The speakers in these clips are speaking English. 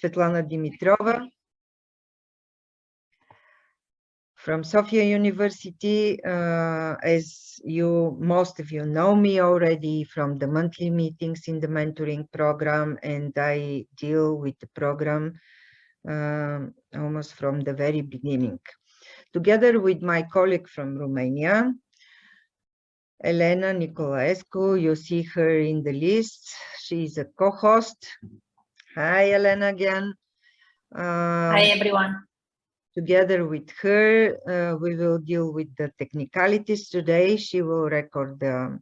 Svetlana Dimitrova from Sofia University. As most of you know me already from the monthly meetings in the mentoring program, and I deal with the program almost from the very beginning. Together with my colleague from Romania, Elena Nicolaescu, you see her in the list. She is a co-host. Hi, Elena again. Hi, everyone. Together with her, we will deal with the technicalities today. She will record the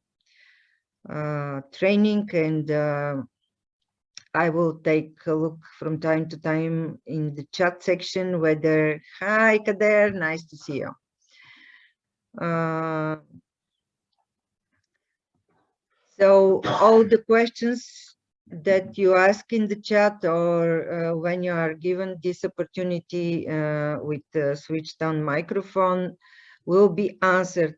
training, and I will take a look from time to time in the chat section whether, hi Kader, nice to see you. So all the questions that you ask in the chat, or when you are given this opportunity with the switched on microphone, will be answered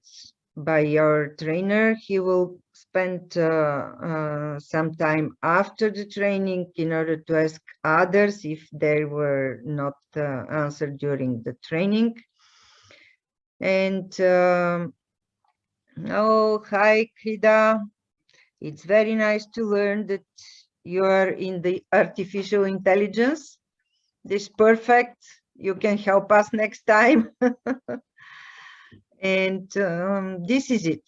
by your trainer. He will spend some time after the training in order to ask others if they were not answered during the training. And oh, hi Krida. It's very nice to learn that you are in the artificial intelligence. This is perfect. You can help us next time. And this is it.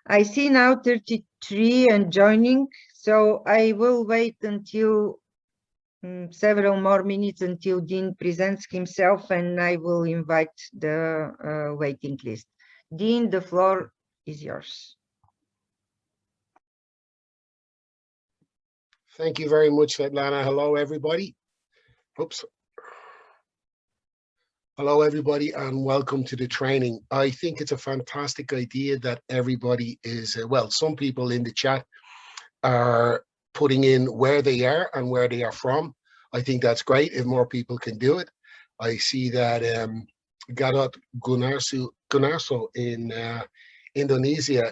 I see now 33 and joining, so I will wait until several more minutes until Dean presents himself, and I will invite the waiting list. Dean, the floor is yours. Thank you very much, Svetlana. Hello, everybody. Oops. Hello, everybody, and welcome to the training. I think it's a fantastic idea that everybody is, well, some people in the chat are putting in where they are and where they are from. I think that's great if more people can do it. I see that Gatot Gunarso in Indonesia,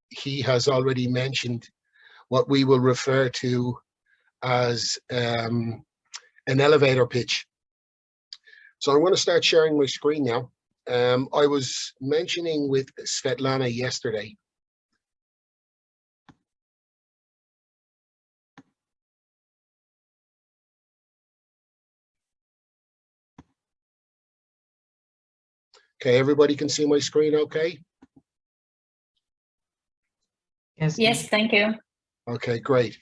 he has already mentioned what we will refer to as an elevator pitch. So I'm going to start sharing my screen now. I was mentioning with Svetlana yesterday Okay, everybody can see my screen okay? Yes, thank you. Okay, great.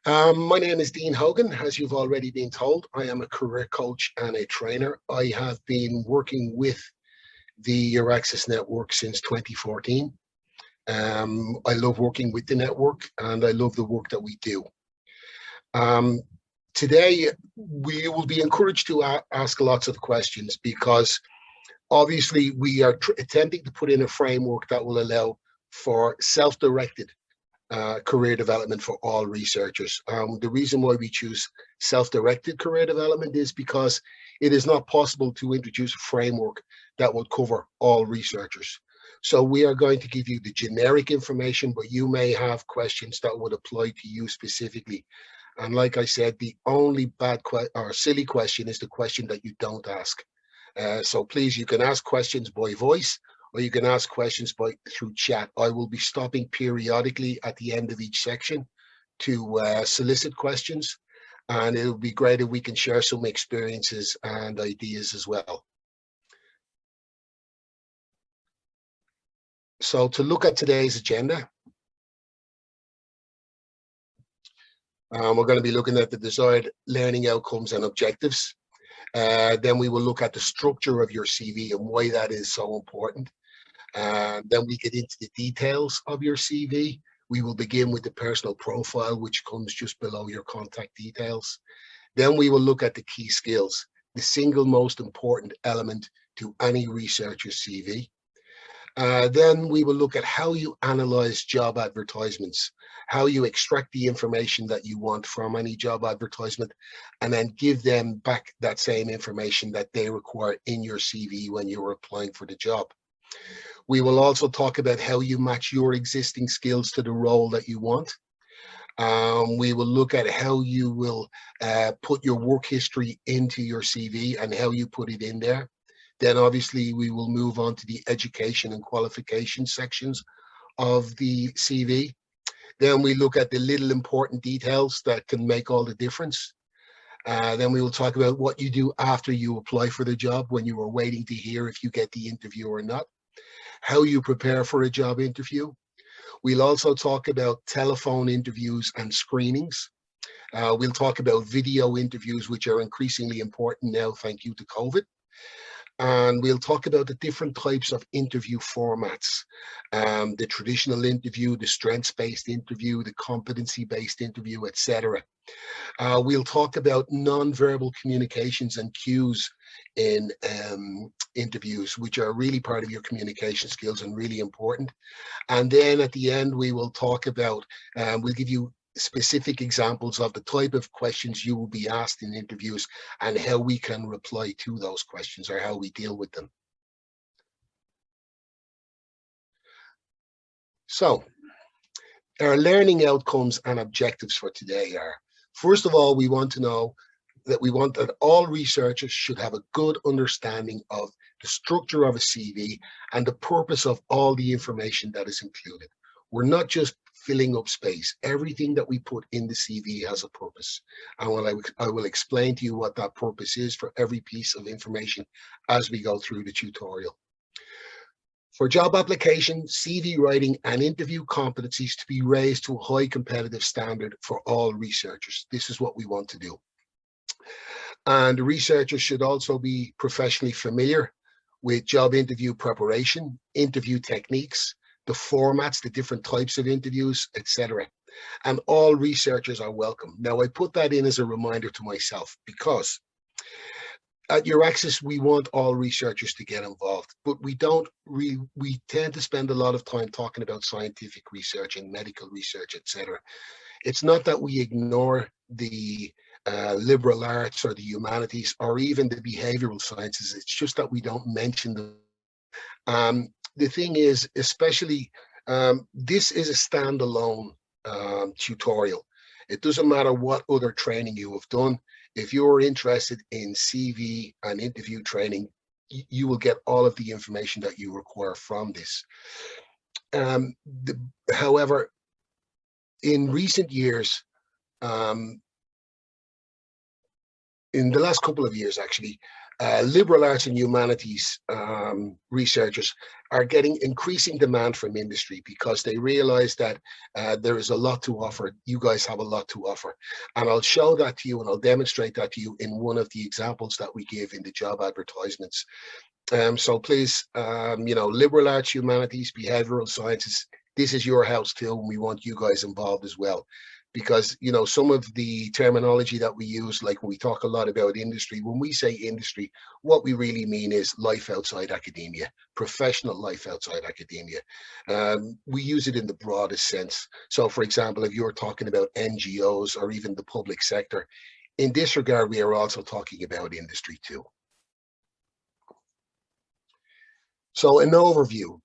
My name is Dean Hogan. As you've already been told, I am a career coach and a trainer. I have been working with the Your Access Network since 2014. I love working with the network, and I love the work that we do. Today, we will be encouraged to ask lots of questions, because obviously we are attempting to put in a framework that will allow for self-directed career development for all researchers. The reason why we choose self-directed career development is because it is not possible to introduce a framework that will cover all researchers. So we are going to give you the generic information, but you may have questions that would apply to you specifically. And like I said, the only bad or silly question is the question that you don't ask. So please, you can ask questions by voice, or you can ask questions through chat. I will be stopping periodically at the end of each section to solicit questions, and it would be great if we can share some experiences and ideas as well. So to look at today's agenda, we're going to be looking at the desired learning outcomes and objectives. Then we will look at the structure of your CV and why that is so important. Then we get into the details of your CV. We will begin with the personal profile, which comes just below your contact details. Then we will look at the key skills, the single most important element to any researcher's CV. Then we will look at how you analyze job advertisements, how you extract the information that you want from any job advertisement, and then give them back that same information that they require in your CV when you're applying for the job. We will also talk about how you match your existing skills to the role that you want. We will look at how you will put your work history into your CV and how you put it in there. Then obviously we will move on to the education and qualification sections of the CV. Then we look at the little important details that can make all the difference. Then we will talk about what you do after you apply for the job, when you are waiting to hear if you get the interview or not, how you prepare for a job interview. We'll also talk about telephone interviews and screenings. We'll talk about video interviews, which are increasingly important now, thank you to COVID. And we'll talk about the different types of interview formats, the traditional interview, the strengths-based interview, the competency-based interview, etc. We'll talk about non-verbal communications and cues in interviews, which are really part of your communication skills and really important. And then at the end, we will talk about, we'll give you specific examples of the type of questions you will be asked in interviews and how we can reply to those questions or how we deal with them. So our learning outcomes and objectives for today are, first of all, we want that all researchers should have a good understanding of the structure of a CV and the purpose of all the information that is included. We're not just filling up space. Everything that we put in the CV has a purpose. And I will explain to you what that purpose is for every piece of information as we go through the tutorial. For job application, CV writing and interview competencies to be raised to a high competitive standard for all researchers. This is what we want to do. And researchers should also be professionally familiar with job interview preparation, interview techniques, the formats, the different types of interviews, etc. And all researchers are welcome. Now, I put that in as a reminder to myself because at Euraxis, we want all researchers to get involved, but we tend to spend a lot of time talking about scientific research and medical research, etc. It's not that we ignore the liberal arts or the humanities or even the behavioral sciences. It's just that we don't mention them. The thing is, especially, this is a standalone tutorial. It doesn't matter what other training you have done. If you're interested in CV and interview training, you will get all of the information that you require from this. However, in recent years, in the last couple of years, actually, liberal arts and humanities researchers are getting increasing demand from industry because they realize that there is a lot to offer. You guys have a lot to offer. And I'll show that to you and I'll demonstrate that to you in one of the examples that we give in the job advertisements. So please, liberal arts, humanities, behavioral sciences, this is your house too, and we want you guys involved as well. Because, some of the terminology that we use, like when we talk a lot about industry, when we say industry, what we really mean is life outside academia, professional life outside academia. We use it in the broadest sense. So, for example, if you're talking about NGOs or even the public sector, in this regard, we are also talking about industry too. So, an overview.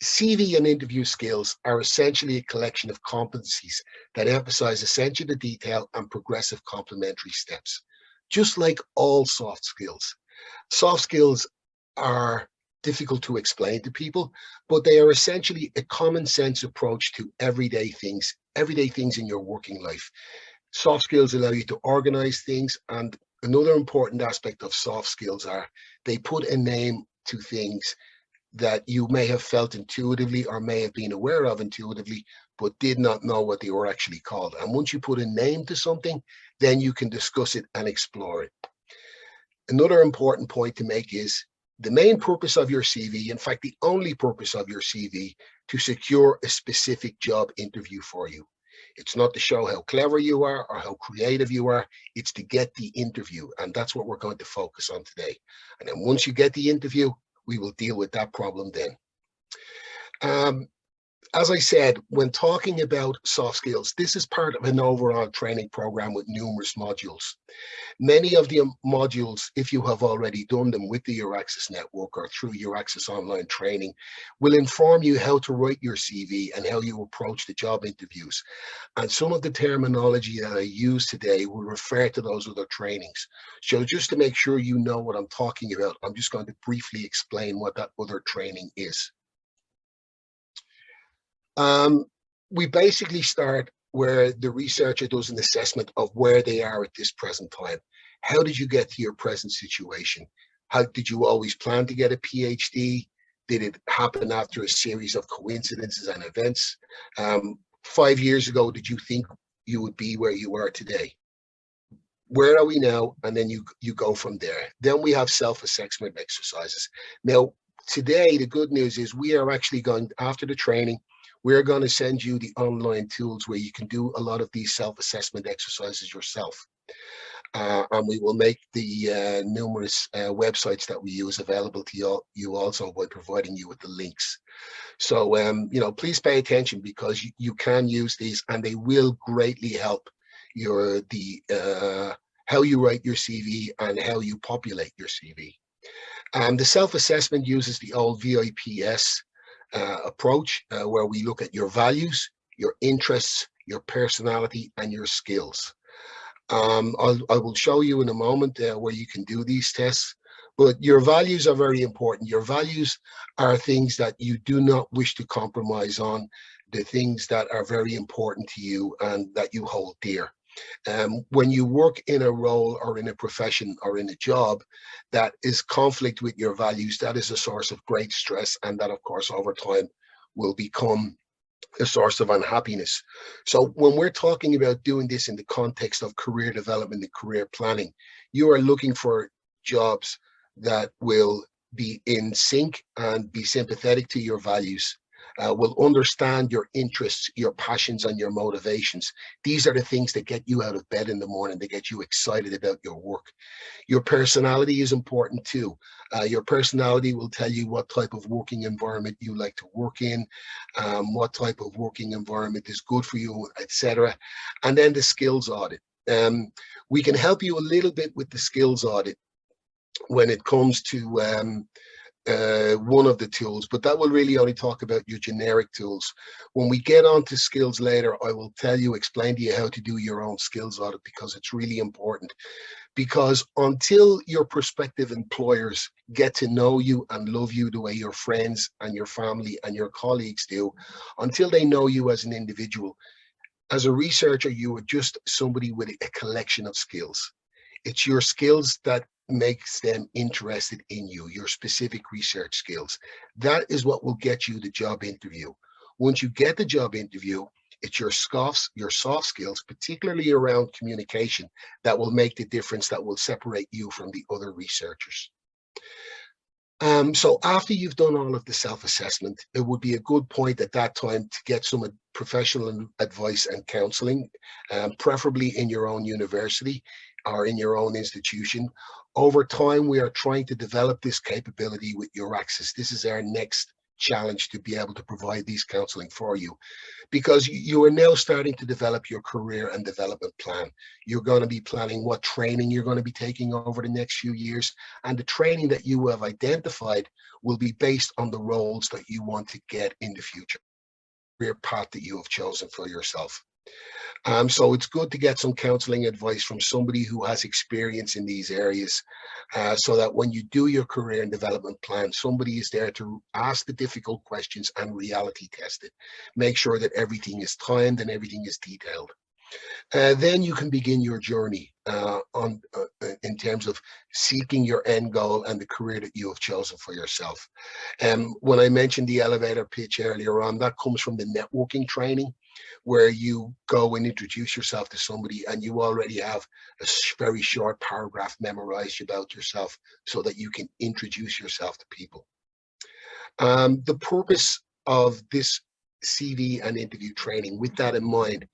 CV and interview skills are essentially a collection of competencies that emphasize attention to detail and progressive complementary steps. Just like all soft skills. Soft skills are difficult to explain to people, but they are essentially a common sense approach to everyday things in your working life. Soft skills allow you to organize things, and another important aspect of soft skills are they put a name to things that you may have felt intuitively or may have been aware of intuitively, but did not know what they were actually called. And once you put a name to something, then you can discuss it and explore it. Another important point to make is the main purpose of your CV, in fact, the only purpose of your CV, to secure a specific job interview for you. It's not to show how clever you are or how creative you are. It's to get the interview. And that's what we're going to focus on today. And then once you get the interview, we will deal with that problem then. as I said, when talking about soft skills, this is part of an overall training program with numerous modules. Many of the modules, if you have already done them with the Euraxis network or through Euraxis online training, will inform you how to write your CV and how you approach the job interviews. And some of the terminology that I use today will refer to those other trainings. So just to make sure you know what I'm talking about, I'm just going to briefly explain what that other training is. We basically start where the researcher does an assessment of where they are at this present time. How did you get to your present situation? How did you always plan to get a PhD? Did it happen after a series of coincidences and events? 5 years ago, did you think you would be where you are today? Where are we now? And then you go from there. Then we have self-assessment exercises. Now, today, the good news is we are actually going, after the training, we're going to send you the online tools where you can do a lot of these self-assessment exercises yourself. And we will make the numerous websites that we use available to you also by providing you with the links. So, you know, please pay attention because you can use these and they will greatly help your how you write your CV and how you populate your CV. The self-assessment uses the old VIPS approach where we look at your values, your interests, your personality, and your skills. I will show you in a moment where you can do these tests, but your values are very important. Your values are things that you do not wish to compromise on, the things that are very important to you and that you hold dear. When you work in a role or in a profession or in a job that is conflict with your values, that is a source of great stress, and that of course over time will become a source of unhappiness. So when we're talking about doing this in the context of career development and career planning, you are looking for jobs that will be in sync and be sympathetic to your values, will understand your interests, your passions, and your motivations. These are the things that get you out of bed in the morning, that get you excited about your work. Your personality is important too. Your personality will tell you what type of working environment you like to work in, what type of working environment is good for you, etc. And then the skills audit. We can help you a little bit with the skills audit when it comes to one of the tools, but that will really only talk about your generic tools. When we get on to skills later, I will explain to you how to do your own skills audit because it's really important. Because until your prospective employers get to know you and love you the way your friends and your family and your colleagues do, until they know you as an individual, as a researcher, you are just somebody with a collection of skills. It's your skills that makes them interested in you, your specific research skills. That is what will get you the job interview. Once you get the job interview, it's your soft skills, particularly around communication, that will make the difference, that will separate you from the other researchers. So after you've done all of the self-assessment, it would be a good point at that time to get some professional advice and counseling, preferably in your own university or in your own institution. Over time, we are trying to develop this capability with Euraxis. This is our next challenge, to be able to provide these counseling for you, because you are now starting to develop your career and development plan. You're going to be planning what training you're going to be taking over the next few years, and the training that you have identified will be based on the roles that you want to get in the future, career path that you have chosen for yourself. So it's good to get some counseling advice from somebody who has experience in these areas, so that when you do your career and development plan, somebody is there to ask the difficult questions and reality test it. Make sure that everything is timed and everything is detailed. Then you can begin your journey in terms of seeking your end goal and the career that you have chosen for yourself. When I mentioned the elevator pitch earlier on, that comes from the networking training, where you go and introduce yourself to somebody and you already have a very short paragraph memorized about yourself so that you can introduce yourself to people. The purpose of this CV and interview training, with that in mind,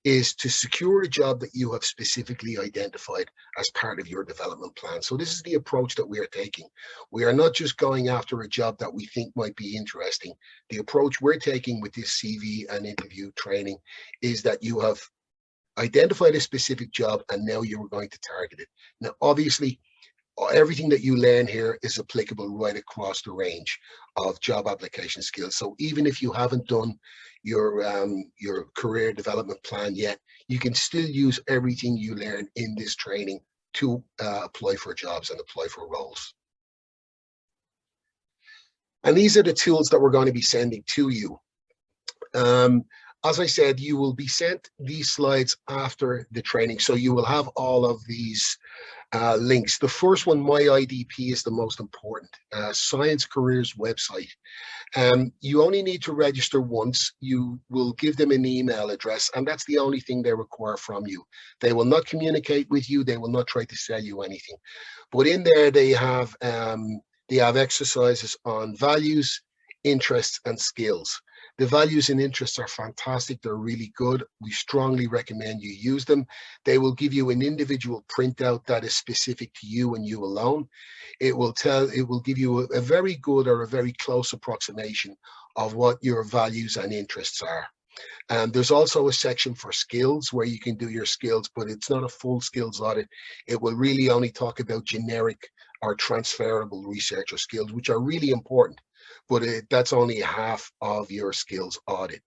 is to secure a job that you have specifically identified as part of your development plan. So this is the approach that we are taking. We are not just going after a job that we think might be interesting. The approach we're taking with this CV and interview training is that you have identified a specific job and now you're going to target it. Now, obviously, everything that you learn here is applicable right across the range of job application skills. So even if you haven't done your career development plan yet, you can still use everything you learn in this training to apply for jobs and apply for roles. And these are the tools that we're going to be sending to you. As I said, you will be sent these slides after the training. So you will have all of these links. The first one, My IDP, is the most important. Science Careers website. You only need to register once. You will give them an email address, and that's the only thing they require from you. They will not communicate with you. They will not try to sell you anything. But in there, they have exercises on values, interests, and skills. The values and interests are fantastic. They're really good. We strongly recommend you use them. They will give you an individual printout that is specific to you and you alone. It will give you a very good or a very close approximation of what your values and interests are. There's also a section for skills where you can do your skills, but it's not a full skills audit. It will really only talk about generic or transferable research or skills, which are really important, but that's only half of your skills audit.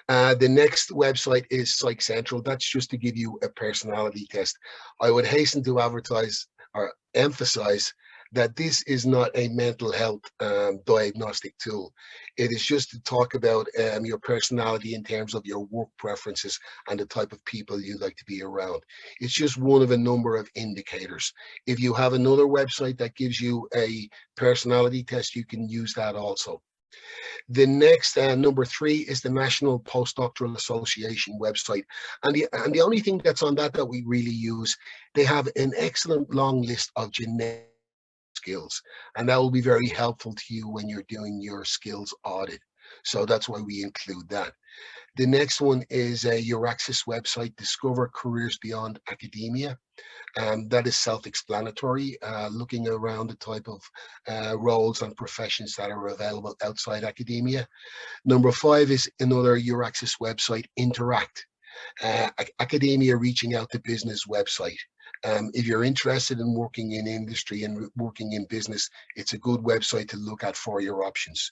The next website is Psych Central. That's just to give you a personality test. I would hasten to advertise or emphasize that this is not a mental health diagnostic tool. It is just to talk about your personality in terms of your work preferences and the type of people you like to be around. It's just one of a number of indicators. If you have another website that gives you a personality test, you can use that also. The next, number 3, is the National Postdoctoral Association website. And the only thing that's on that we really use, they have an excellent long list of generic skills, and that will be very helpful to you when you're doing your skills audit. So that's why we include that. The next one is a Euraxis website, Discover Careers Beyond Academia. That is self-explanatory, looking around the type of roles and professions that are available outside academia. Number 5 is another Euraxis website, Interact, academia reaching out to business website. If you're interested in working in industry and working in business, it's a good website to look at for your options.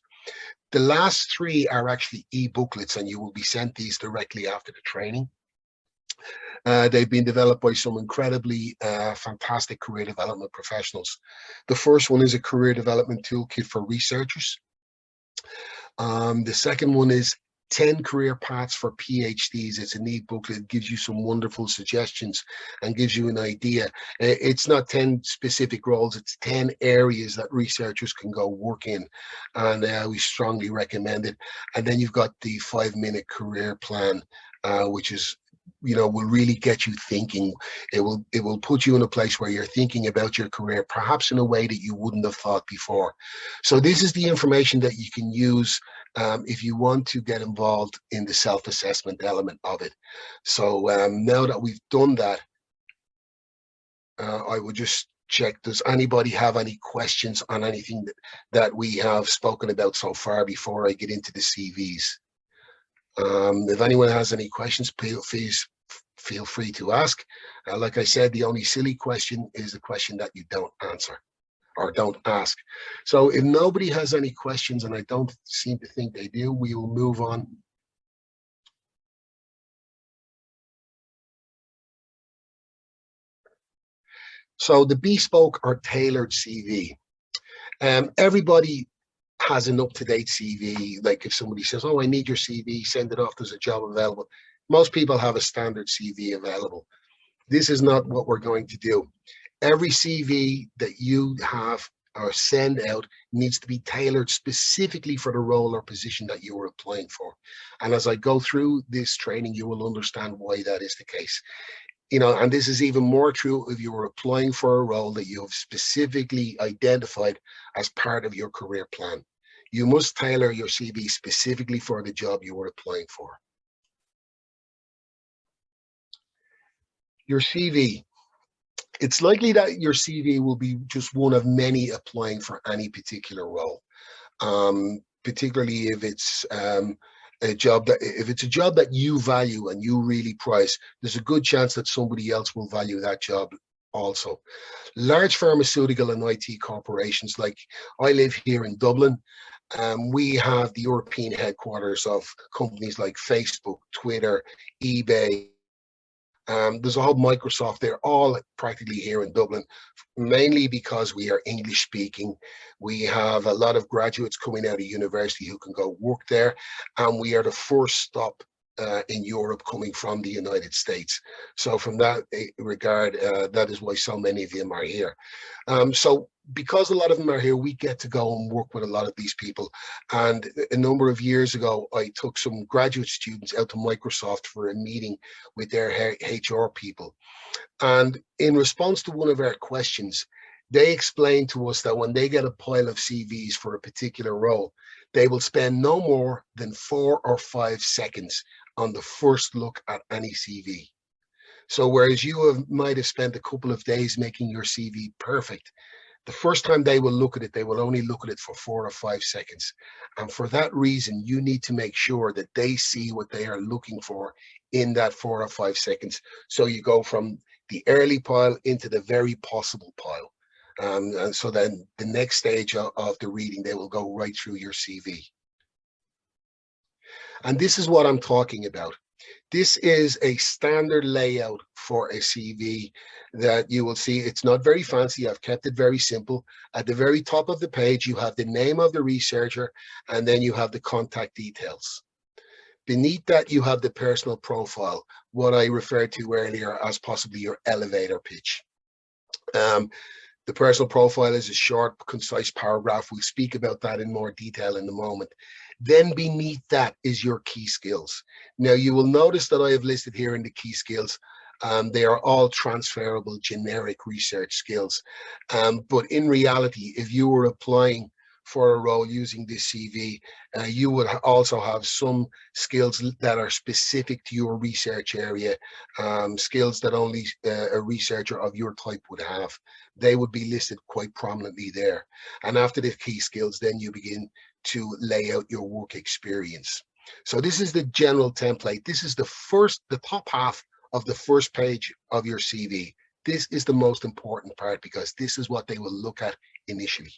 The last 3 are actually e-booklets, and you will be sent these directly after the training. They've been developed by some incredibly fantastic career development professionals. The first one is a career development toolkit for researchers. The second one is 10 career paths for PhDs. It's a neat booklet. It gives you some wonderful suggestions and gives you an idea. It's not 10 specific roles, it's 10 areas that researchers can go work in, and we strongly recommend it. And then you've got the 5-minute career plan, which is, will really get you thinking. It will put you in a place where you're thinking about your career, perhaps in a way that you wouldn't have thought before. So this is the information that you can use if you want to get involved in the self-assessment element of it. So now that we've done that, I would just check, does anybody have any questions on anything that we have spoken about so far before I get into the CVs? If anyone has any questions, please feel free to ask. Like I said, the only silly question is the question that you don't answer or don't ask. So if nobody has any questions, and I don't seem to think they do, we will move on. So the bespoke or tailored CV. Everybody has an up-to-date CV. Like if somebody says, oh, I need your CV, send it off, there's a job available. Most people have a standard CV available. This is not what we're going to do. Every CV that you have or send out needs to be tailored specifically for the role or position that you are applying for. And as I go through this training, you will understand why that is the case. And this is even more true if you are applying for a role that you have specifically identified as part of your career plan. You must tailor your CV specifically for the job you are applying for. Your CV. It's likely that your CV will be just one of many applying for any particular role, particularly if it's a job that you value and you really prize. There's a good chance that somebody else will value that job also. Large pharmaceutical and IT corporations, like I live here in Dublin. We have the European headquarters of companies like Facebook, Twitter, eBay. There's a whole Microsoft. They're all practically here in Dublin, mainly because we are English speaking. We have a lot of graduates coming out of university who can go work there, and we are the first stop in Europe coming from the United States. So from that regard, that is why so many of them are here. So because a lot of them are here, we get to go and work with a lot of these people. And a number of years ago, I took some graduate students out to Microsoft for a meeting with their HR people. And in response to one of our questions, they explained to us that when they get a pile of CVs for a particular role, they will spend no more than 4 or 5 seconds on the first look at any CV. So whereas you might have spent a couple of days making your CV perfect, the first time they will look at it, they will only look at it for 4 or 5 seconds. And for that reason, you need to make sure that they see what they are looking for in that 4 or 5 seconds. So you go from the early pile into the very possible pile. And so then the next stage of the reading, they will go right through your CV. And this is what I'm talking about. This is a standard layout for a CV that you will see. It's not very fancy. I've kept it very simple. At the very top of the page, you have the name of the researcher, and then you have the contact details. Beneath that, you have the personal profile, what I referred to earlier as possibly your elevator pitch. The personal profile is a short, concise paragraph. We'll speak about that in more detail in a moment. Then beneath that is your key skills. Now, you will notice that I have listed here in the key skills, they are all transferable generic research skills. But in reality, if you were applying for a role using this CV, you would also have some skills that are specific to your research area, skills that only a researcher of your type would have. They would be listed quite prominently there. And after the key skills, then you begin to lay out your work experience. So this is the general template. This is the top half of the first page of your CV. This is the most important part because this is what they will look at initially.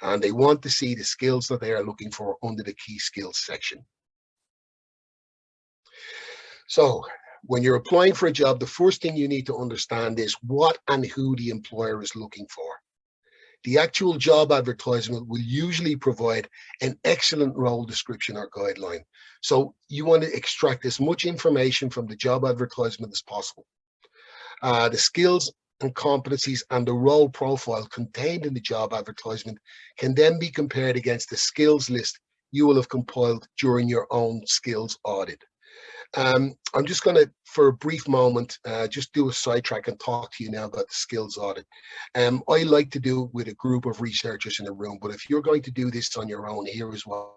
And they want to see the skills that they are looking for under the key skills section. So when you're applying for a job, the first thing you need to understand is what and who the employer is looking for. The actual job advertisement will usually provide an excellent role description or guideline. So you want to extract as much information from the job advertisement as possible. The skills and competencies and the role profile contained in the job advertisement can then be compared against the skills list you will have compiled during your own skills audit. I'm just going to, for a brief moment, just do a sidetrack and talk to you now about the skills audit. I like to do it with a group of researchers in a room, but if you're going to do this on your own, here is what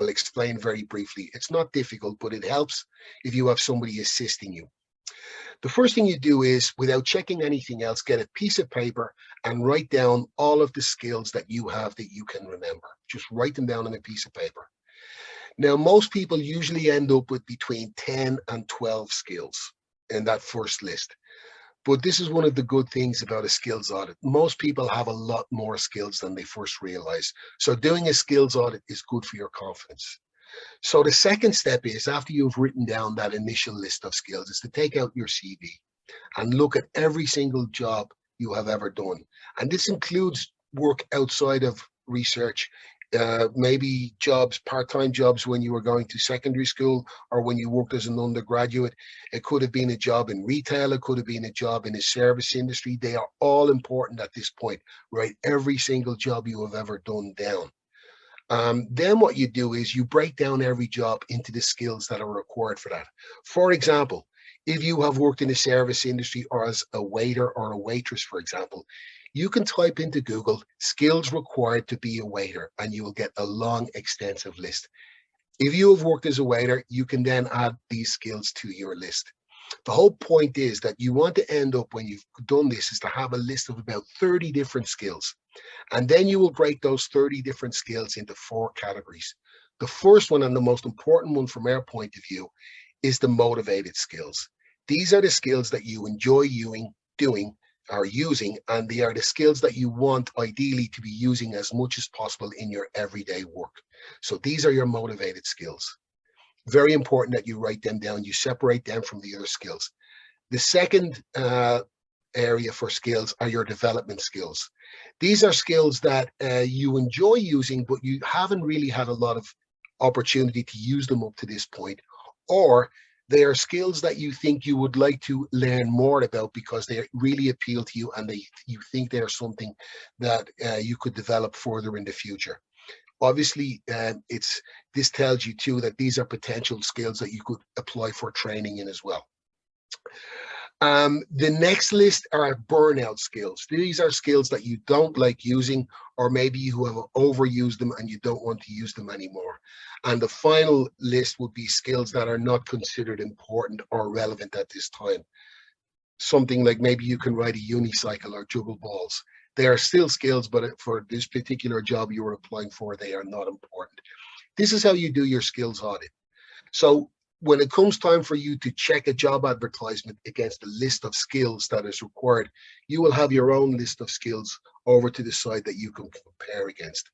I'll explain very briefly. It's not difficult, but it helps if you have somebody assisting you. The first thing you do is, without checking anything else, get a piece of paper and write down all of the skills that you have that you can remember. Just write them down on a piece of paper. Now, most people usually end up with between 10 and 12 skills in that first list. But this is one of the good things about a skills audit. Most people have a lot more skills than they first realize. So doing a skills audit is good for your confidence. So the second step is, after you've written down that initial list of skills, is to take out your CV and look at every single job you have ever done. And this includes work outside of research, maybe jobs, part-time jobs when you were going to secondary school or when you worked as an undergraduate. It could have been a job in retail. It could have been a job in a service industry. They are all important at this point. Write every single job you have ever done down. Then what you do is you break down every job into the skills that are required for that. For example, if you have worked in the service industry or as a waiter or a waitress, for example, you can type into Google skills required to be a waiter and you will get a long, extensive list. If you have worked as a waiter, you can then add these skills to your list. The whole point is that you want to end up, when you've done this, is to have a list of about 30 different skills. And then you will break those 30 different skills into 4 categories. The first one, and the most important one from our point of view, is the motivated skills. These are the skills that you enjoy doing or using, and they are the skills that you want ideally to be using as much as possible in your everyday work. So these are your motivated skills. Very important that you write them down. You separate them from the other skills. The second area for skills are your development skills. These are skills that you enjoy using, but you haven't really had a lot of opportunity to use them up to this point, or they are skills that you think you would like to learn more about because they really appeal to you, and you think they are something that you could develop further in the future. Obviously, this tells you too that these are potential skills that you could apply for training in as well. The next list are burnout skills. These are skills that you don't like using, or maybe you have overused them and you don't want to use them anymore. And the final list would be skills that are not considered important or relevant at this time. Something like maybe you can ride a unicycle or juggle balls. They are still skills, but for this particular job you are applying for, they are not important. This is how you do your skills audit. So when it comes time for you to check a job advertisement against a list of skills that is required, you will have your own list of skills over to the side that you can compare against.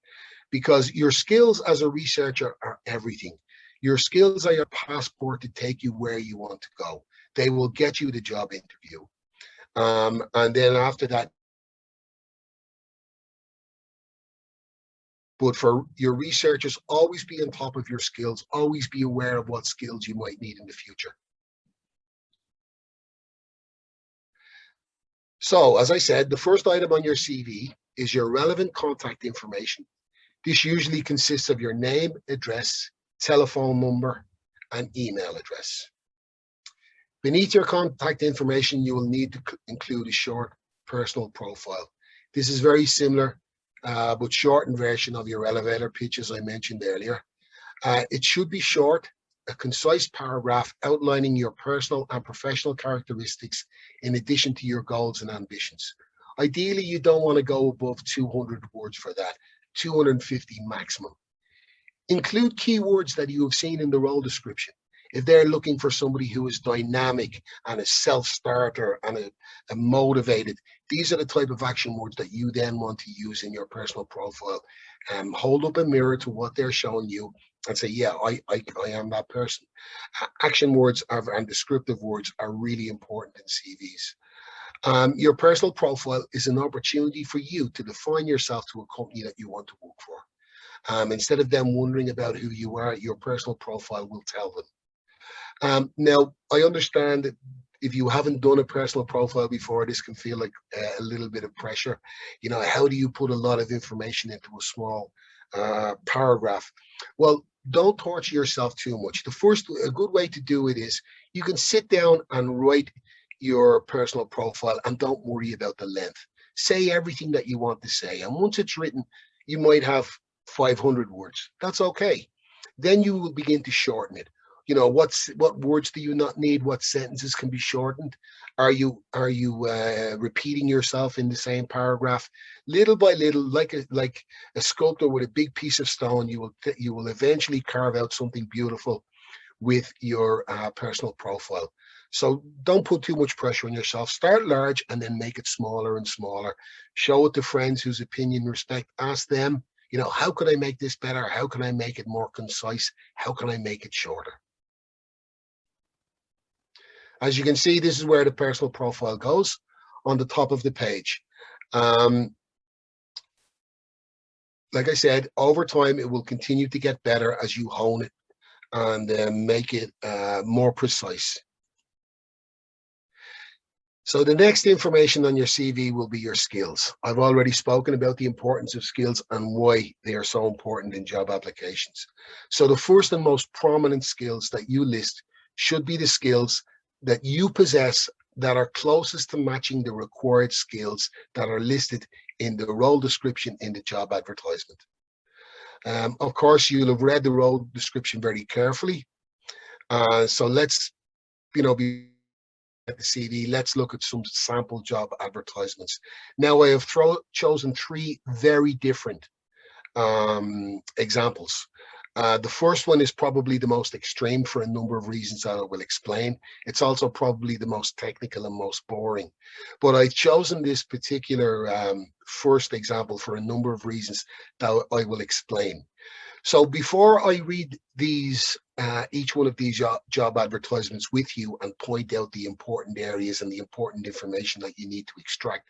Because your skills as a researcher are everything. Your skills are your passport to take you where you want to go. They will get you the job interview. And then after that, but for your researchers, always be on top of your skills, always be aware of what skills you might need in the future. So, as I said, the first item on your CV is your relevant contact information. This usually consists of your name, address, telephone number, and email address. Beneath your contact information, you will need to include a short personal profile. This is very similar, but shortened version of your elevator pitch, as I mentioned earlier. It should be short, a concise paragraph outlining your personal and professional characteristics in addition to your goals and ambitions. Ideally, you don't want to go above 200 words for that, 250 maximum. Include keywords that you have seen in the role description. If they're looking for somebody who is dynamic and a self-starter and a motivated, these are the type of action words that you then want to use in your personal profile. Hold up a mirror to what they're showing you and say, yeah, I am that person. Action words and descriptive words are really important in CVs. Your personal profile is an opportunity for you to define yourself to a company that you want to work for. Instead of them wondering about who you are, your personal profile will tell them. Now, I understand that if you haven't done a personal profile before, this can feel like a little bit of pressure. You know, how do you put a lot of information into a small paragraph? Well, don't torture yourself too much. A good way to do it is you can sit down and write your personal profile and don't worry about the length. Say everything that you want to say. And once it's written, you might have 500 words. That's okay. Then you will begin to shorten it. You know, what words do you not need? What sentences can be shortened? Are you repeating yourself in the same paragraph? Little by little, like a sculptor with a big piece of stone, you will eventually carve out something beautiful with your personal profile. So don't put too much pressure on yourself. Start large and then make it smaller and smaller. Show it to friends whose opinion you respect. Ask them, you know, how could I make this better? How can I make it more concise? How can I make it shorter? As you can see, this is where the personal profile goes on the top of the page. Like I said, over time, it will continue to get better as you hone it and make it more precise. So the next information on your CV will be your skills. I've already spoken about the importance of skills and why they are so important in job applications. So the first and most prominent skills that you list should be the skills that you possess that are closest to matching the required skills that are listed in the role description in the job advertisement. Of course, you'll have read the role description very carefully. So let's, at the CV, let's look at some sample job advertisements. Now, I have chosen 3 very different examples. The first one is probably the most extreme for a number of reasons that I will explain. It's also probably the most technical and most boring. But I've chosen this particular first example for a number of reasons that I will explain. So before I read these, each one of these job advertisements with you and point out the important areas and the important information that you need to extract,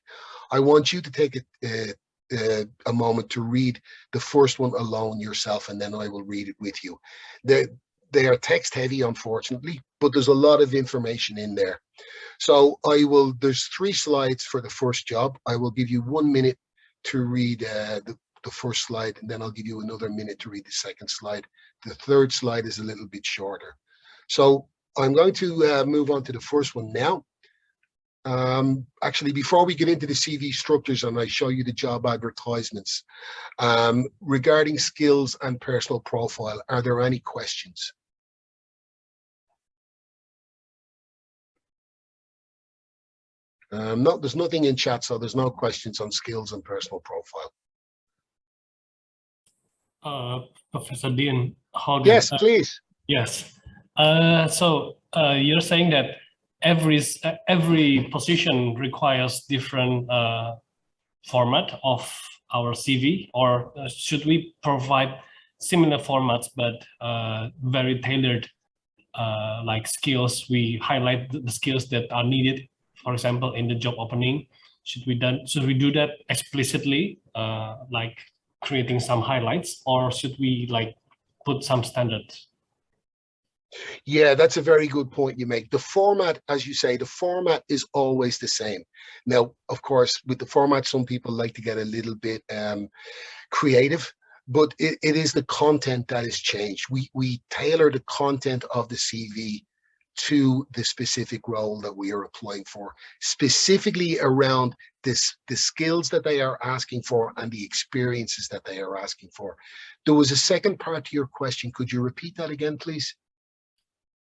I want you to take a moment to read the first one alone yourself, and then I will read it with you. They are text heavy, unfortunately, but there's a lot of information in there. So there's 3 slides for the first job. I will give you 1 minute to read the first slide, and then I'll give you another minute to read the second slide. The third slide is a little bit shorter. So I'm going to move on to the first one now. Actually, before we get into the CV structures and I show you the job advertisements, regarding skills and personal profile, are there any questions? No, there's nothing in chat, so there's no questions on skills and personal profile. Professor Dean, yes, please. Yes. So you're saying that every position requires different format of our CV, or should we provide similar formats but very tailored, like skills? We highlight the skills that are needed, for example, in the job opening. Should we do that explicitly, like creating some highlights, or should we like put some standards? Yeah, that's a very good point you make. The format, as you say, the format is always the same. Now, of course, with the format, some people like to get a little bit creative, but it is the content that is changed. We tailor the content of the CV to the specific role that we are applying for, specifically around the skills that they are asking for and the experiences that they are asking for. There was a second part to your question. Could you repeat that again, please?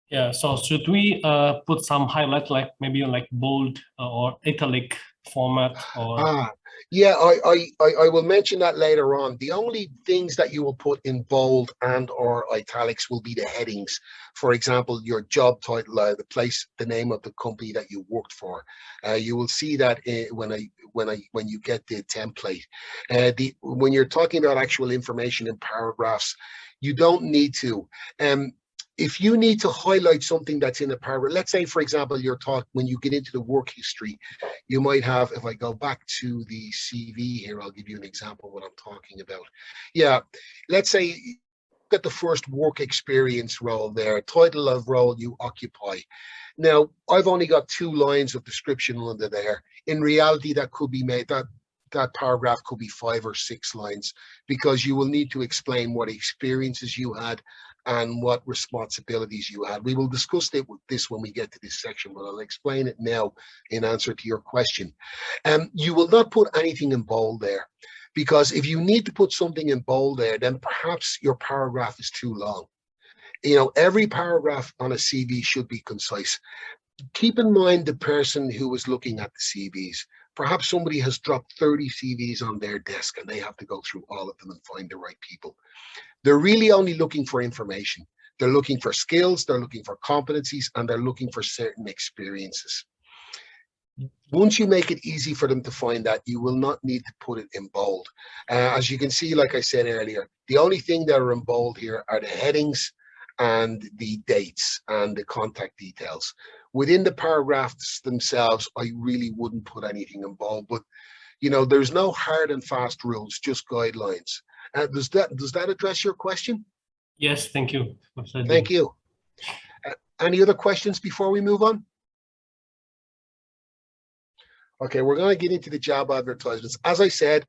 Yeah, so should we put some highlight, like maybe like bold or italic format? Or yeah, I will mention that later on. The only things that you will put in bold and or italics will be the headings. For example, your job title, the name of the company that you worked for. You will see that when you get the template. When you're talking about actual information in paragraphs, you don't need to. If you need to highlight something that's in a paragraph, let's say, for example, when you get into the work history, you might have, if I go back to the CV here, I'll give you an example of what I'm talking about. Yeah, let's say at the first work experience role there, title of role you occupy. Now, I've only got 2 lines of description under there. In reality, that could be made, that paragraph could be 5 or 6 lines, because you will need to explain what experiences you had and what responsibilities you had. We will discuss this when we get to this section, but I'll explain it now in answer to your question. You will not put anything in bold there, because if you need to put something in bold there, then perhaps your paragraph is too long. You know, every paragraph on a CV should be concise. Keep in mind the person who is looking at the CVs. Perhaps somebody has dropped 30 CVs on their desk and they have to go through all of them and find the right people. They're really only looking for information. They're looking for skills, they're looking for competencies, and they're looking for certain experiences. Once you make it easy for them to find that, you will not need to put it in bold. As you can see, like I said earlier, the only thing that are in bold here are the headings and the dates and the contact details. Within the paragraphs themselves, I really wouldn't put anything in bold, but you know, there's no hard and fast rules, just guidelines. Does that address your question? Yes, thank you. Thank you. Any other questions before we move on? Okay, we're going to get into the job advertisements. As I said,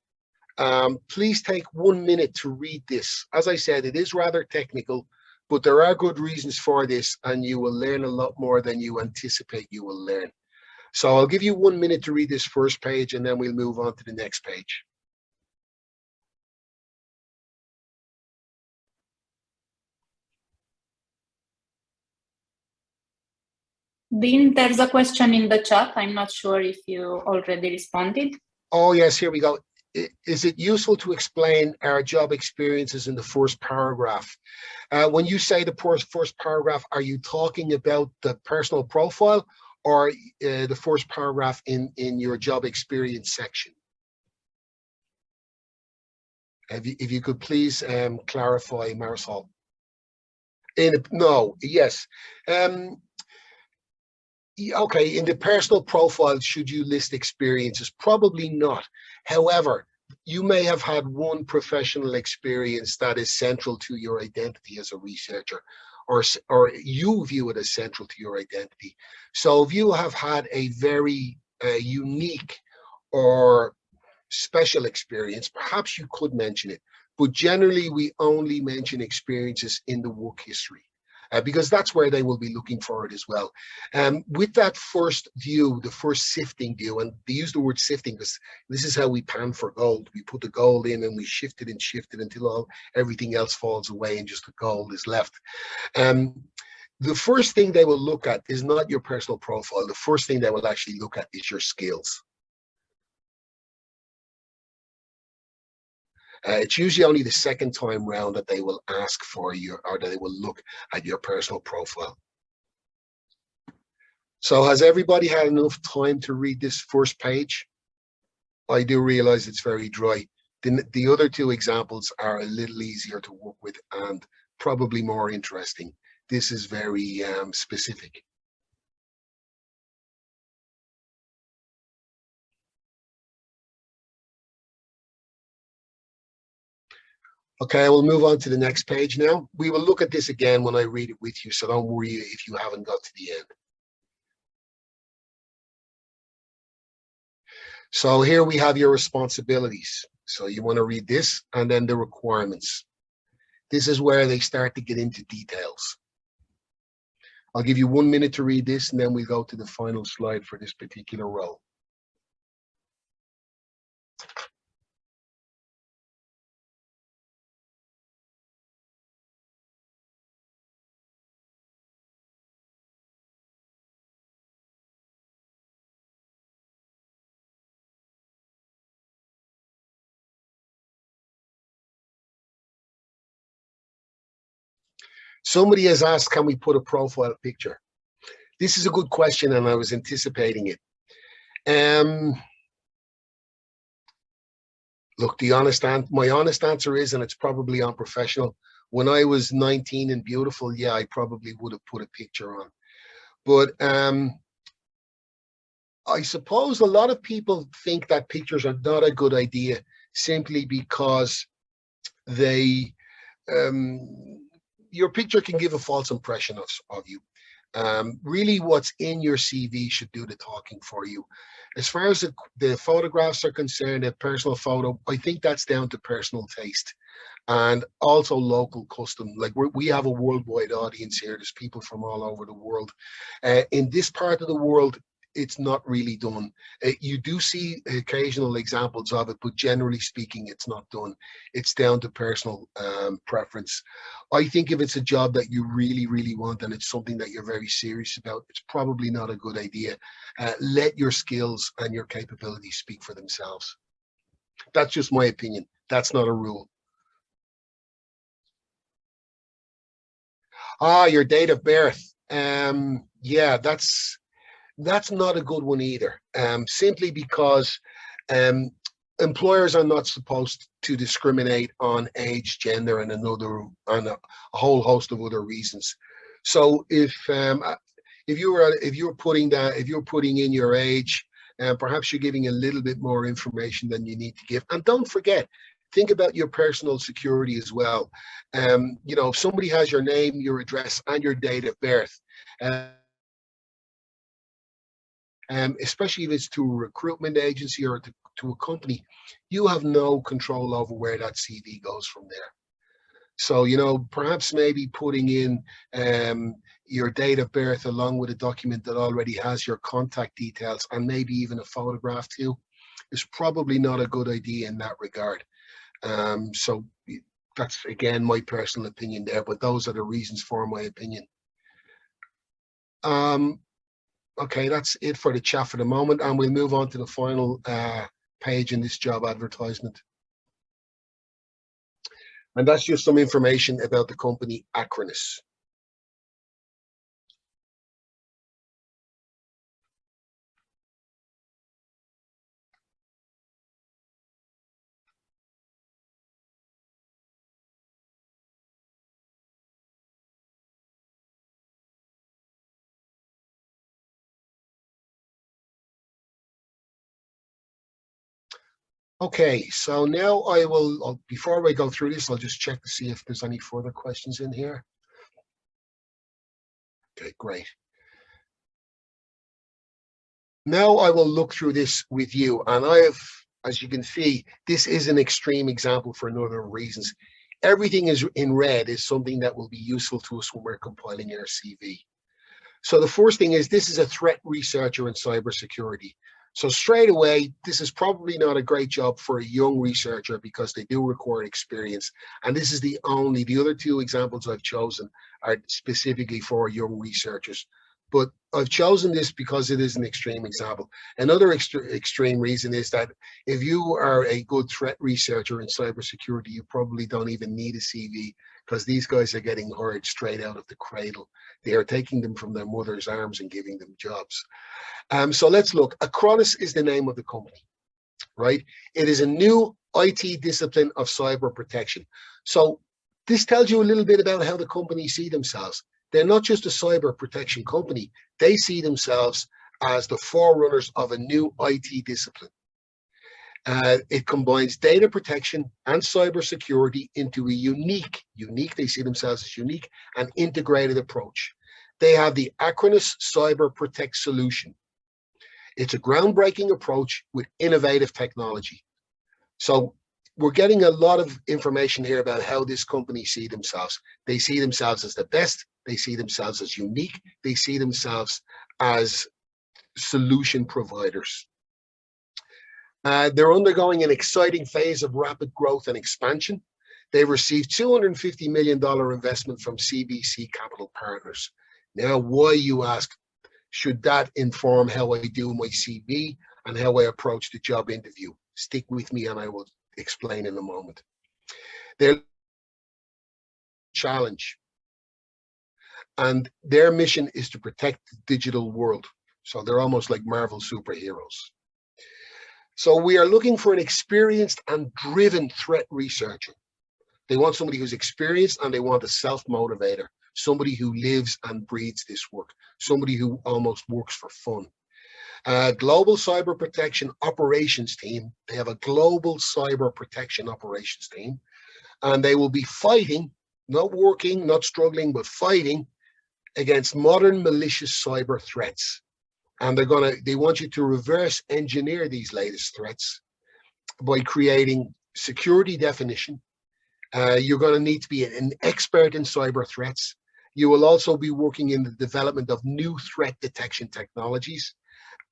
please take 1 minute to read this. As I said, it is rather technical, but there are good reasons for this, and you will learn a lot more than you anticipate you will learn. So I'll give you 1 minute to read this first page, and then we'll move on to the next page. Dean, there's a question in the chat. I'm not sure if you already responded. Oh, yes, here we go. Is it useful to explain our job experiences in the first paragraph? When you say the first paragraph, are you talking about the personal profile or the first paragraph in your job experience section? If you could please clarify, Marisol. No, yes. Okay, in the personal profile, should you list experiences? Probably not. However, you may have had one professional experience that is central to your identity as a researcher, or you view it as central to your identity. So if you have had a very unique or special experience, perhaps you could mention it. But generally, we only mention experiences in the work history. Because that's where they will be looking for it as well. With that first view, the first sifting view, and they use the word sifting because this is how we pan for gold. We put the gold in and we shift it until everything else falls away and just the gold is left. The first thing they will look at is not your personal profile. The first thing they will actually look at is your skills. It's usually only the second time round that they will ask for you, or that they will look at your personal profile. So has everybody had enough time to read this first page? I do realize it's very dry. The other two examples are a little easier to work with and probably more interesting. This is very specific. Okay, we'll move on to the next page now. We will look at this again when I read it with you, so don't worry if you haven't got to the end. So here we have your responsibilities. So you want to read this and then the requirements. This is where they start to get into details. I'll give you 1 minute to read this and then we go to the final slide for this particular role. Somebody has asked, can we put a profile picture? This is a good question and I was anticipating it. Look, my honest answer is, and it's probably unprofessional, when I was 19 and beautiful, yeah, I probably would have put a picture on. But I suppose a lot of people think that pictures are not a good idea simply because they your picture can give a false impression of you. Really what's in your CV should do the talking for you. As far as the photographs are concerned, a personal photo, I think that's down to personal taste and also local custom. Like we have a worldwide audience here. There's people from all over the world. In this part of the world, it's not really done. You do see occasional examples of it, but generally speaking, it's not done. It's down to personal preference. I think if it's a job that you really, really want and it's something that you're very serious about, it's probably not a good idea. Let your skills and your capabilities speak for themselves. That's just my opinion. That's not a rule. Your date of birth. Yeah, that's not a good one either, simply because employers are not supposed to discriminate on age, gender, and a whole host of other reasons. So if you're putting in your age, perhaps you're giving a little bit more information than you need to give. And don't forget, think about your personal security as well. You know, if somebody has your name, your address, and your date of birth, especially if it's to a recruitment agency or to a company, you have no control over where that CV goes from there. So, you know, perhaps maybe putting in your date of birth along with a document that already has your contact details and maybe even a photograph too is probably not a good idea in that regard. So that's, again, my personal opinion there, but those are the reasons for my opinion. Okay, that's it for the chat for the moment, and we'll move on to the final page in this job advertisement. And that's just some information about the company Acronis. Okay, so now I will, before we go through this, I'll just check to see if there's any further questions in here. Okay, great. Now I will look through this with you, and I have, as you can see, this is an extreme example for a number of reasons. Everything is in red is something that will be useful to us when we're compiling our CV. So the first thing is, this is a threat researcher in cybersecurity. So straight away, this is probably not a great job for a young researcher because they do require experience. And this is the other two examples I've chosen are specifically for young researchers. But I've chosen this because it is an extreme example. Another extreme reason is that if you are a good threat researcher in cybersecurity, you probably don't even need a CV, because these guys are getting hired straight out of the cradle. They are taking them from their mother's arms and giving them jobs. So let's look. Acronis is the name of the company, right? It is a new IT discipline of cyber protection. So this tells you a little bit about how the company see themselves. They're not just a cyber protection company. They see themselves as the forerunners of a new IT discipline. It combines data protection and cybersecurity into a unique, they see themselves as unique and integrated approach. They have the Acronis Cyber Protect solution. It's a groundbreaking approach with innovative technology. So we're getting a lot of information here about how this company see themselves. They see themselves as the best. They see themselves as unique. They see themselves as solution providers. They're undergoing an exciting phase of rapid growth and expansion. They've received $250 million investment from CVC Capital Partners. Now, why, you ask, should that inform how I do my CV and how I approach the job interview? Stick with me and I will explain in a moment. Their challenge, and their mission is to protect the digital world. So they're almost like Marvel superheroes. So we are looking for an experienced and driven threat researcher. They want somebody who's experienced, and they want a self-motivator, somebody who lives and breathes this work, somebody who almost works for fun. Global cyber protection operations team. They have a global cyber protection operations team, and they will be fighting, not working, not struggling, but fighting against modern malicious cyber threats. And they want you to reverse engineer these latest threats by creating security definition. You're going to need to be an expert in cyber threats. You will also be working in the development of new threat detection technologies,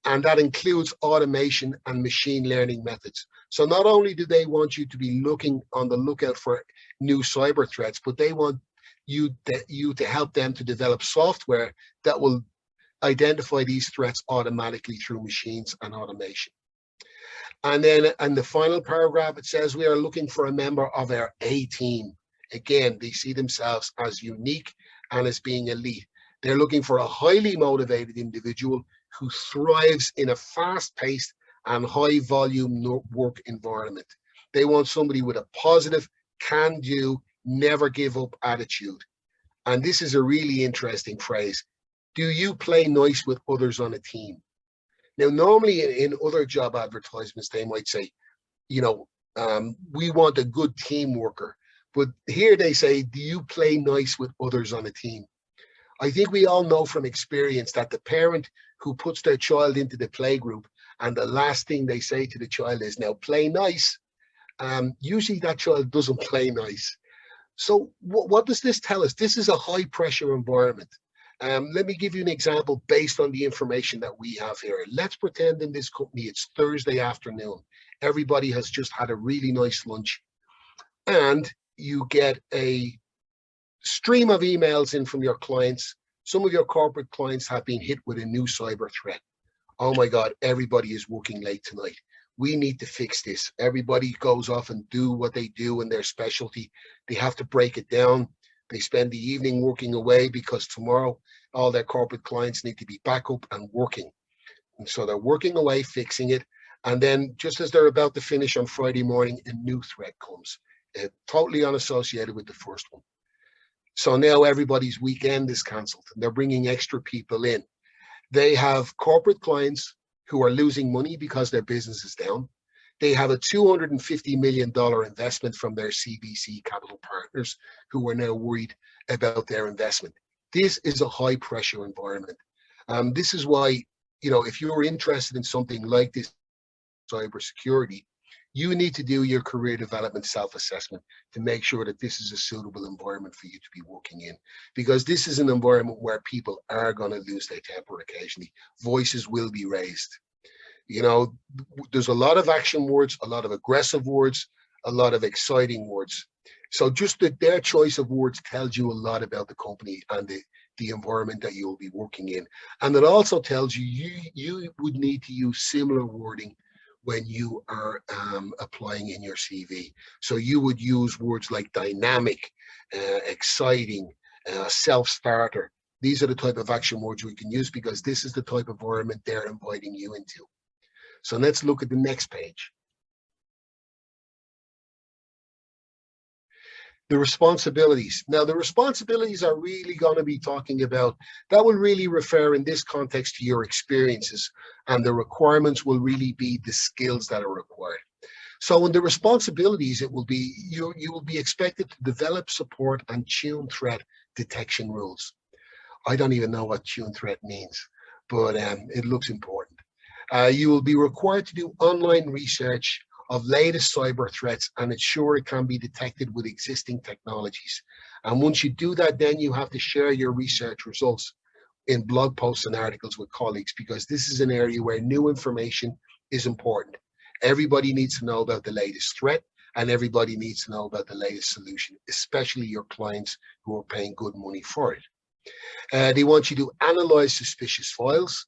and that includes automation and machine learning methods. So not only do they want you to be looking on the lookout for new cyber threats, but they want you to help them to develop software that will identify these threats automatically through machines and automation. And then in the final paragraph, it says we are looking for a member of our A team. Again, they see themselves as unique and as being elite. They're looking for a highly motivated individual who thrives in a fast-paced and high-volume work environment. They want somebody with a positive, can-do, never-give-up attitude. And this is a really interesting phrase. Do you play nice with others on a team? Now, normally in other job advertisements, they might say, you know, we want a good team worker. But here they say, do you play nice with others on a team? I think we all know from experience that the parent who puts their child into the play group and the last thing they say to the child is, now play nice, usually that child doesn't play nice. So what does this tell us? This is a high pressure environment. Let me give you an example based on the information that we have here. Let's pretend in this company it's Thursday afternoon. Everybody has just had a really nice lunch, and you get a stream of emails in from your clients some of your corporate clients have been hit with a new cyber threat. Oh my God, everybody is working late tonight. We need to fix this. Everybody goes off and do what they do in their specialty. They have to break it down. They spend the evening working away because tomorrow all their corporate clients need to be back up and working. And so they're working away, fixing it. And then just as they're about to finish on Friday morning, a new threat comes, totally unassociated with the first one. So now everybody's weekend is canceled and they're bringing extra people in. They have corporate clients who are losing money because their business is down. They have a $250 million investment from their CVC capital partners who are now worried about their investment. This is a high pressure environment. This is why, if you're interested in something like this, cybersecurity, you need to do your career development self-assessment to make sure that this is a suitable environment for you to be working in, because this is an environment where people are going to lose their temper occasionally. Voices will be raised. There's a lot of action words, a lot of aggressive words, a lot of exciting words. So just their choice of words tells you a lot about the company and the environment that you'll be working in. And it also tells you would need to use similar wording when you are applying in your CV. So you would use words like dynamic, exciting, self-starter. These are the type of action words we can use because this is the type of environment they're inviting you into. So let's look at the next page. The responsibilities. Now, the responsibilities are really going to be talking about, that will really refer in this context to your experiences, and the requirements will really be the skills that are required. So in the responsibilities, it will be, you will be expected to develop, support, and tune threat detection rules. I don't even know what tune threat means, but it looks important. You will be required to do online research of latest cyber threats and ensure it can be detected with existing technologies. And once you do that, then you have to share your research results in blog posts and articles with colleagues, because this is an area where new information is important. Everybody needs to know about the latest threat, and everybody needs to know about the latest solution, especially your clients who are paying good money for it. They want you to analyze suspicious files,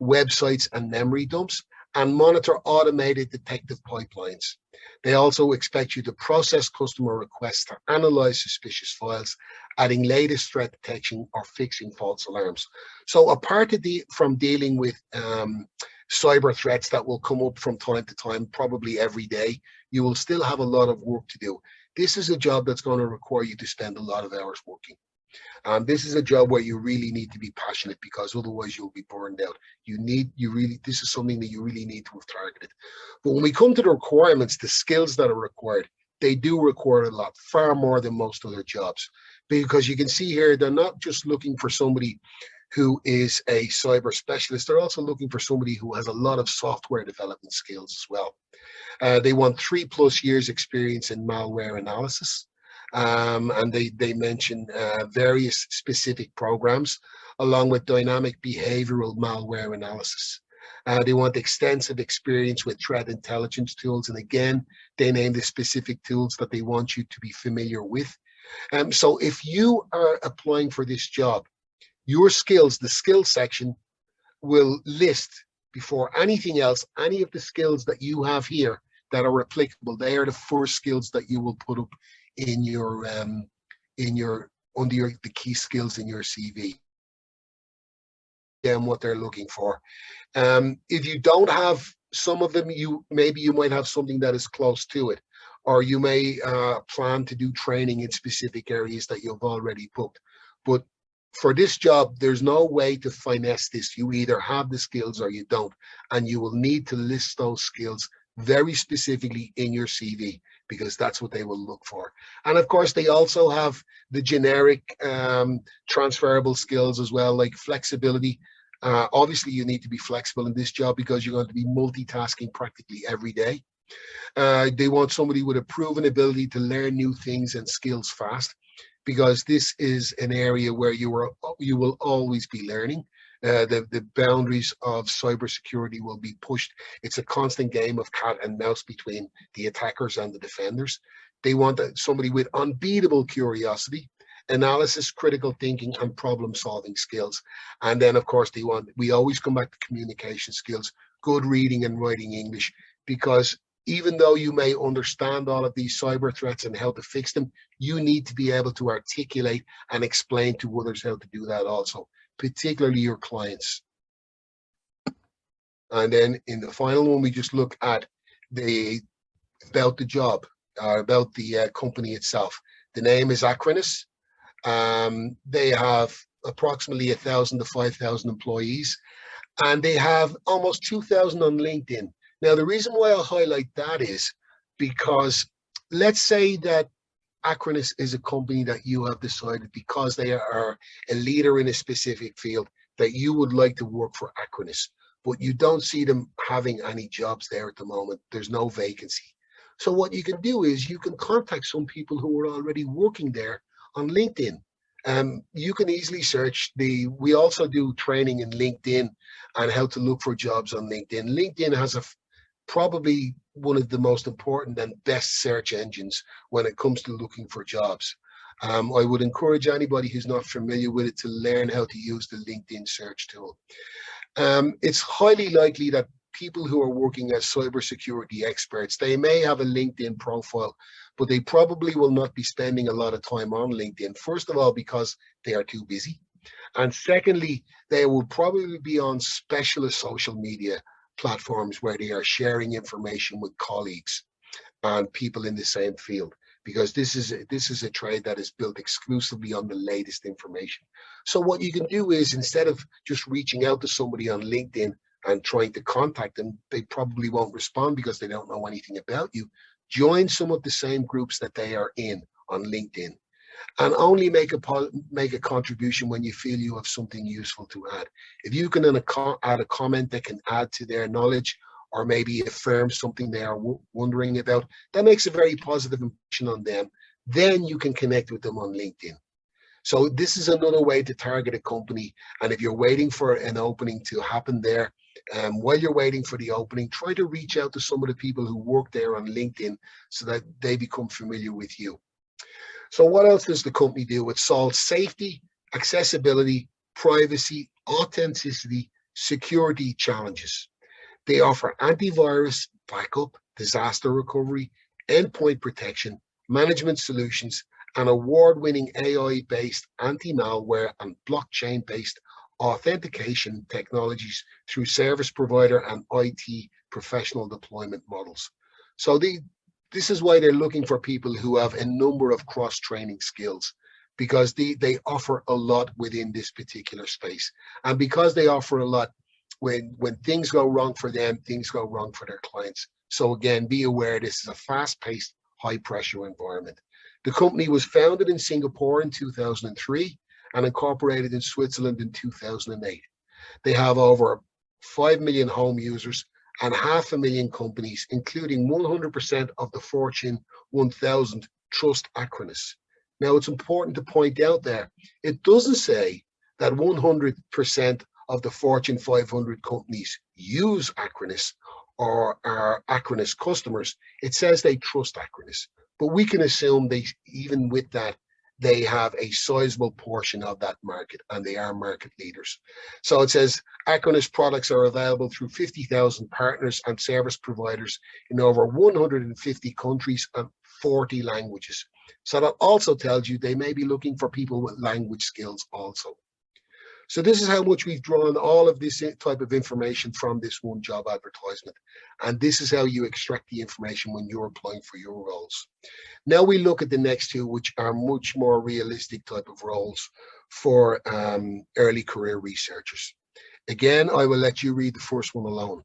websites, and memory dumps, and monitor automated detective pipelines. They also expect you to process customer requests to analyze suspicious files, adding latest threat detection or fixing false alarms. So apart from dealing with cyber threats that will come up from time to time, probably every day, you will still have a lot of work to do. This is a job that's going to require you to spend a lot of hours working. This is a job where you really need to be passionate, because otherwise you'll be burned out. This is something that you really need to have targeted. But when we come to the requirements, the skills that are required, they do require a lot, far more than most other jobs. Because you can see here, they're not just looking for somebody who is a cyber specialist, they're also looking for somebody who has a lot of software development skills as well. They want 3+ years experience in malware analysis. And they mention various specific programs along with dynamic behavioral malware analysis. They want extensive experience with threat intelligence tools. And again, they name the specific tools that they want you to be familiar with. So if you are applying for this job, your skills, the skills section will list before anything else, any of the skills that you have here that are applicable. They are the first skills that you will put up in your the key skills in your CV and what they're looking for. If you don't have some of them, maybe you might have something that is close to it, or you may plan to do training in specific areas that you've already booked. But for this job, there's no way to finesse this. You either have the skills or you don't, and you will need to list those skills very specifically in your CV, because that's what they will look for. And of course, they also have the generic transferable skills as well, like flexibility. Obviously, you need to be flexible in this job because you're going to be multitasking practically every day. They want somebody with a proven ability to learn new things and skills fast, because this is an area where you will always be learning. The boundaries of cybersecurity will be pushed. It's a constant game of cat and mouse between the attackers and the defenders. They want somebody with unbeatable curiosity, analysis, critical thinking, and problem solving skills. And then of course we always come back to communication skills, good reading and writing English, because even though you may understand all of these cyber threats and how to fix them, you need to be able to articulate and explain to others how to do that also, particularly your clients. And then in the final one, we just look at about the job, about the company itself. The name is Acronis. They have approximately 1,000 to 5,000 employees, and they have almost 2,000 on LinkedIn. Now, the reason why I highlight that is because let's say that Acronis is a company that you have decided, because they are a leader in a specific field, that you would like to work for Acronis, but you don't see them having any jobs there at the moment. There's no vacancy. So what you can do is you can contact some people who are already working there on LinkedIn. You can easily search we also do training in LinkedIn and how to look for jobs on LinkedIn. LinkedIn has probably one of the most important and best search engines when it comes to looking for jobs. I would encourage anybody who's not familiar with it to learn how to use the LinkedIn search tool. It's highly likely that people who are working as cybersecurity experts, they may have a LinkedIn profile, but they probably will not be spending a lot of time on LinkedIn. First of all, because they are too busy. And secondly, they will probably be on specialist social media platforms where they are sharing information with colleagues and people in the same field, because this is a trade that is built exclusively on the latest information. So what you can do is, instead of just reaching out to somebody on LinkedIn and trying to contact them, they probably won't respond because they don't know anything about you. Join some of the same groups that they are in on LinkedIn, and only make a contribution when you feel you have something useful to add. If you can add a comment that can add to their knowledge, or maybe affirm something they are wondering about, that makes a very positive impression on them. Then you can connect with them on LinkedIn. So this is another way to target a company. And if you're waiting for an opening to happen there, while you're waiting for the opening, try to reach out to some of the people who work there on LinkedIn so that they become familiar with you. So what else does the company do? It solves safety, accessibility, privacy, authenticity, security challenges. They offer antivirus, backup, disaster recovery, endpoint protection, management solutions, and award-winning AI-based anti-malware and blockchain-based authentication technologies through service provider and IT professional deployment models. So this is why they're looking for people who have a number of cross-training skills, because they offer a lot within this particular space. And because they offer a lot, when things go wrong for them, things go wrong for their clients. So again, be aware this is a fast-paced, high-pressure environment. The company was founded in Singapore in 2003 and incorporated in Switzerland in 2008. They have over 5 million home users and 500,000 companies, including 100% of the Fortune 1000 trust Acronis. Now, it's important to point out there, it doesn't say that 100% of the Fortune 500 companies use Acronis or are Acronis customers. It says they trust Acronis, but we can assume even with that, they have a sizable portion of that market and they are market leaders. So it says Acronis products are available through 50,000 partners and service providers in over 150 countries and 40 languages. So that also tells you they may be looking for people with language skills also. So this is how much we've drawn all of this type of information from this one job advertisement. And this is how you extract the information when you're applying for your roles. Now we look at the next two, which are much more realistic type of roles for early career researchers. Again, I will let you read the first one alone.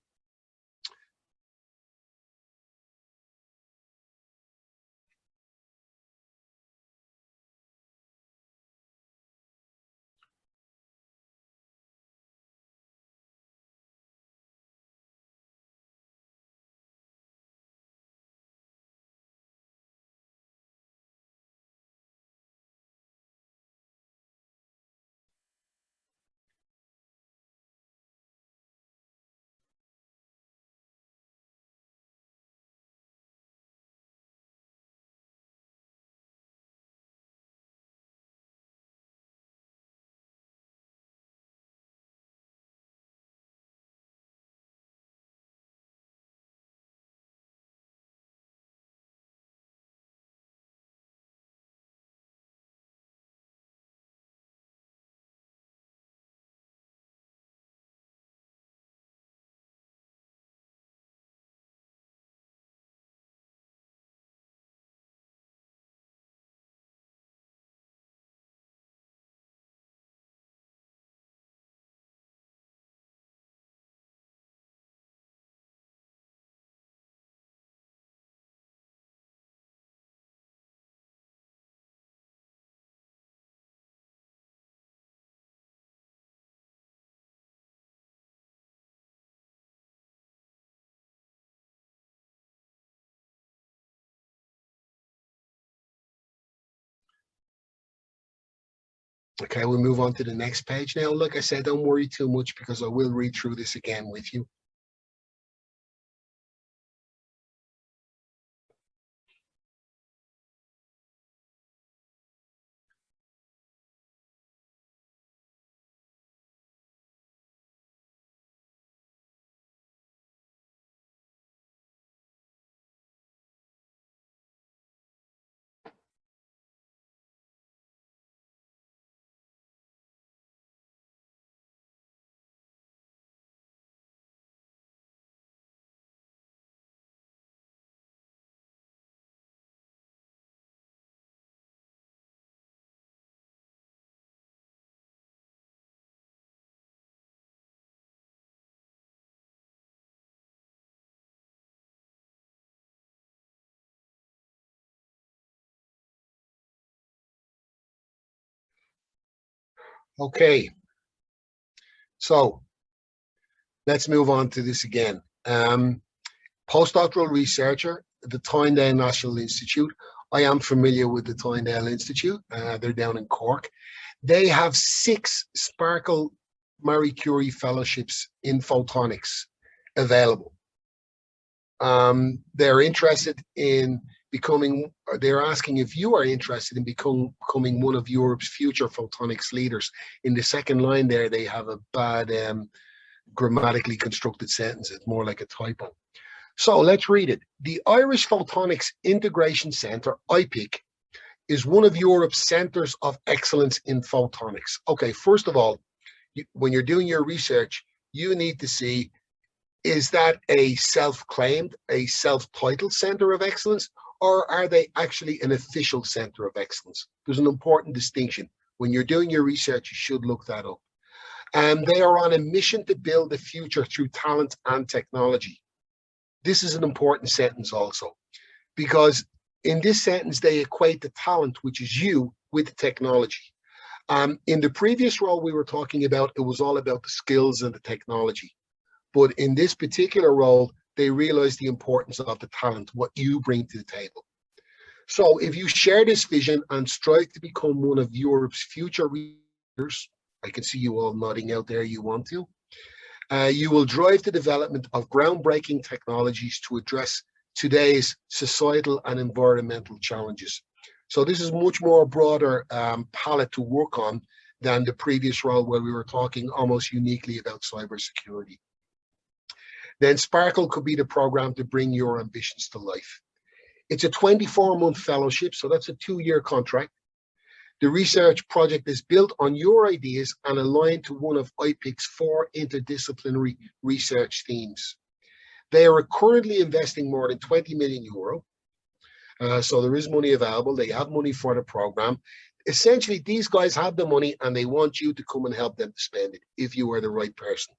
Okay, we'll move on to the next page now. Like I said, don't worry too much because I will read through this again with you. Okay, so let's move on to this again. Postdoctoral researcher at the Tyndale National Institute. I am familiar with the Tyndale Institute. They're down in Cork. They have 6 Sparkle Marie Curie fellowships in photonics available. They're interested in becoming, they're asking if you are interested in becoming one of Europe's future photonics leaders. In the second line there, they have a bad grammatically constructed sentence. It's more like a typo. So let's read it. The Irish Photonics Integration Centre, IPIC, is one of Europe's centres of excellence in photonics. Okay, first of all, when you're doing your research, you need to see, is that a self-claimed, a self-titled centre of excellence, or are they actually an official centre of excellence? There's an important distinction. When you're doing your research, you should look that up. And they are on a mission to build the future through talent and technology. This is an important sentence also, because in this sentence, they equate the talent, which is you, with the technology. In the previous role we were talking about, it was all about the skills and the technology. But in this particular role, they realize the importance of the talent, what you bring to the table. So if you share this vision and strive to become one of Europe's future leaders, I can see you all nodding out there, you want to, you will drive the development of groundbreaking technologies to address today's societal and environmental challenges. So this is much more broader palette to work on than the previous role where we were talking almost uniquely about cybersecurity. Then Sparkle could be the program to bring your ambitions to life. It's a 24-month fellowship, so that's a 2-year contract. The research project is built on your ideas and aligned to one of IPIC's 4 interdisciplinary research themes. They are currently investing more than 20 million euro. So there is money available. They have money for the program. Essentially, these guys have the money and they want you to come and help them to spend it if you are the right person.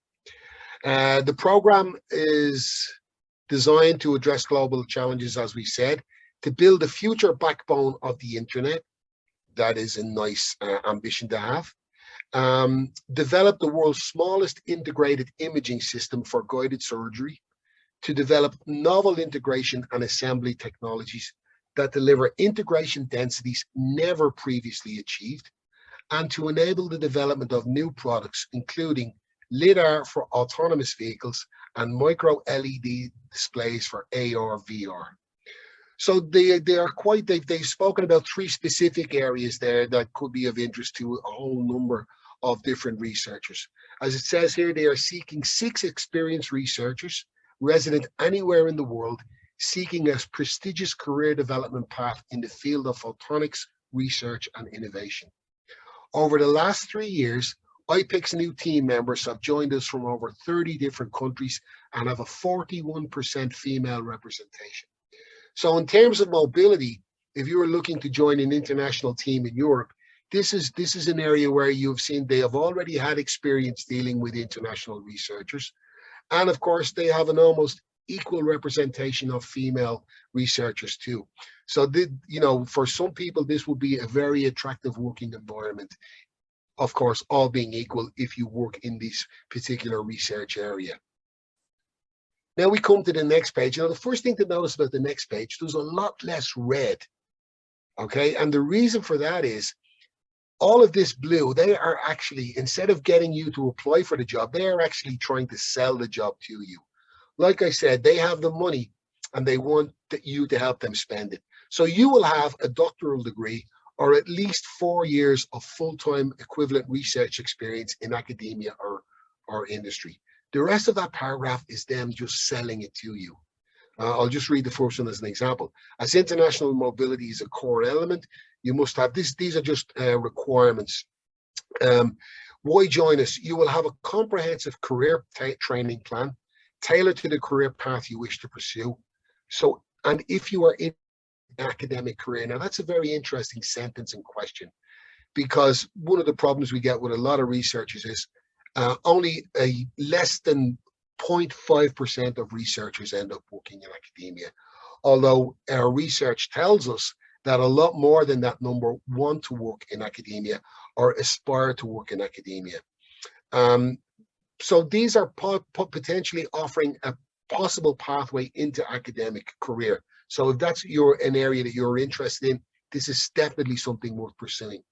The program is designed to address global challenges, as we said, to build the future backbone of the internet. That is a nice ambition to have. Develop the world's smallest integrated imaging system for guided surgery, to develop novel integration and assembly technologies that deliver integration densities never previously achieved, and to enable the development of new products, including LiDAR for autonomous vehicles and micro LED displays for AR, VR. So they've spoken about 3 specific areas there that could be of interest to a whole number of different researchers. As it says here, they are seeking 6 experienced researchers resident anywhere in the world, seeking a prestigious career development path in the field of photonics research and innovation. Over the last 3 years, IPIC's new team members have joined us from over 30 different countries and have a 41% female representation. So in terms of mobility, if you are looking to join an international team in Europe, this is an area where you've seen they have already had experience dealing with international researchers. And of course, they have an almost equal representation of female researchers too. So, for some people, this would be a very attractive working environment. Of course, all being equal if you work in this particular research area. Now we come to the next page. The first thing to notice about the next page, there's a lot less red. Okay, and the reason for that is all of this blue, they are actually, instead of getting you to apply for the job, they are actually trying to sell the job to you. Like I said, they have the money and they want you to help them spend it. So you will have a doctoral degree or at least 4 years of full-time equivalent research experience in academia or industry. The rest of that paragraph is them just selling it to you. I'll just read the first one as an example. As international mobility is a core element, you must have this. These are just requirements. Why join us? You will have a comprehensive career training plan tailored to the career path you wish to pursue. So, and if you are in an academic career, now that's a very interesting sentence and question, because one of the problems we get with a lot of researchers is only a less than 0.5% of researchers end up working in academia. Although our research tells us that a lot more than that number want to work in academia or aspire to work in academia. So these are potentially offering a possible pathway into academic career. So if that's an area that you're interested in, this is definitely something worth pursuing.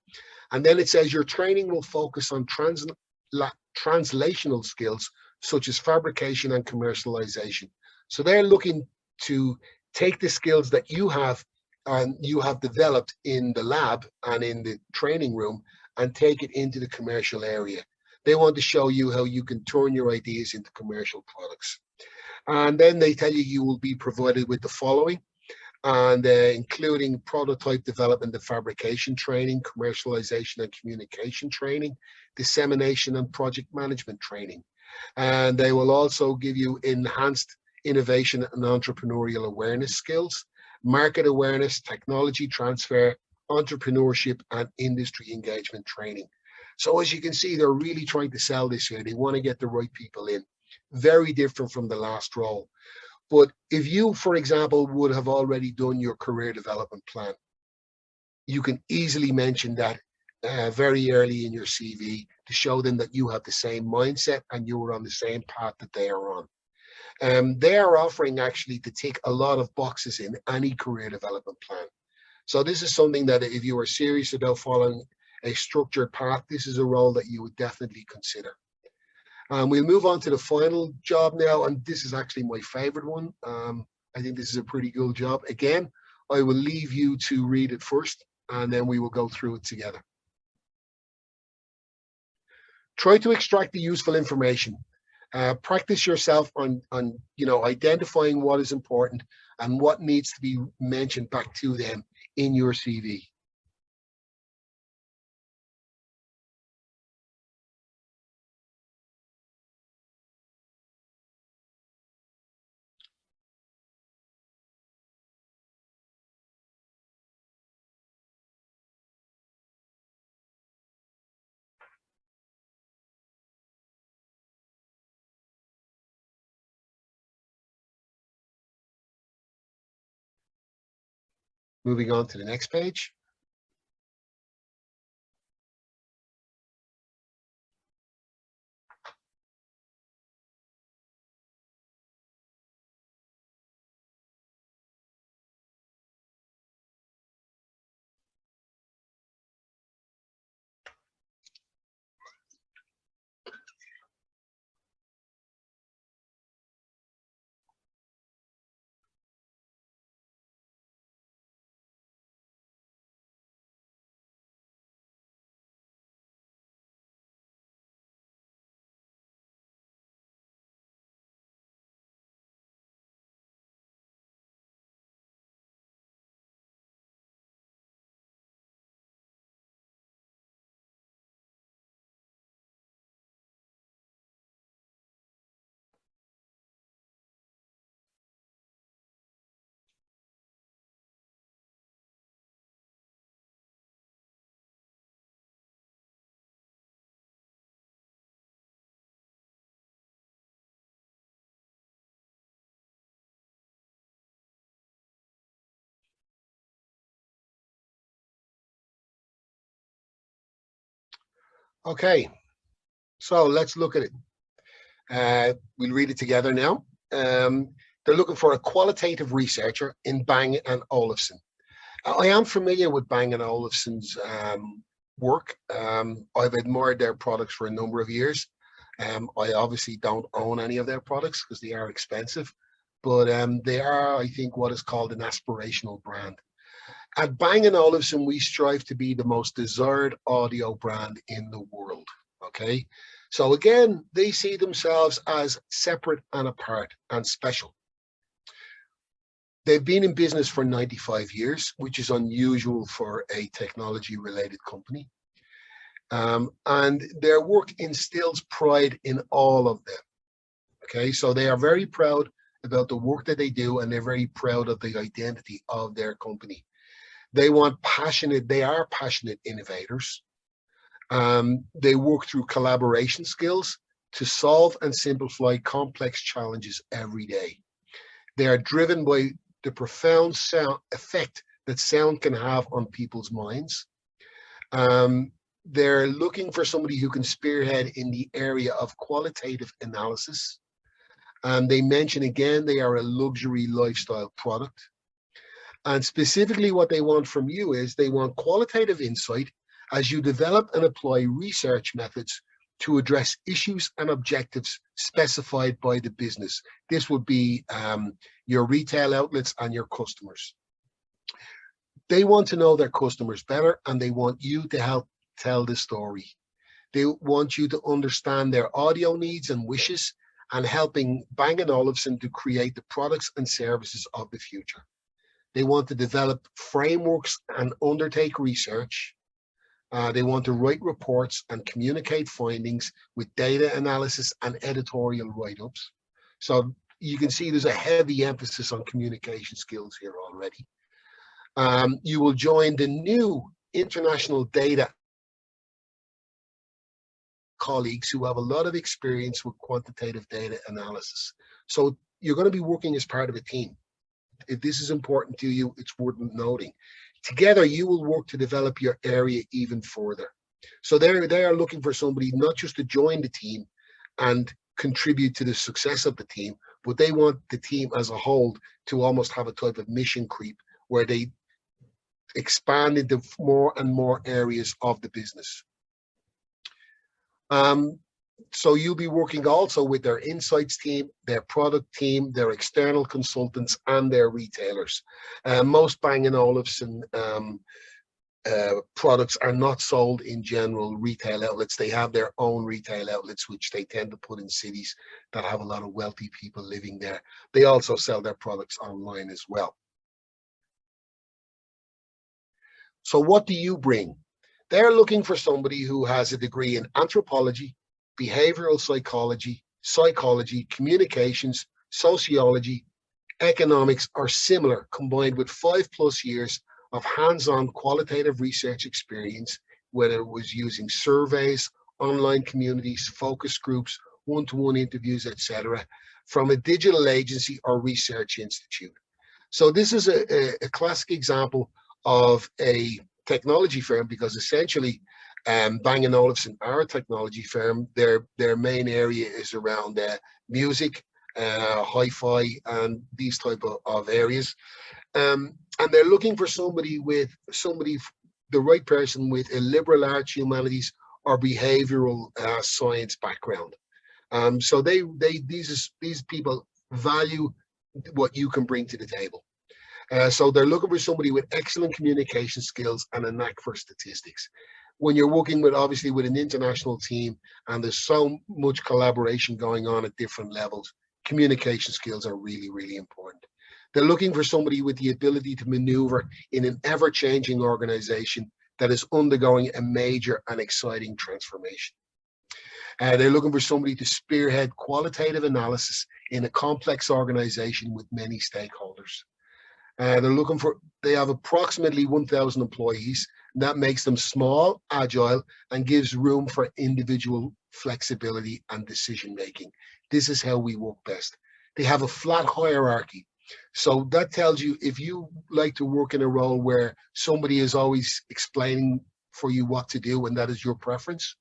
And then it says your training will focus on translational skills such as fabrication and commercialization. So they're looking to take the skills that you have and you have developed in the lab and in the training room and take it into the commercial area. They want to show you how you can turn your ideas into commercial products. And then they tell you you will be provided with the following, and including prototype development and fabrication training, commercialization and communication training, dissemination and project management training. And they will also give you enhanced innovation and entrepreneurial awareness skills, market awareness, technology transfer, entrepreneurship, and industry engagement training. So as you can see, they're really trying to sell this here. They want to get the right people in. Very different from the last role. But if you, for example, would have already done your career development plan, you can easily mention that very early in your CV to show them that you have the same mindset and you were on the same path that they are on. They are offering actually to tick a lot of boxes in any career development plan. So this is something that if you are serious about following a structured path, this is a role that you would definitely consider. We'll move on to the final job now, and this is actually my favorite one. I think this is a pretty cool job. Again, I will leave you to read it first, and then we will go through it together. Try to extract the useful information. Practice yourself on identifying what is important and what needs to be mentioned back to them in your CV. Moving on to the next page. Okay, so let's look at it. We'll read it together now. They're looking for a qualitative researcher in Bang & Olufsen. I am familiar with Bang & Olufsen's work. I've admired their products for a number of years. I obviously don't own any of their products because they are expensive, but they are, I think, what is called an aspirational brand. At Bang & Olufsen, we strive to be the most desired audio brand in the world, okay? So again, they see themselves as separate and apart and special. They've been in business for 95 years, which is unusual for a technology-related company. And their work instills pride in all of them, okay? So they are very proud about the work that they do, and they're very proud of the identity of their company. They are passionate innovators. They work through collaboration skills to solve and simplify complex challenges every day. They are driven by the profound sound effect that sound can have on people's minds. They're looking for somebody who can spearhead in the area of qualitative analysis. They mention again, they are a luxury lifestyle product. And specifically what they want from you is they want qualitative insight as you develop and apply research methods to address issues and objectives specified by the business. This would be your retail outlets and your customers. They want to know their customers better, and they want you to help tell the story. They want you to understand their audio needs and wishes, and helping Bang & Olufsen to create the products and services of the future. They want to develop frameworks and undertake research. They want to write reports and communicate findings with data analysis and editorial write-ups. So you can see there's a heavy emphasis on communication skills here already. You will join the new international data colleagues who have a lot of experience with quantitative data analysis. So you're going to be working as part of a team. If this is important to you, it's worth noting. Together, you will work to develop your area even further. So they are looking for somebody not just to join the team and contribute to the success of the team, but they want the team as a whole to almost have a type of mission creep where they expand into more and more areas of the business. So you'll be working also with their insights team, their product team, their external consultants, and their retailers. Most Bang & Olufsen products are not sold in general retail outlets. They have their own retail outlets, which they tend to put in cities that have a lot of wealthy people living there. They also sell their products online as well. So what do you bring? They're looking for somebody who has a degree in anthropology, behavioral psychology, communications, sociology, economics, or similar, combined with 5+ years of hands-on qualitative research experience, whether it was using surveys, online communities, focus groups, one-to-one interviews, etc., from a digital agency or research institute. So this is a classic example of a technology firm, because essentially Bang & Olufsen are a technology firm. Their main area is around music, hi-fi, and these type of areas. And they're looking for the right person with a liberal arts, humanities, or behavioral science background. So these people value what you can bring to the table. So they're looking for somebody with excellent communication skills and a knack for statistics. When you're working obviously with an international team and there's so much collaboration going on at different levels, communication skills are really, really important. They're looking for somebody with the ability to maneuver in an ever-changing organization that is undergoing a major and exciting transformation. They're looking for somebody to spearhead qualitative analysis in a complex organization with many stakeholders. They have approximately 1,000 employees. That makes them small, agile, and gives room for individual flexibility and decision making. This is how we work best. They have a flat hierarchy. So that tells you, if you like to work in a role where somebody is always explaining for you what to do and that is your preference,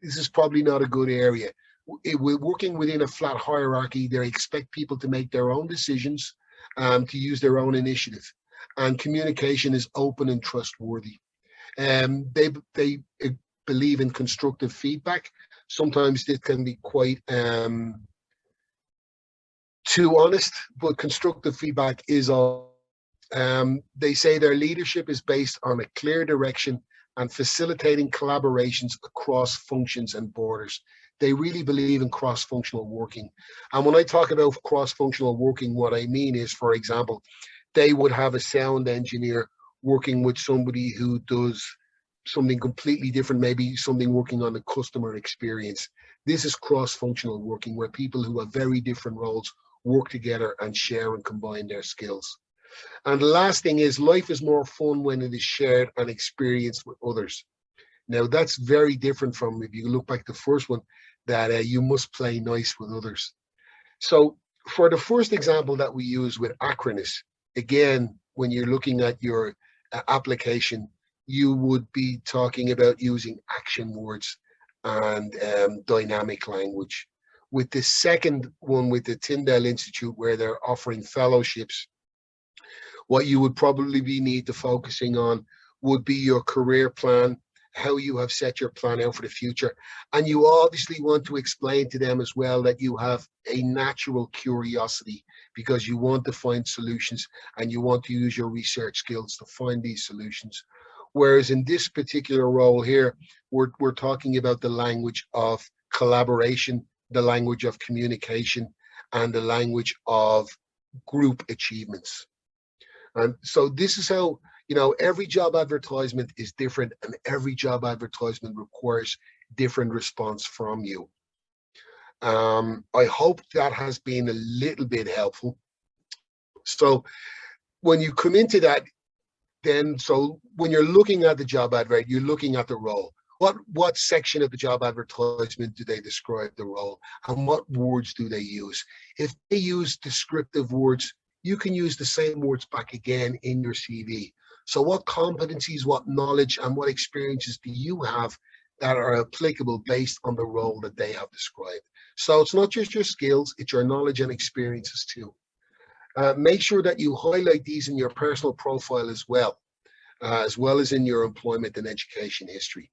this is probably not a good area. Working within a flat hierarchy, they expect people to make their own decisions, to use their own initiative, and communication is open and trustworthy. They believe in constructive feedback. Sometimes it can be quite too honest, but constructive feedback is all. They say their leadership is based on a clear direction and facilitating collaborations across functions and borders. They really believe in cross-functional working. And when I talk about cross-functional working, what I mean is, for example, they would have a sound engineer working with somebody who does something completely different, maybe something working on the customer experience. This is cross-functional working, where people who have very different roles work together and share and combine their skills. And the last thing is, life is more fun when it is shared and experienced with others. Now, that's very different from, if you look back at the first one, that you must play nice with others. So for the first example that we use with acronyms, again, when you're looking at your application, you would be talking about using action words and dynamic language. With the second one, with the Tyndale Institute, where they're offering fellowships, what you would probably need to focusing on would be your career plan, how you have set your plan out for the future. And you obviously want to explain to them as well that you have a natural curiosity, because you want to find solutions and you want to use your research skills to find these solutions. Whereas in this particular role here, we're talking about the language of collaboration, the language of communication, and the language of group achievements. And so this is how, you know, every job advertisement is different, and every job advertisement requires different response from you. I hope that has been a little bit helpful. So when you come into that, then, so when you're looking at the job advert, you're looking at the role. What section of the job advertisement do they describe the role, and what words do they use? If they use descriptive words, you can use the same words back again in your CV. So what competencies, what knowledge, and what experiences do you have that are applicable based on the role that they have described? So it's not just your skills, it's your knowledge and experiences too. Make sure that you highlight these in your personal profile as well as in your employment and education history.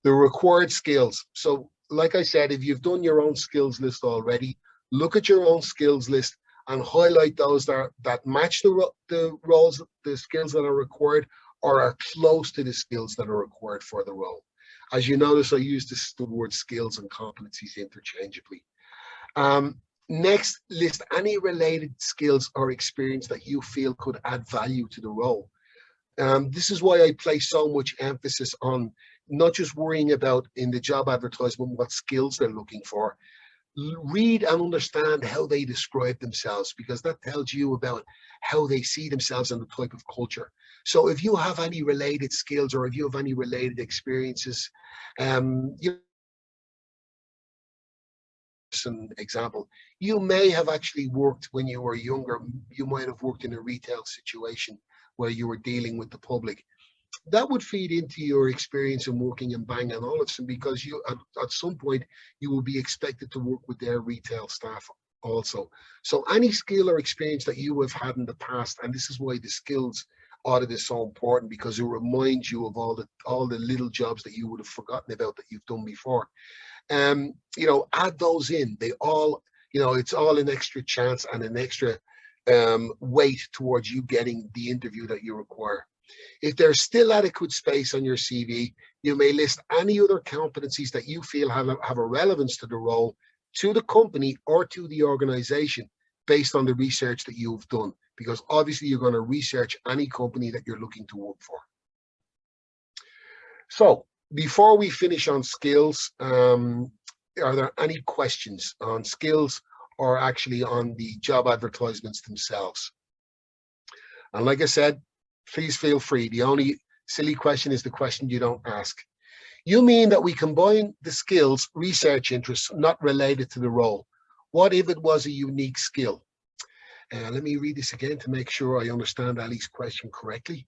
The required skills. So like I said, if you've done your own skills list already, look at your own skills list and highlight those that match the roles, the skills that are required, or are close to the skills that are required for the role. As you notice, I use the word skills and competencies interchangeably. Next, list any related skills or experience that you feel could add value to the role. This is why I place so much emphasis on not just worrying about in the job advertisement what skills they're looking for. Read and understand how they describe themselves, because that tells you about how they see themselves and the type of culture. So if you have any related skills, or if you have any related experiences, an example, you may have actually worked when you were younger, you might have worked in a retail situation where you were dealing with the public. That would feed into your experience in working in Bang & Olufsen, because you at some point you will be expected to work with their retail staff also. So any skill or experience that you have had in the past, and this is why the skills audit is so important, because it reminds you of all the little jobs that you would have forgotten about that you've done before. You know, add those in. They all, you know, it's all an extra chance and an extra weight towards you getting the interview that you require. If there's still adequate space on your CV, you may list any other competencies that you feel have a relevance to the role, to the company, or to the organization based on the research that you've done, because obviously you're going to research any company that you're looking to work for. So before we finish on skills, are there any questions on skills or actually on the job advertisements themselves? And like I said, please feel free. The only silly question is the question you don't ask. You mean that we combine the skills, research interests not related to the role? What if it was a unique skill? Let me read this again to make sure I understand Ali's question correctly.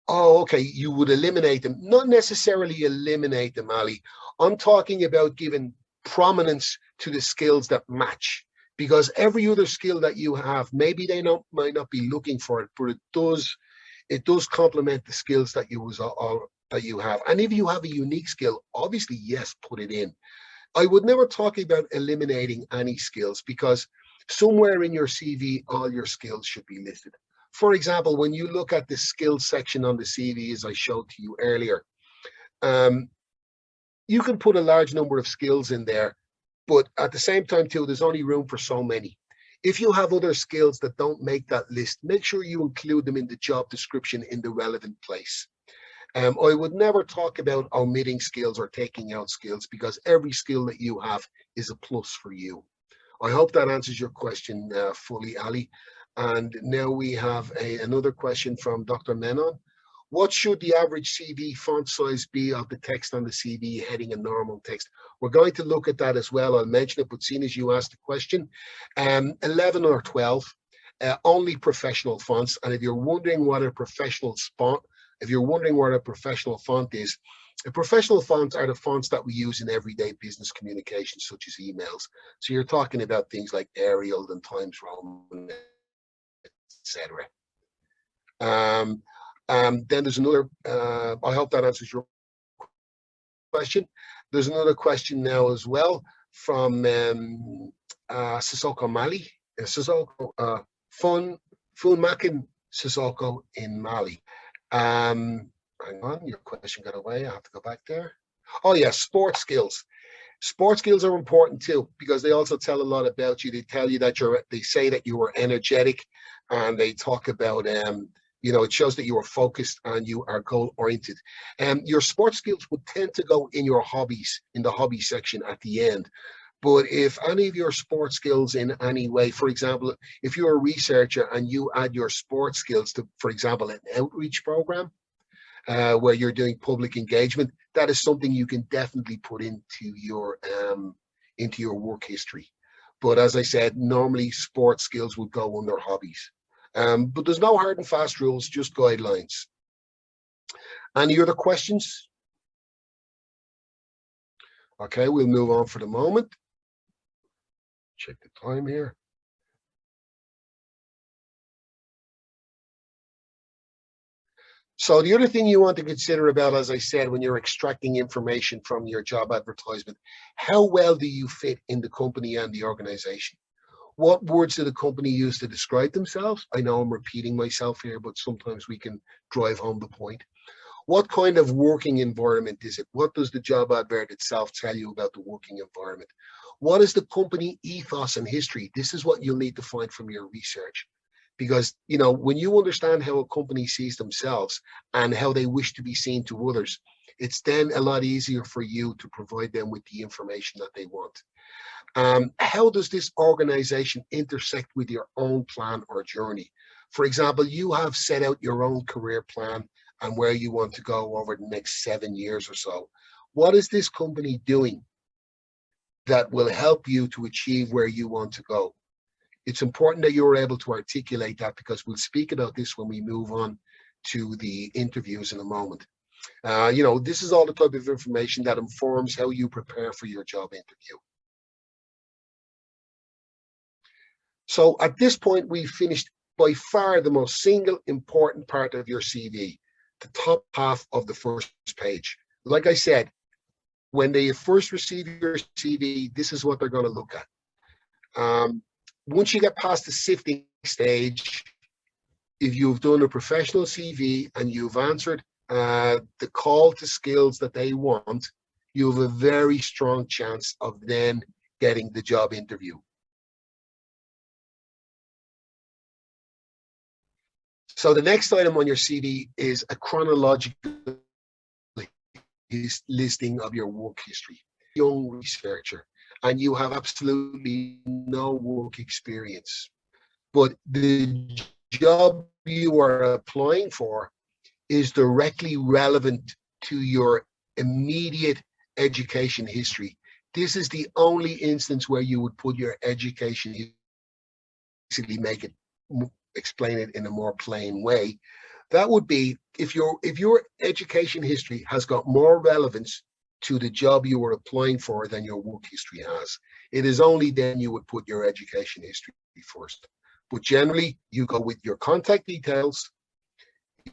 Oh, okay, you would eliminate them. Not necessarily eliminate them, Ali. I'm talking about giving prominence to the skills that match. because every other skill that you have, maybe they might not be looking for it, but it does complement the skills that you have. And if you have a unique skill, obviously, yes, put it in. I would never talk about eliminating any skills, because somewhere in your CV, all your skills should be listed. For example, when you look at the skills section on the CV, as I showed to you earlier, you can put a large number of skills in there, but at the same time too, there's only room for so many. If you have other skills that don't make that list, make sure you include them in the job description in the relevant place. I would never talk about omitting skills or taking out skills, because every skill that you have is a plus for you. I hope that answers your question fully, Ali. And now we have another question from Dr. Menon. What should the average CV font size be of the text on the CV heading and normal text? We're going to look at that as well. I'll mention it, but seeing as you asked the question, 11 or 12, only professional fonts. And if you're wondering what a professional font, is, professional fonts are the fonts that we use in everyday business communication, such as emails. So you're talking about things like Arial and Times Roman, etc. Then there's another, I hope that answers your question. There's another question now as well from Sissoko Mali. Sissoko, Funmakin Sissoko in Mali. Hang on, your question got away. I have to go back there. Oh yeah, sports skills. Sports skills are important too, because they also tell a lot about you. They tell you that they say that you are energetic, and they talk about, it shows that you are focused and you are goal oriented. Your sports skills would tend to go in your hobbies, in the hobby section at the end. But if any of your sports skills in any way, for example, if you're a researcher and you add your sports skills to, for example, an outreach program where you're doing public engagement, that is something you can definitely put into your work history. But as I said, normally sports skills would go under hobbies. But there's no hard and fast rules, just guidelines. Any other questions? Okay, we'll move on for the moment. Check the time here. So the other thing you want to consider about, as I said, when you're extracting information from your job advertisement, how well do you fit in the company and the organization? What words do the company use to describe themselves? I know I'm repeating myself here, but sometimes we can drive home the point. What kind of working environment is it? What does the job advert itself tell you about the working environment? What is the company ethos and history? This is what you'll need to find from your research. Because, when you understand how a company sees themselves and how they wish to be seen to others, it's then a lot easier for you to provide them with the information that they want. How does this organization intersect with your own plan or journey? For example, you have set out your own career plan and where you want to go over the next 7 years or so. What is this company doing that will help you to achieve where you want to go? It's important that you're able to articulate that, because we'll speak about this when we move on to the interviews in a moment. This is all the type of information that informs how you prepare for your job interview. So at this point, we've finished by far the most single important part of your CV, the top half of the first page. Like I said, when they first receive your CV, this is what they're going to look at. Once you get past the sifting stage, if you've done a professional CV and you've answered the call to skills that they want, you have a very strong chance of then getting the job interview. So the next item on your CV is a chronological listing of your work history. Young researcher, and you have absolutely no work experience, but the job you are applying for is directly relevant to your immediate education history. This is the only instance where you would put your education history, explain it in a more plain way. That would be if your education history has got more relevance to the job you were applying for than your work history has. It is only then you would put your education history first. But generally, you go with your contact details,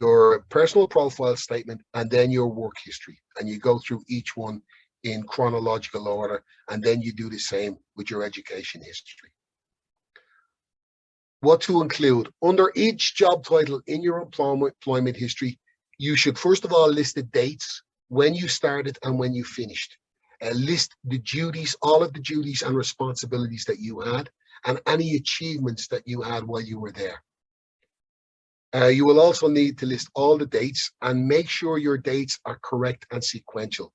your personal profile statement, and then your work history. And you go through each one in chronological order, and then you do the same with your education history. What to include? Under each job title in your employment history, you should first of all list the dates, when you started and when you finished. List the duties, all of the duties and responsibilities that you had, and any achievements that you had while you were there. You will also need to list all the dates and make sure your dates are correct and sequential.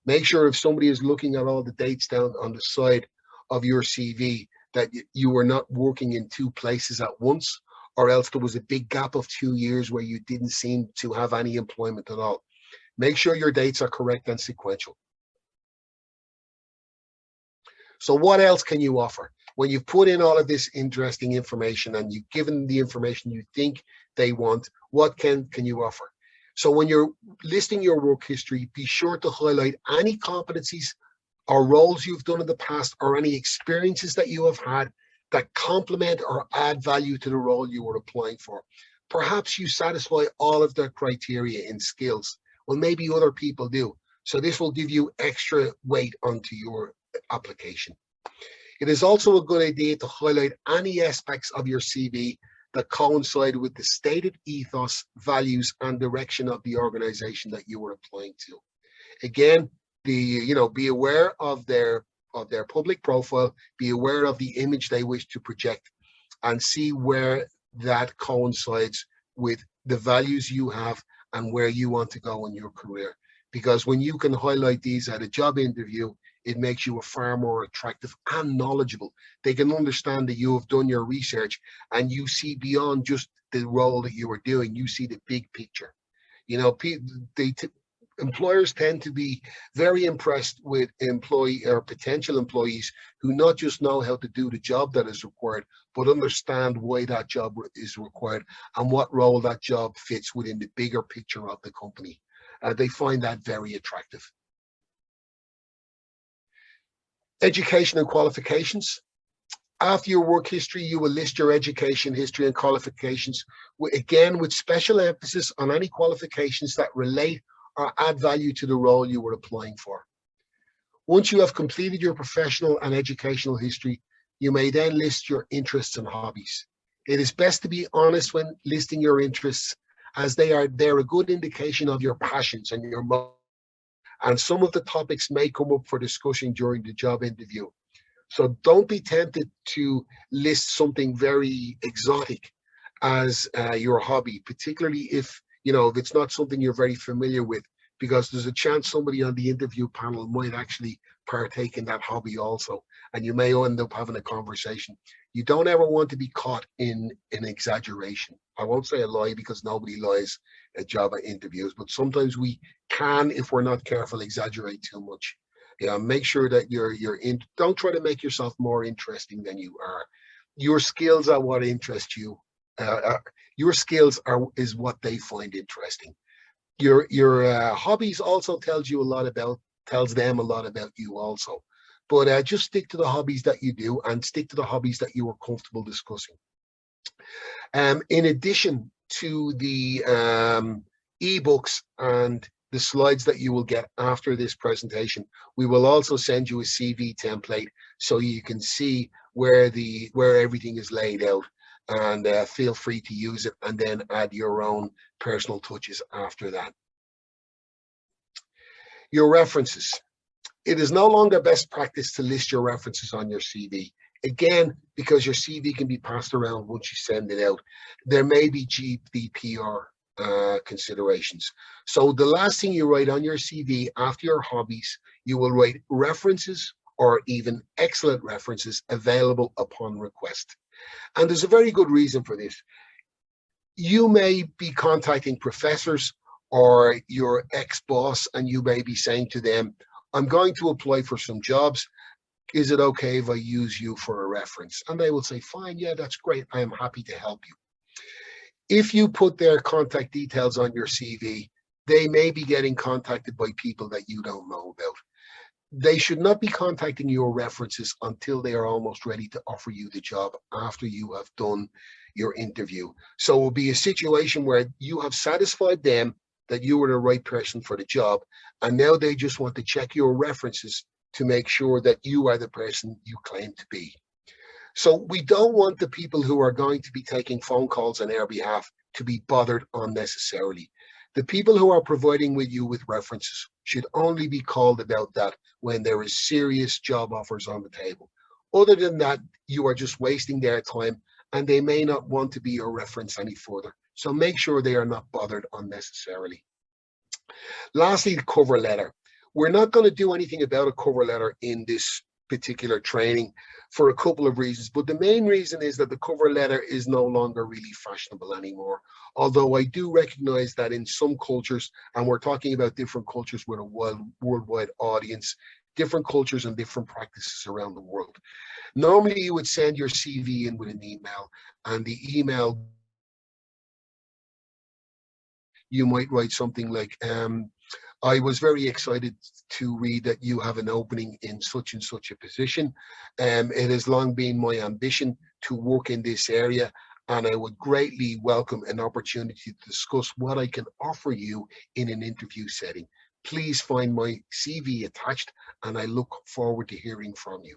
Make sure if somebody is looking at all the dates down on the side of your CV that you were not working in two places at once, or else there was a big gap of 2 years where you didn't seem to have any employment at all. Make sure your dates are correct and sequential. So what else can you offer? When you've put in all of this interesting information and you've given the information you think they want, what can you offer? So when you're listing your work history, be sure to highlight any competencies or roles you've done in the past or any experiences that you have had that complement or add value to the role you were applying for. Perhaps you satisfy all of their criteria in skills. Well, maybe other people do. So this will give you extra weight onto your application. It is also a good idea to highlight any aspects of your CV that coincide with the stated ethos, values, and direction of the organization that you were applying to. Again, be aware of their public profile, be aware of the image they wish to project, and see where that coincides with the values you have and where you want to go in your career. Because when you can highlight these at a job interview, it makes you a far more attractive and knowledgeable. They can understand that you have done your research and you see beyond just the role that you are doing. You see the big picture. You know, employers tend to be very impressed with employee or potential employees who not just know how to do the job that is required, but understand why that job is required and what role that job fits within the bigger picture of the company. They find that very attractive. Education and qualifications. After your work history, you will list your education history and qualifications, again with special emphasis on any qualifications that relate or add value to the role you were applying for. Once you have completed your professional and educational history, you may then list your interests and hobbies. It is best to be honest when listing your interests, as they're a good indication of your passions and your motivations. And some of the topics may come up for discussion during the job interview. So don't be tempted to list something very exotic as your hobby, particularly if it's not something you're very familiar with, because there's a chance somebody on the interview panel might actually partake in that hobby also, and you may end up having a conversation. You don't ever want to be caught in an exaggeration. I won't say a lie because nobody lies at job interviews, but sometimes we can, if we're not careful, exaggerate too much. Yeah, make sure that don't try to make yourself more interesting than you are. Your skills are what interest you. Your skills is what they find interesting. Your hobbies also tells them a lot about you also. But just stick to the hobbies that you do and stick to the hobbies that you are comfortable discussing. In addition to the ebooks and the slides that you will get after this presentation, we will also send you a CV template so you can see where everything is laid out, and feel free to use it and then add your own personal touches after that. Your references. It is no longer best practice to list your references on your CV. Again, because your CV can be passed around once you send it out. There may be GDPR considerations. So the last thing you write on your CV after your hobbies, you will write references or even excellent references available upon request. And there's a very good reason for this. You may be contacting professors or your ex-boss, and you may be saying to them, I'm going to apply for some jobs. Is it okay if I use you for a reference? And they will say, fine, yeah, that's great. I am happy to help you. If you put their contact details on your CV, they may be getting contacted by people that you don't know about. they should not be contacting your references until they are almost ready to offer you the job after you have done your interview. So it will be a situation where you have satisfied them that you were the right person for the job, and now they just want to check your references to make sure that you are the person you claim to be. So we don't want the people who are going to be taking phone calls on our behalf to be bothered unnecessarily. The people who are providing with you with references should only be called about that when there is serious job offers on the table. Other than that, you are just wasting their time, and they may not want to be your reference any further. So make sure they are not bothered unnecessarily. Lastly, the cover letter. We're not going to do anything about a cover letter in this particular training for a couple of reasons, but the main reason is that the cover letter is no longer really fashionable anymore. Although I do recognize that in some cultures, and we're talking about different cultures with a worldwide audience, different cultures and different practices around the world. Normally you would send your CV in with an email, and the email, you might write something like, I was very excited to read that you have an opening in such and such a position. It has long been my ambition to work in this area, and I would greatly welcome an opportunity to discuss what I can offer you in an interview setting. Please find my CV attached, and I look forward to hearing from you.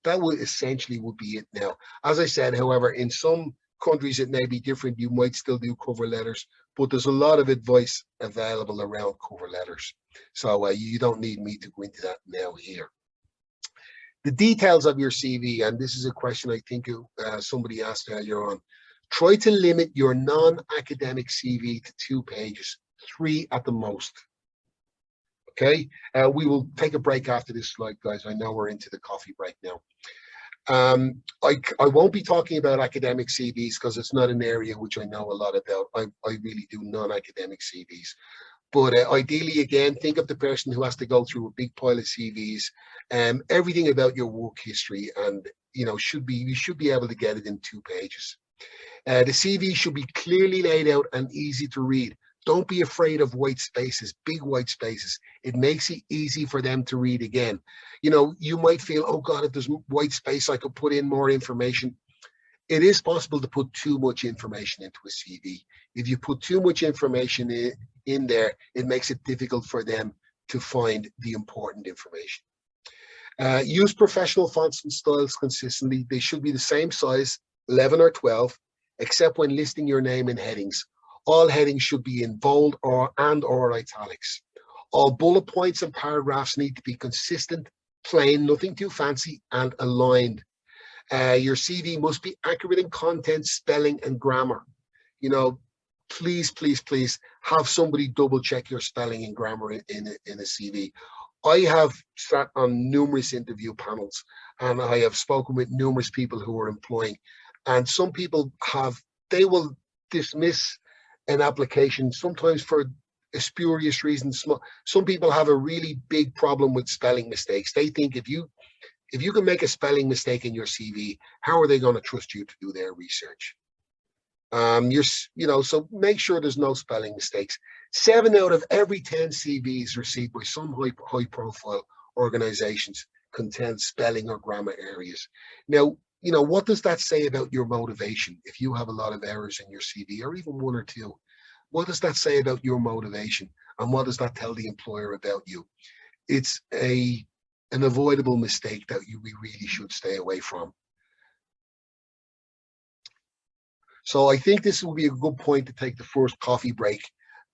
That would essentially be it now. As I said, however, in some countries it may be different. You might still do cover letters, but there's a lot of advice available around cover letters. So you don't need me to go into that now here. The details of your CV, and this is a question I think somebody asked earlier on. Try to limit your non-academic CV to 2 pages, 3 at the most. Okay, we will take a break after this slide, guys. I know we're into the coffee break now. I won't be talking about academic CVs because it's not an area which I know a lot about. I really do non-academic CVs. But ideally, again, think of the person who has to go through a big pile of CVs, everything about your work history, and you should be able to get it in 2 pages. The CV should be clearly laid out and easy to read. Don't be afraid of white spaces, big white spaces. It makes it easy for them to read again. You might feel, oh God, if there's white space, I could put in more information. It is possible to put too much information into a CV. If you put too much information in there, it makes it difficult for them to find the important information. Use professional fonts and styles consistently. They should be the same size, 11 or 12, except when listing your name in headings. All headings should be in bold or italics. All bullet points and paragraphs need to be consistent, plain, nothing too fancy, and aligned. Your CV must be accurate in content, spelling, and grammar. Please have somebody double check your spelling and grammar in a CV. I have sat on numerous interview panels, and I have spoken with numerous people who are employing, and some people they will dismiss an application sometimes for a spurious reason. Some people have a really big problem with spelling mistakes. They think if you can make a spelling mistake in your CV, how are they going to trust you to do their research? So make sure there's no spelling mistakes. 7 out of every 10 CVs received by some high profile organizations contain spelling or grammar areas. Now, what does that say about your motivation? If you have a lot of errors in your CV, or even 1 or 2, what does that say about your motivation? And what does that tell the employer about you? It's an avoidable mistake that we really should stay away from. So I think this will be a good point to take the first coffee break,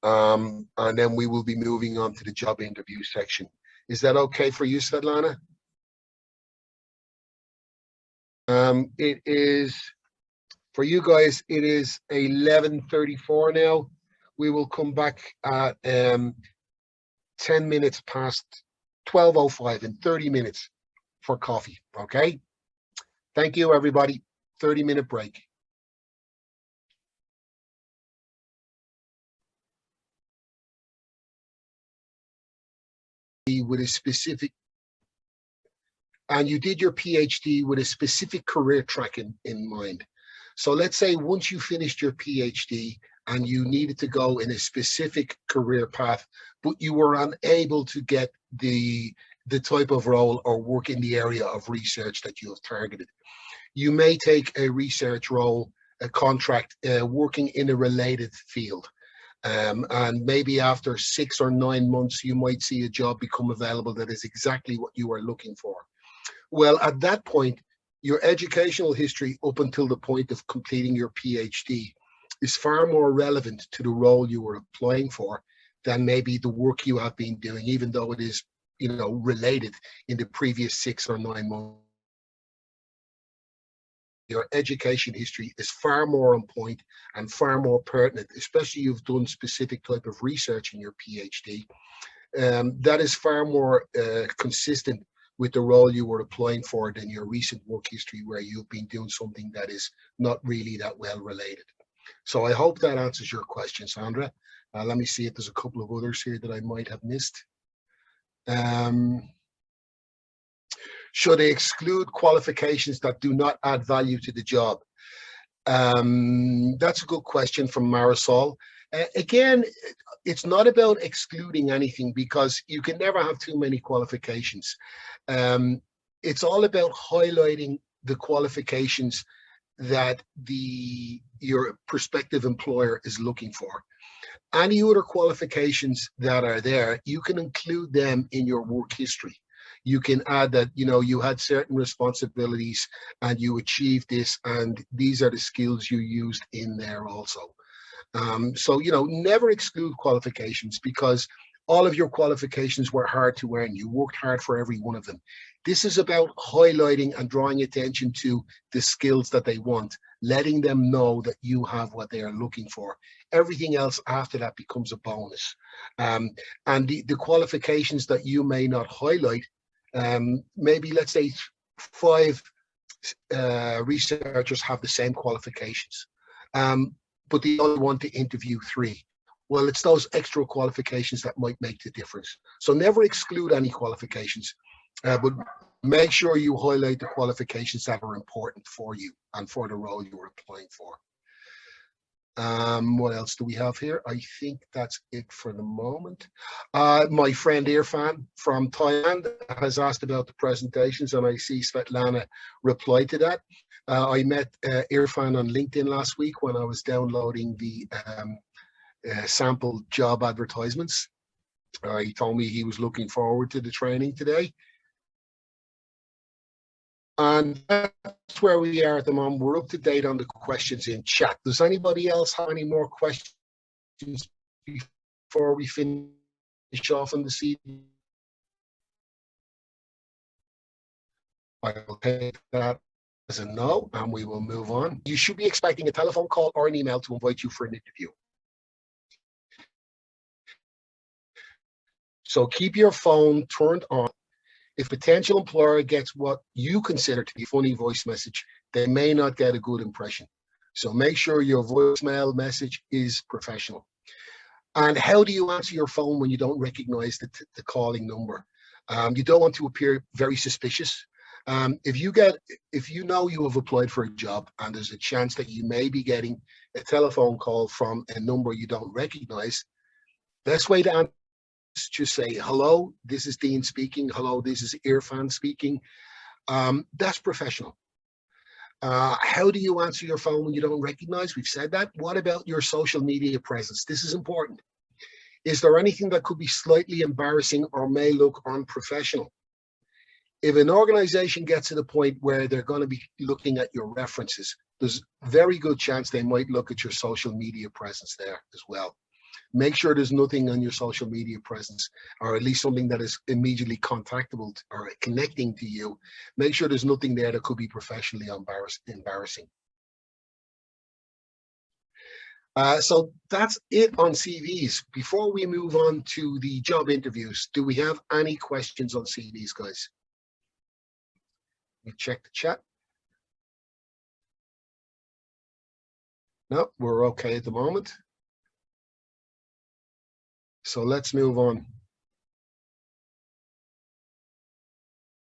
and then we will be moving on to the job interview section. Is that okay for you, Svetlana? It is, for you guys, it is 11:34 now. We will come back at 10 minutes past 12:05 in 30 minutes for coffee, okay? Thank you, everybody. 30-minute break. With a specific, and you did your PhD with a specific career track in mind. So let's say once you finished your PhD and you needed to go in a specific career path, but you were unable to get the the type of role or work in the area of research that you have targeted. You may take a research role, a contract, working in a related field. And maybe after 6 or 9 months, you might see a job become available that is exactly what you are looking for. Well, at that point, your educational history up until the point of completing your PhD is far more relevant to the role you were applying for than maybe the work you have been doing, even though it is, you know, related in the previous 6 or 9 months. Your education history is far more on point and far more pertinent, especially you've done specific type of research in your PhD. That is far more consistent with the role you were applying for than your recent work history where you've been doing something that is not really that well related. So I hope that answers your question, Sandra. Let me see if there's a couple of others here that I might have missed. Should they exclude qualifications that do not add value to the job? That's a good question from Marisol. Again, it's not about excluding anything because you can never have too many qualifications. It's all about highlighting the qualifications that your prospective employer is looking for. Any other qualifications that are there, you can include them in your work history. You can add that, you know, you had certain responsibilities and you achieved this, and these are the skills you used in there also. So, you know, never exclude qualifications because all of your qualifications were hard to earn. You worked hard for every one of them. This is about highlighting and drawing attention to the skills that they want, letting them know that you have what they are looking for. Everything else after that becomes a bonus. And the qualifications that you may not highlight, maybe let's say 5 researchers have the same qualifications, but they only want to interview 3. Well, it's those extra qualifications that might make the difference. So never exclude any qualifications, but make sure you highlight the qualifications that are important for you and for the role you are applying for. What else do we have here? I think that's it for the moment. My friend Irfan from Thailand has asked about the presentations, and I see Svetlana replied to that. I met Irfan on LinkedIn last week when I was downloading the sample job advertisements. He told me he was looking forward to the training today. And that's where we are at the moment. We're up to date on the questions in chat. Does anybody else have any more questions before we finish off on this evening? I'll take that as a no, and we will move on. You should be expecting a telephone call or an email to invite you for an interview. So keep your phone turned on. If potential employer gets what you consider to be a funny voice message, they may not get a good impression. So make sure your voicemail message is professional. And how do you answer your phone when you don't recognize the calling number? You don't want to appear very suspicious. If you know you have applied for a job and there's a chance that you may be getting a telephone call from a number you don't recognize, best way to answer, just say, hello, this is Dean speaking. Hello, this is Irfan speaking. That's professional. How do you answer your phone when you don't recognize? We've said that. What about your social media presence? This is important. Is there anything that could be slightly embarrassing or may look unprofessional? If an organization gets to the point where they're going to be looking at your references, there's a very good chance they might look at your social media presence there as well. Make sure there's nothing on your social media presence, or at least something that is immediately contactable or connecting to you. Make sure there's nothing there that could be professionally embarrassing. So that's it on CVs. Before we move on to the job interviews, do we have any questions on CVs, guys? Let me check the chat. No, we're okay at the moment. So let's move on.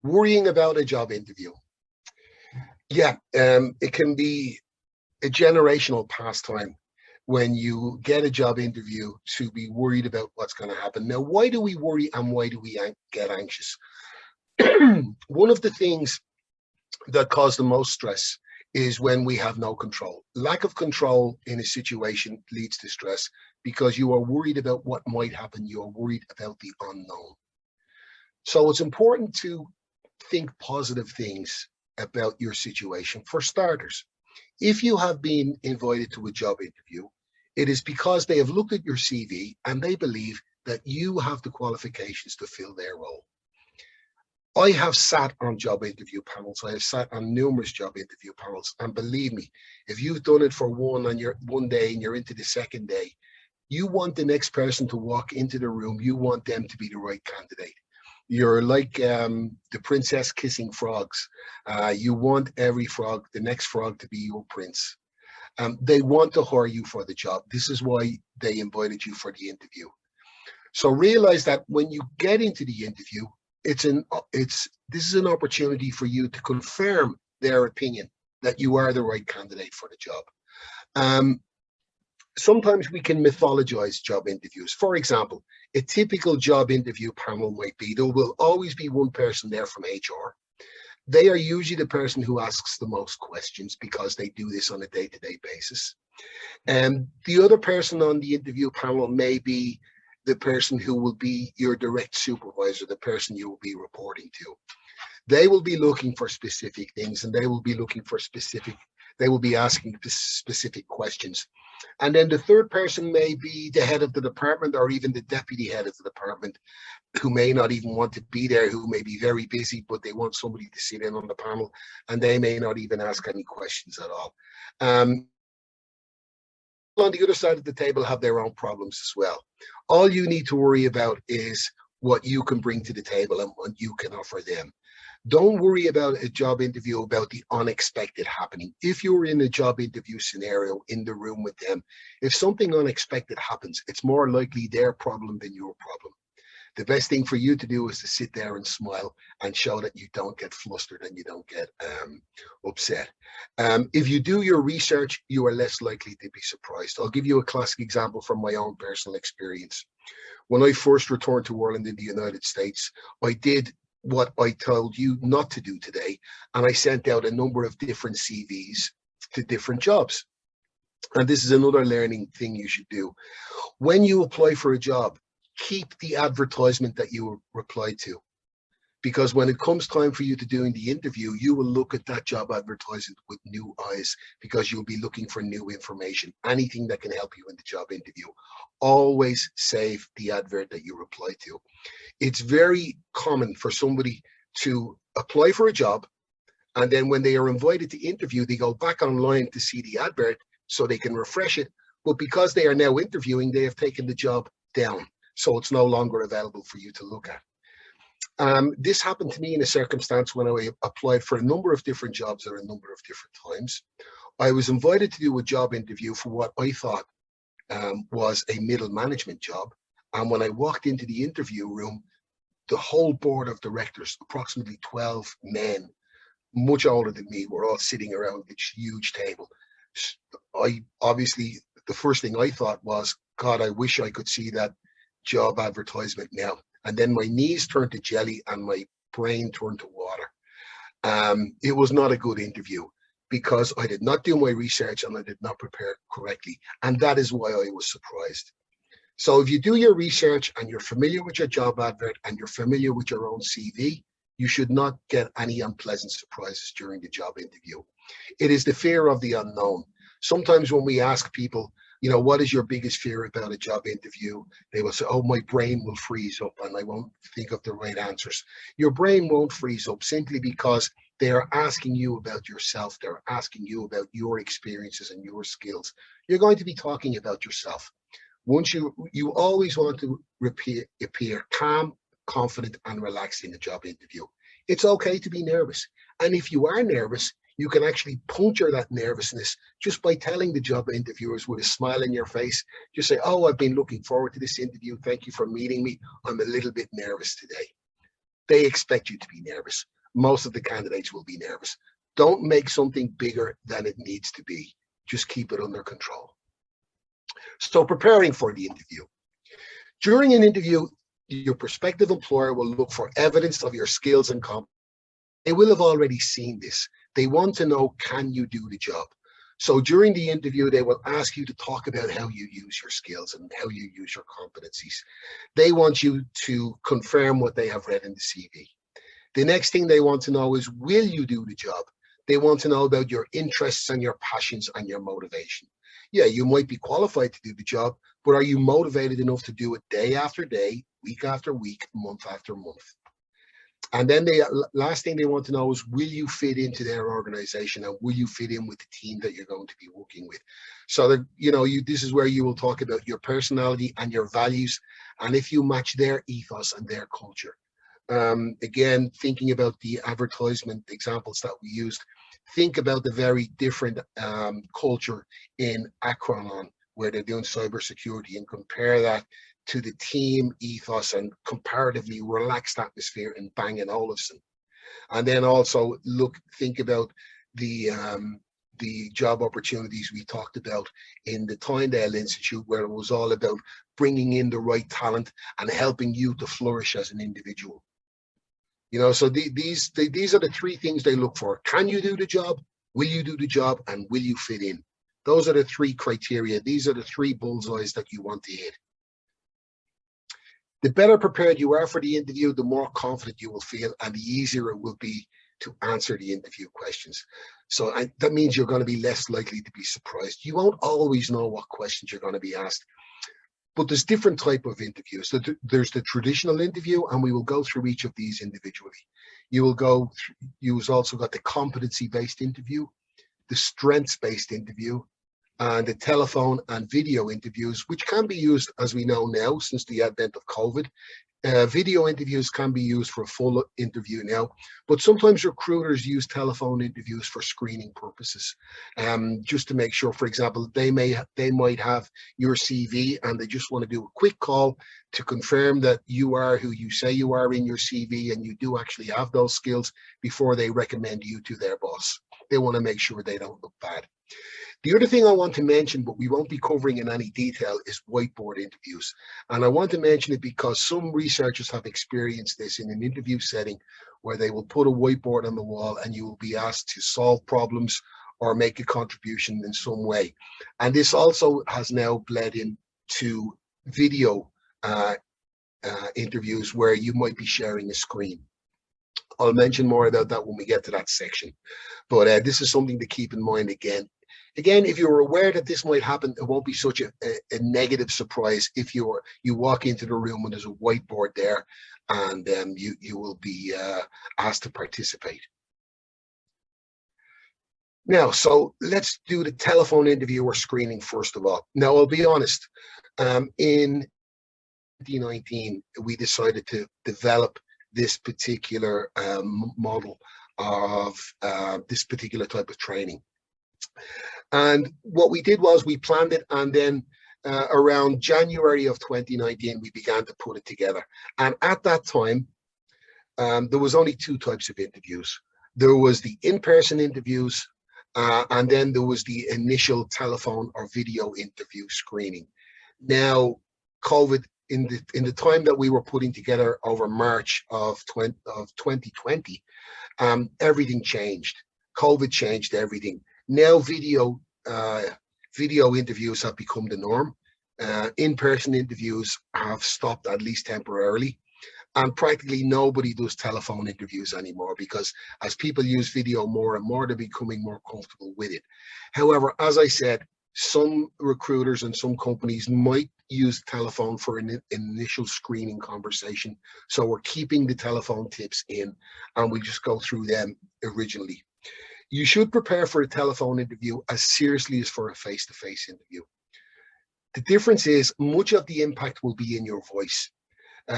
Worrying about a job interview. Yeah, it can be a generational pastime. when you get a job interview to be worried about what's going to happen. Now, why do we worry and why do we get anxious? One of the things that cause the most stress is when we have no control. Lack of control in a situation leads to stress because you are worried about what might happen. You are worried about the unknown. So it's important to think positive things about your situation. For starters, if you have been invited to a job interview, it is because they have looked at your CV and they believe that you have the qualifications to fill their role. I have sat on job interview panels. I have sat on numerous job interview panels, and believe me, if you've done it for one day and you're into the second day, you want the next person to walk into the room. You want them to be the right candidate. You're like the princess kissing frogs. You want every frog, the next frog, to be your prince. They want to hire you for the job. This is why they invited you for the interview. So realize that when you get into the interview, this is an opportunity for you to confirm their opinion that you are the right candidate for the job. Sometimes we can mythologize job interviews. For example, a typical job interview panel might be, there will always be one person there from HR. They are usually the person who asks the most questions because they do this on a day-to-day basis. And the other person on the interview panel may be the person who will be your direct supervisor, the person you will be reporting to. They will be looking for specific things, and they will be asking specific questions. And then the third person may be the head of the department or even the deputy head of the department, who may not even want to be there, who may be very busy, but they want somebody to sit in on the panel, and they may not even ask any questions at all. On the other side of the table have their own problems as well. All you need to worry about is what you can bring to the table and what you can offer them. Don't worry about a job interview about the unexpected happening. If you're in a job interview scenario in the room with them, if something unexpected happens, it's more likely their problem than your problem. The best thing for you to do is to sit there and smile and show that you don't get flustered and you don't get upset. If you do your research, you are less likely to be surprised. I'll give you a classic example from my own personal experience. When I first returned to Ireland in the United States, I did what I told you not to do today, and I sent out a number of different CVs to different jobs. And this is another learning thing you should do. When you apply for a job, keep the advertisement that you replied to, because when it comes time for you to doing the interview, you will look at that job advertisement with new eyes because you'll be looking for new information, anything that can help you in the job interview. Always save the advert that you reply to. It's very common for somebody to apply for a job, and then when they are invited to interview, they go back online to see the advert so they can refresh it. But because they are now interviewing, they have taken the job down, so it's no longer available for you to look at. This happened to me in a circumstance when I applied for a number of different jobs at a number of different times. I was invited to do a job interview for what I thought was a middle management job. And when I walked into the interview room, the whole board of directors, approximately 12 men, much older than me, were all sitting around this huge table. Obviously, the first thing I thought was, God, I wish I could see that job advertisement now. And then my knees turned to jelly and my brain turned to water. It was not a good interview because I did not do my research and I did not prepare correctly. And that is why I was surprised. So if you do your research and you're familiar with your job advert and you're familiar with your own CV, you should not get any unpleasant surprises during the job interview. It is the fear of the unknown. Sometimes when we ask people, you know, what is your biggest fear about a job interview? They will say, oh, my brain will freeze up and I won't think of the right answers. Your brain won't freeze up simply because they are asking you about yourself. They're asking you about your experiences and your skills. You're going to be talking about yourself. Once you always want to appear calm, confident, and relaxed in a job interview. It's okay to be nervous. And if you are nervous, you can actually puncture that nervousness just by telling the job interviewers with a smile on your face. Just say, oh, I've been looking forward to this interview. Thank you for meeting me. I'm a little bit nervous today. They expect you to be nervous. Most of the candidates will be nervous. Don't make something bigger than it needs to be. Just keep it under control. So preparing for the interview. During an interview, your prospective employer will look for evidence of your skills and competencies. They will have already seen this. They want to know, can you do the job? So during the interview, they will ask you to talk about how you use your skills and how you use your competencies. They want you to confirm what they have read in the CV. The next thing they want to know is, will you do the job? They want to know about your interests and your passions and your motivation. Yeah, you might be qualified to do the job, but are you motivated enough to do it day after day, week after week, month after month? And then the last thing they want to know is, will you fit into their organization and will you fit in with the team that you're going to be working with? So that, this is where you will talk about your personality and your values, and if you match their ethos and their culture. Again, thinking about the advertisement examples that we used, think about the very different culture in Akron, where they're doing cybersecurity, and compare that to the team ethos and comparatively relaxed atmosphere in Bang & Olufsen. And then also think about the job opportunities we talked about in the Tyndale Institute, where it was all about bringing in the right talent and helping you to flourish as an individual. So these are the three things they look for. Can you do the job? Will you do the job? And will you fit in? Those are the three criteria. These are the three bullseyes that you want to hit. The better prepared you are for the interview, the more confident you will feel, and the easier it will be to answer the interview questions. So that means you're going to be less likely to be surprised. You won't always know what questions you're going to be asked, but there's different type of interviews. So there's the traditional interview, and we will go through each of these individually. You've also got the competency-based interview, the strengths-based interview, and the telephone and video interviews, which can be used, as we know now, since the advent of COVID. Video interviews can be used for a full interview now, but sometimes recruiters use telephone interviews for screening purposes, just to make sure. For example, they might have your CV and they just want to do a quick call to confirm that you are who you say you are in your CV and you do actually have those skills before they recommend you to their boss. They want to make sure they don't look bad. The other thing I want to mention, but we won't be covering in any detail, is whiteboard interviews. And I want to mention it because some researchers have experienced this in an interview setting where they will put a whiteboard on the wall and you will be asked to solve problems or make a contribution in some way. And this also has now bled into video interviews where you might be sharing a screen. I'll mention more about that when we get to that section. But this is something to keep in mind again. Again, if you're aware that this might happen, it won't be such a negative surprise if you walk into the room and there's a whiteboard there, and you will be asked to participate. Now, so let's do the telephone interview or screening first of all. Now, I'll be honest. In 2019, we decided to develop this particular model of this particular type of training. And what we did was we planned it, and then around January of 2019, we began to put it together. And at that time, there was only two types of interviews. There was the in-person interviews, and then there was the initial telephone or video interview screening. Now, COVID, in the time that we were putting together over March of 2020, everything changed. COVID changed everything. Now video interviews have become the norm. In-person interviews have stopped, at least temporarily, and practically nobody does telephone interviews anymore because as people use video more and more, they're becoming more comfortable with it. However, as I said, some recruiters and some companies might use telephone for an initial screening conversation. So we're keeping the telephone tips in, and we just go through them originally. You should prepare for a telephone interview as seriously as for a face-to-face interview. The difference is much of the impact will be in your voice.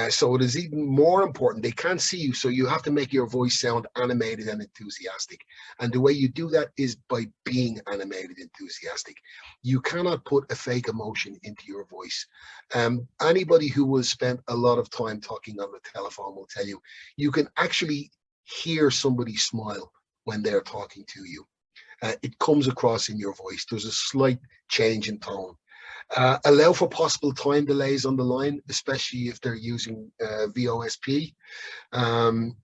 So it is even more important. They can't see you, so you have to make your voice sound animated and enthusiastic. And the way you do that is by being animated, enthusiastic. You cannot put a fake emotion into your voice. Anybody who has spent a lot of time talking on the telephone will tell you, you can actually hear somebody smile when they're talking to you. It comes across in your voice. There's a slight change in tone. Allow for possible time delays on the line, especially if they're using VoSP. And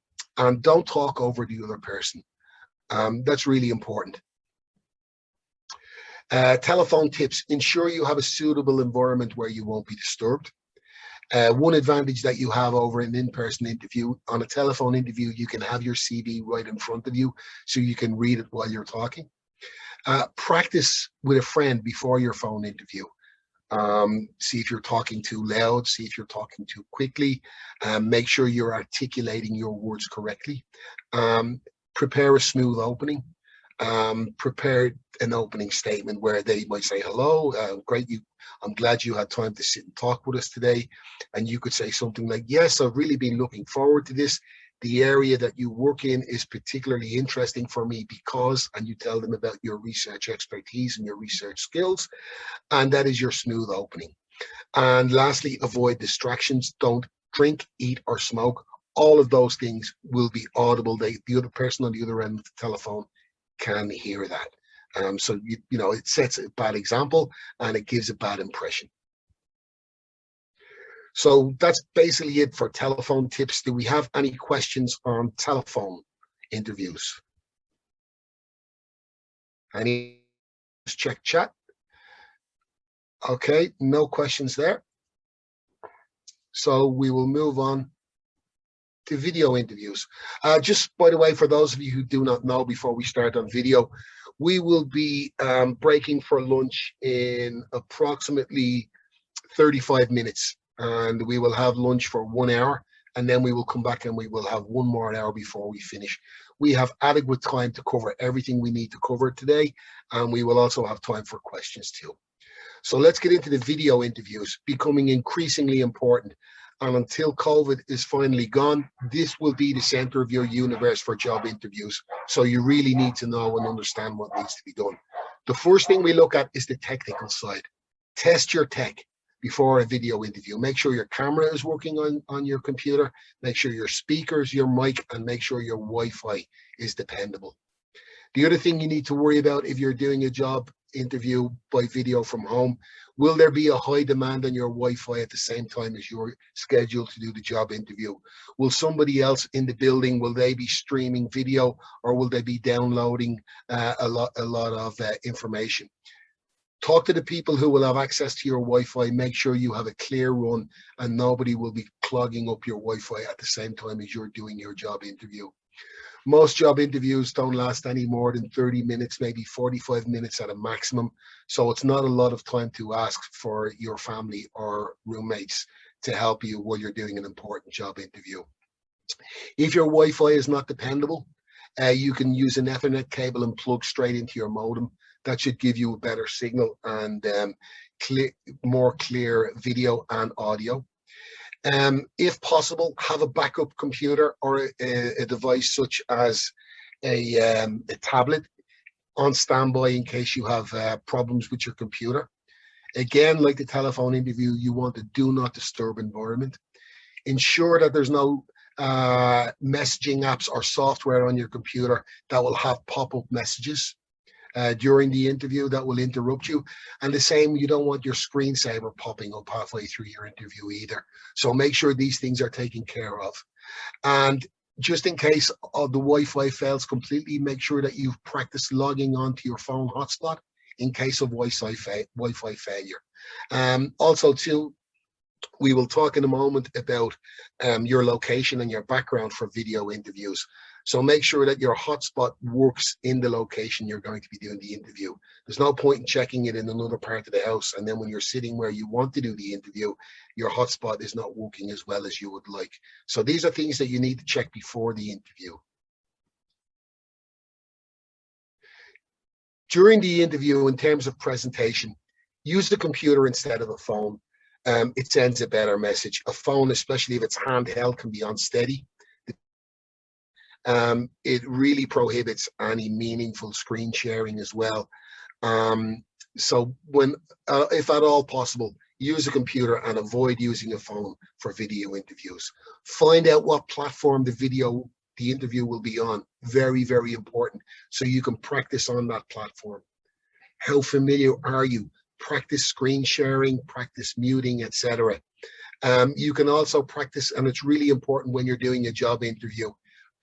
don't talk over the other person. That's really important. Telephone tips: ensure you have a suitable environment where you won't be disturbed. One advantage that you have over an in-person interview, on a telephone interview, you can have your CV right in front of you, so you can read it while you're talking. Practice with a friend before your phone interview. See if you're talking too loud, see if you're talking too quickly, make sure you're articulating your words correctly. Prepare a smooth opening. Prepare an opening statement where they might say, hello, great, I'm glad you had time to sit and talk with us today. And you could say something like, yes, I've really been looking forward to this. The area that you work in is particularly interesting for me because, and you tell them about your research expertise and your research skills, and that is your smooth opening. And lastly, avoid distractions. Don't drink, eat, or smoke. All of those things will be audible. The other person on the other end of the telephone can hear that. So, you know, it sets a bad example and it gives a bad impression. So that's basically it for telephone tips. Do we have any questions on telephone interviews? Any? Just check chat. Okay, no questions there. So we will move on to video interviews. Just by the way, for those of you who do not know, before we start on video, we will be breaking for lunch in approximately 35 minutes. And we will have lunch for 1 hour, and then we will come back and we will have 1 more hour before we finish. We have adequate time to cover everything we need to cover today, and we will also have time for questions too. So let's get into the video interviews, becoming increasingly important. And until COVID is finally gone, this will be the center of your universe for job interviews. So you really need to know and understand what needs to be done. The first thing we look at is the technical side. Test your tech before a video interview. Make sure your camera is working on your computer, make sure your speakers, your mic, and make sure your Wi-Fi is dependable. The other thing you need to worry about if you're doing a job interview by video from home, will there be a high demand on your Wi-Fi at the same time as you're scheduled to do the job interview? Will somebody else in the building, will they be streaming video, or will they be downloading a lot of information? Talk to the people who will have access to your Wi-Fi. Make sure you have a clear run and nobody will be clogging up your Wi-Fi at the same time as you're doing your job interview. Most job interviews don't last any more than 30 minutes, maybe 45 minutes at a maximum. So it's not a lot of time to ask for your family or roommates to help you while you're doing an important job interview. If your Wi-Fi is not dependable, you can use an Ethernet cable and plug straight into your modem. That should give you a better signal and more clear video and audio. If possible, have a backup computer or a device such as a tablet on standby in case you have problems with your computer. Again, like the telephone interview, you want a do not disturb environment. Ensure that there's no messaging apps or software on your computer that will have pop-up messages during the interview that will interrupt you. And the same, you don't want your screensaver popping up halfway through your interview either. So make sure these things are taken care of. And just in case the Wi-Fi fails completely, make sure that you've practiced logging onto your phone hotspot in case of Wi-Fi failure. Also too, we will talk in a moment about your location and your background for video interviews. So make sure that your hotspot works in the location you're going to be doing the interview. There's no point in checking it in another part of the house, and then when you're sitting where you want to do the interview, your hotspot is not working as well as you would like. So these are things that you need to check before the interview. During the interview, in terms of presentation, use the computer instead of a phone. It sends a better message. A phone, especially if it's handheld, can be unsteady. It really prohibits any meaningful screen sharing as well. So when, if at all possible, use a computer and avoid using a phone for video interviews. Find out what platform the interview will be on. Very, very important. So you can practice on that platform. How familiar are you practice screen sharing, practice muting, etc. You can also practice, and it's really important when you're doing a job interview,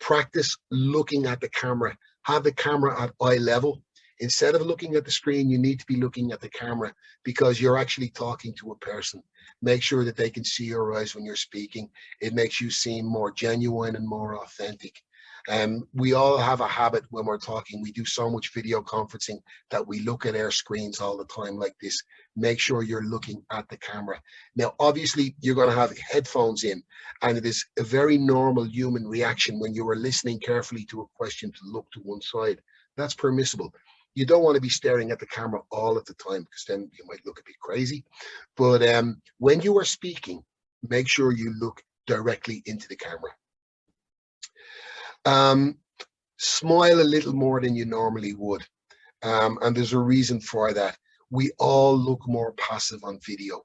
practice looking at the camera. Have the camera at eye level. Instead of looking at the screen, you need to be looking at the camera because you're actually talking to a person. Make sure that they can see your eyes when you're speaking. It makes you seem more genuine and more authentic. We all have a habit when we're talking. We do so much video conferencing that we look at our screens all the time like this. Make sure you're looking at the camera. Now, obviously, you're going to have headphones in, and it is a very normal human reaction when you are listening carefully to a question to look to one side. That's permissible. You don't want to be staring at the camera all at the time because then you might look a bit crazy. But when you are speaking, make sure you look directly into the camera. Smile a little more than you normally would. And there's a reason for that. We all look more passive on video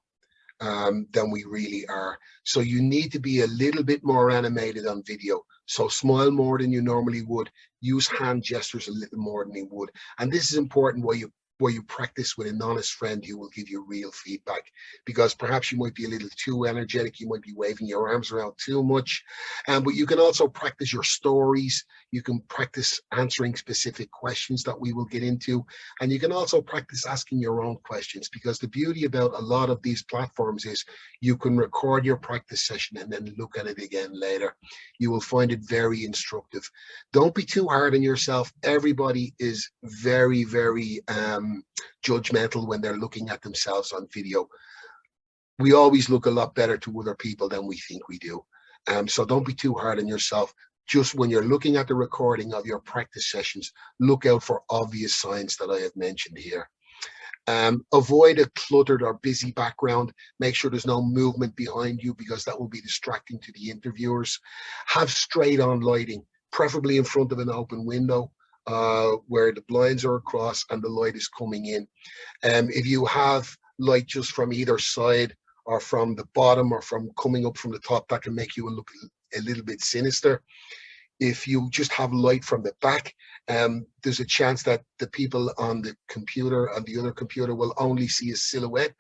than we really are. So you need to be a little bit more animated on video. So smile more than you normally would. Use hand gestures a little more than you would. And this is important where you practice with an honest friend who will give you real feedback, because perhaps you might be a little too energetic, you might be waving your arms around too much. But you can also practice your stories. You can practice answering specific questions that we will get into. And you can also practice asking your own questions, because the beauty about a lot of these platforms is you can record your practice session and then look at it again later. You will find it very instructive. Don't be too hard on yourself. Everybody is very, very judgmental when they're looking at themselves on video. We always look a lot better to other people than we think we do. So don't be too hard on yourself. Just when you're looking at the recording of your practice sessions, look out for obvious signs that I have mentioned here. Avoid a cluttered or busy background. Make sure there's no movement behind you, because that will be distracting to the interviewers. Have straight on lighting, preferably in front of an open window where the blinds are across and the light is coming in. If you have light just from either side or from the bottom or from coming up from the top, that can make you look a little bit sinister. If you just have light from the back, there's a chance that the people on the computer and the other computer will only see a silhouette,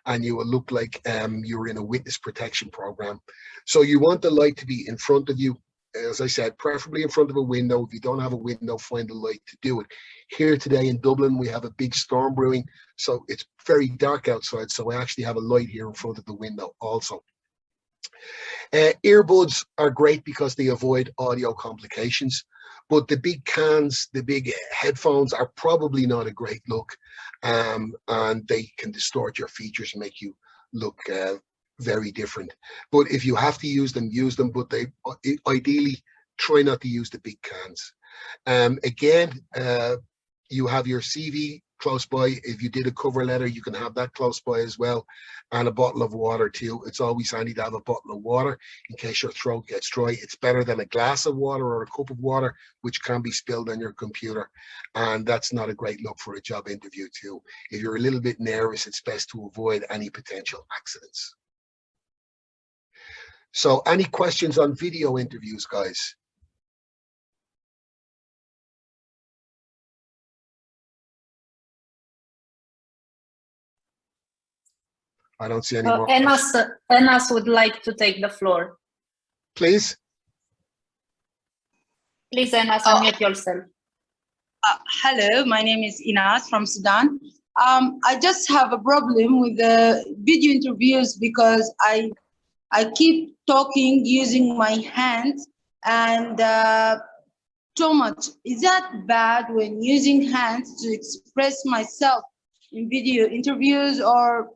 and you will look like you're in a witness protection program. So you want the light to be in front of you. As I said, preferably in front of a window. If you don't have a window, find a light to do it. Here today in Dublin, we have a big storm brewing, so it's very dark outside. So I actually have a light here in front of the window also. Earbuds are great because they avoid audio complications, but the big cans, the big headphones are probably not a great look, and they can distort your features and make you look very different. But if you have to use them, but they ideally try not to use the big cans. Again, you have your CV close by. If you did a cover letter, you can have that close by as well, and a bottle of water too. It's always handy to have a bottle of water in case your throat gets dry. It's better than a glass of water or a cup of water, which can be spilled on your computer, and that's not a great look for a job interview too. If you're a little bit nervous, it's best to avoid any potential accidents. So any questions on video interviews, guys? I don't see any more. Enas would like to take the floor. Please. Please, Enas, unmute yourself. Hello, my name is Inas from Sudan. I just have a problem with the video interviews because I keep talking using my hands and too much. Is that bad when using hands to express myself in video interviews, or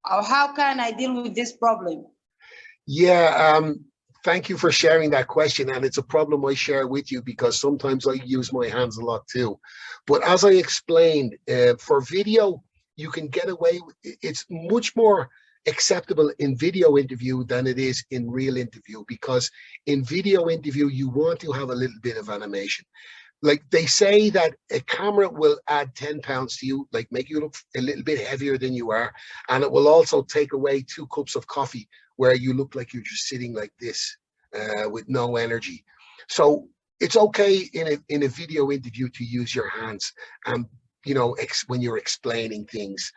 how can I deal with this problem? Yeah, thank you for sharing that question. And it's a problem I share with you because sometimes I use my hands a lot too. But as I explained, for video, you can get away with it. It's much more acceptable in video interview than it is in real interview, because in video interview, you want to have a little bit of animation. Like they say that a camera will add 10 pounds to you, like make you look a little bit heavier than you are. And it will also take away 2 cups of coffee where you look like you're just sitting like this with no energy. So it's okay in a video interview to use your hands. And you know, when you're explaining things.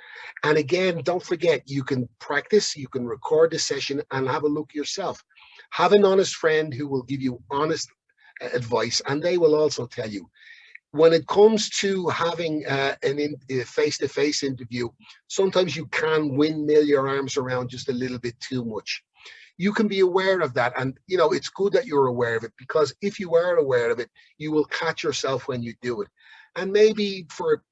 And again, don't forget, you can practice, you can record the session and have a look yourself. Have an honest friend who will give you honest advice, and they will also tell you. When it comes to having a face-to-face interview, sometimes you can windmill your arms around just a little bit too much. You can be aware of that, and you know, it's good that you're aware of it, because if you are aware of it, you will catch yourself when you do it. And maybe for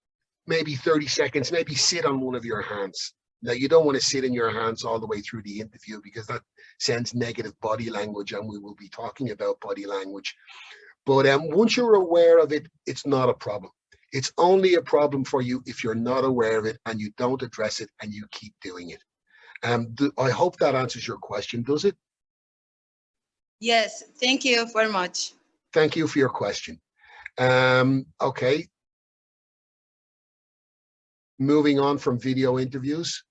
30 seconds, maybe sit on one of your hands. Now, you don't want to sit in your hands all the way through the interview, because that sends negative body language, and we will be talking about body language. But once you're aware of it, it's not a problem. It's only a problem for you if you're not aware of it and you don't address it and you keep doing it. I hope that answers your question, does it? Yes, thank you very much. Thank you for your question. Okay. Moving on from video interviews.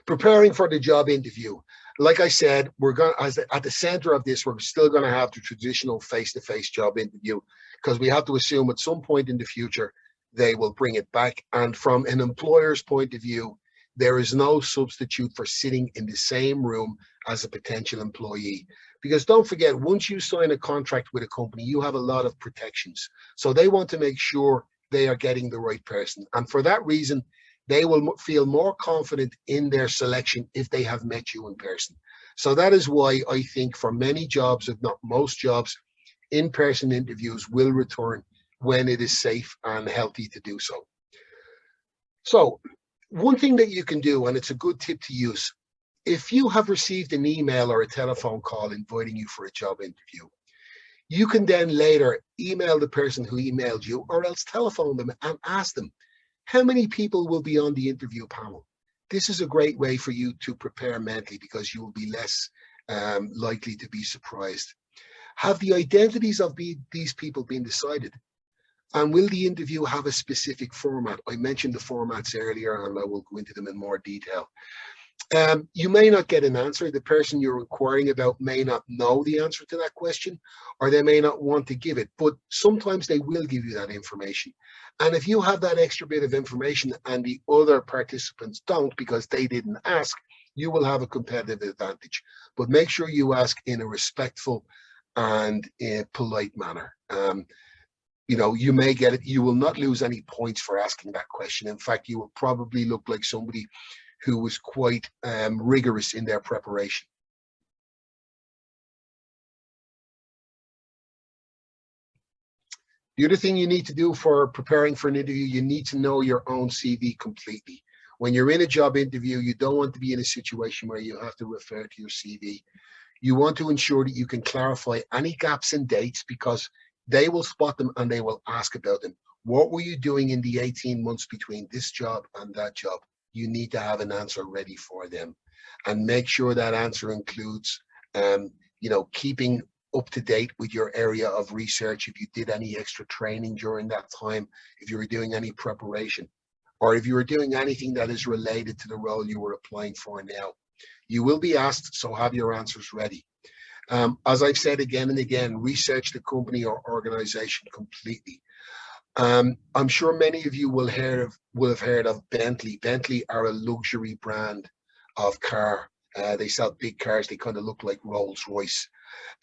Preparing for the job interview. Like I said, we're going to, at the center of this, we're still going to have the traditional face-to-face job interview, because we have to assume at some point in the future, they will bring it back. And from an employer's point of view, there is no substitute for sitting in the same room as a potential employee. Because don't forget, once you sign a contract with a company, you have a lot of protections. So they want to make sure they are getting the right person. And for that reason, they will feel more confident in their selection if they have met you in person. So that is why I think for many jobs, if not most jobs, in-person interviews will return when it is safe and healthy to do so. So one thing that you can do, and it's a good tip to use, if you have received an email or a telephone call inviting you for a job interview, you can then later email the person who emailed you, or else telephone them and ask them, how many people will be on the interview panel? This is a great way for you to prepare mentally, because you will be less likely to be surprised. Have the identities of these people been decided? And will the interview have a specific format? I mentioned the formats earlier, and I will go into them in more detail. You may not get an answer. The person you're inquiring about may not know the answer to that question, or they may not want to give it, but sometimes they will give you that information. And if you have that extra bit of information and the other participants don't because they didn't ask, you will have a competitive advantage. But make sure you ask in a respectful and polite manner. You know, you may get it. You will not lose any points for asking that question. In fact, you will probably look like somebody who was quite rigorous in their preparation. The other thing you need to do for preparing for an interview, you need to know your own CV completely. When you're in a job interview, you don't want to be in a situation where you have to refer to your CV. You want to ensure that you can clarify any gaps in dates, because they will spot them and they will ask about them. What were you doing in the 18 months between this job and that job? You need to have an answer ready for them, and make sure that answer includes, you know, keeping up to date with your area of research. If you did any extra training during that time, if you were doing any preparation, or if you were doing anything that is related to the role you were applying for now. You will be asked, so have your answers ready. As I've said again and again, research the company or organization completely. I'm sure many of you will have heard of Bentley. Bentley are a luxury brand of car. They sell big cars. They kind of look like Rolls Royce.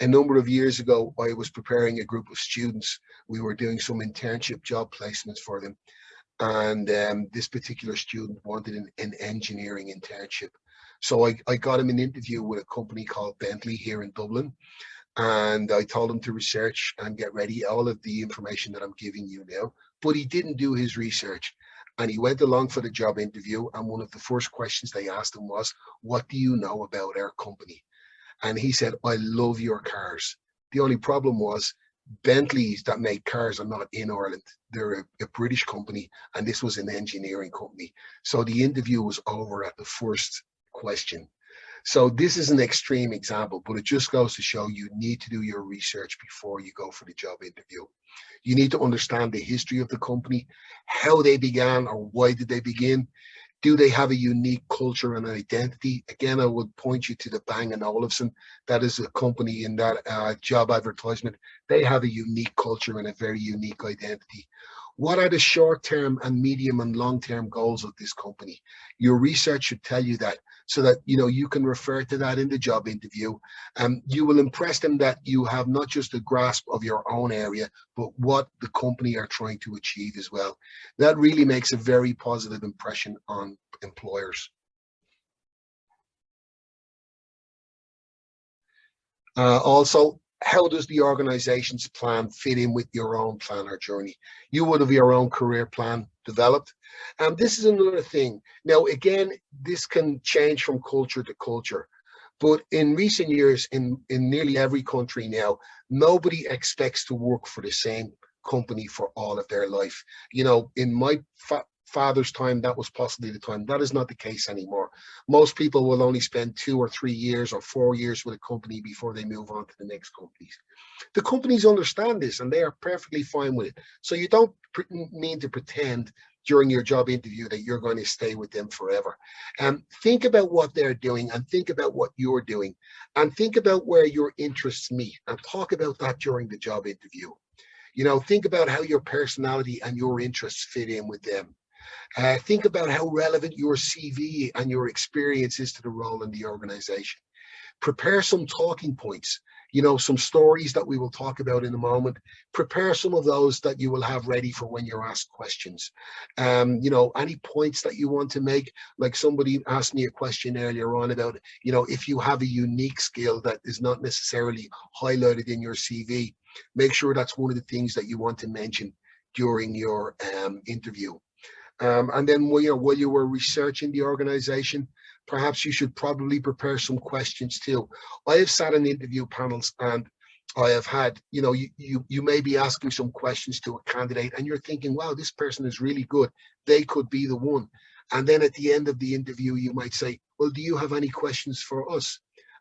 A number of years ago, I was preparing a group of students. We were doing some internship job placements for them. And this particular student wanted an engineering internship. So I got him an interview with a company called Bentley here in Dublin. And I told him to research and get ready all of the information that I'm giving you now. But he didn't do his research. And he went along for the job interview. And one of the first questions they asked him was, what do you know about our company? And he said, I love your cars. The only problem was Bentleys that make cars are not in Ireland. They're a British company, and this was an engineering company. So the interview was over at the first question. So this is an extreme example, but it just goes to show you need to do your research before you go for the job interview. You need to understand the history of the company, how they began or why did they begin. Do they have a unique culture and identity? Again, I would point you to the Bang & Olufsen. That is a company in that job advertisement. They have a unique culture and a very unique identity. What are the short-term and medium and long-term goals of this company? Your research should tell you that, so that you can refer to that in the job interview. You will impress them that you have not just a grasp of your own area, but what the company are trying to achieve as well. That really makes a very positive impression on employers. Also, how does the organization's plan fit in with your own plan or journey? You would have your own career plan developed. And this is another thing. Now, again, this can change from culture to culture. But in recent years, in nearly every country now, nobody expects to work for the same company for all of their life. In my father's time, that was possibly the time. That is not the case anymore. Most people will only spend 2 or 3 years or 4 years with a company before they move on to the next companies. The companies understand this and they are perfectly fine with it. So you don't need to pretend during your job interview that you're going to stay with them forever. Think about what they're doing and think about what you're doing and think about where your interests meet and talk about that during the job interview. Think about how your personality and your interests fit in with them. Think about how relevant your CV and your experience is to the role in the organization. Prepare some talking points, some stories that we will talk about in a moment. Prepare some of those that you will have ready for when you're asked questions. Any points that you want to make, like somebody asked me a question earlier on about, if you have a unique skill that is not necessarily highlighted in your CV, make sure that's one of the things that you want to mention during your interview. And then while you were researching the organization, perhaps you should probably prepare some questions too. I have sat in interview panels and I have had, you may be asking some questions to a candidate and you're thinking, wow, this person is really good. They could be the one. And then at the end of the interview, you might say, well, do you have any questions for us?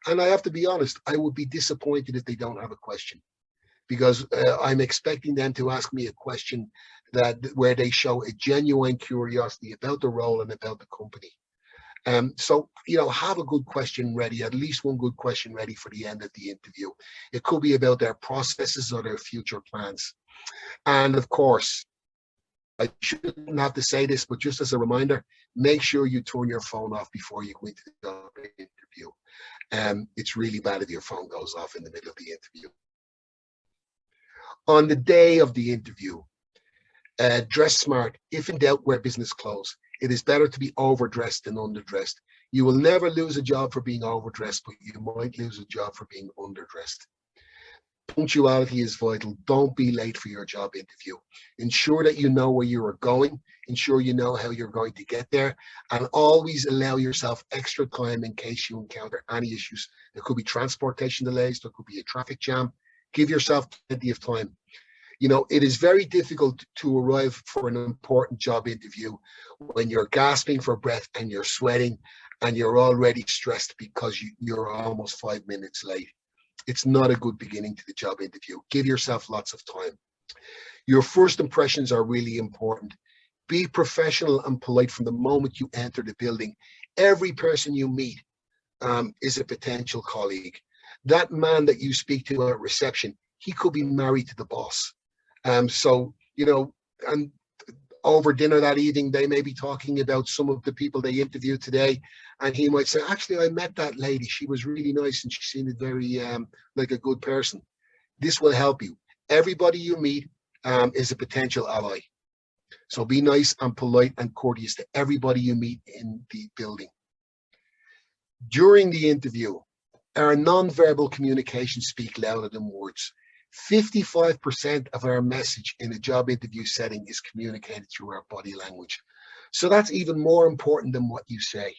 And I have to be honest, I would be disappointed if they don't have a question, because I'm expecting them to ask me a question where they show a genuine curiosity about the role and about the company. So, have a good question ready, at least one good question ready for the end of the interview. It could be about their processes or their future plans. And of course, I shouldn't have to say this, but just as a reminder, make sure you turn your phone off before you go into the interview. It's really bad if your phone goes off in the middle of the interview. On the day of the interview, dress smart. If in doubt, wear business clothes. It is better to be overdressed than underdressed. You will never lose a job for being overdressed, but you might lose a job for being underdressed. Punctuality is vital. Don't be late for your job interview. Ensure that you know where you are going. Ensure you know how you're going to get there. And always allow yourself extra time in case you encounter any issues. There could be transportation delays. There could be a traffic jam. Give yourself plenty of time. It is very difficult to arrive for an important job interview when you're gasping for breath and you're sweating and you're already stressed because you're almost 5 minutes late. It's not a good beginning to the job interview. Give yourself lots of time. Your first impressions are really important. Be professional and polite from the moment you enter the building. Every person you meet is a potential colleague. That man that you speak to at reception, he could be married to the boss. And over dinner that evening, they may be talking about some of the people they interviewed today. And he might say, actually, I met that lady. She was really nice and she seemed very like a good person. This will help you. Everybody you meet is a potential ally. So be nice and polite and courteous to everybody you meet in the building. During the interview, our non-verbal communications speak louder than words. 55% of our message in a job interview setting is communicated through our body language. So that's even more important than what you say.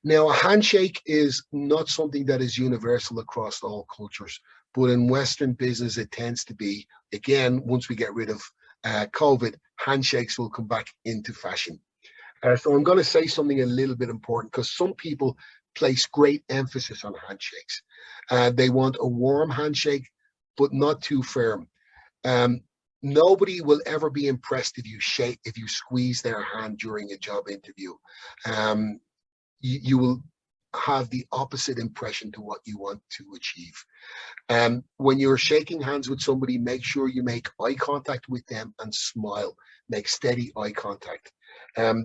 Now, a handshake is not something that is universal across all cultures, but in Western business, it tends to be. Again, once we get rid of COVID, handshakes will come back into fashion. So I'm going to say something a little bit important because some people place great emphasis on handshakes. They want a warm handshake, but not too firm. Nobody will ever be impressed if you squeeze their hand during a job interview. You will have the opposite impression to what you want to achieve. When you're shaking hands with somebody, make sure you make eye contact with them and smile. Make steady eye contact.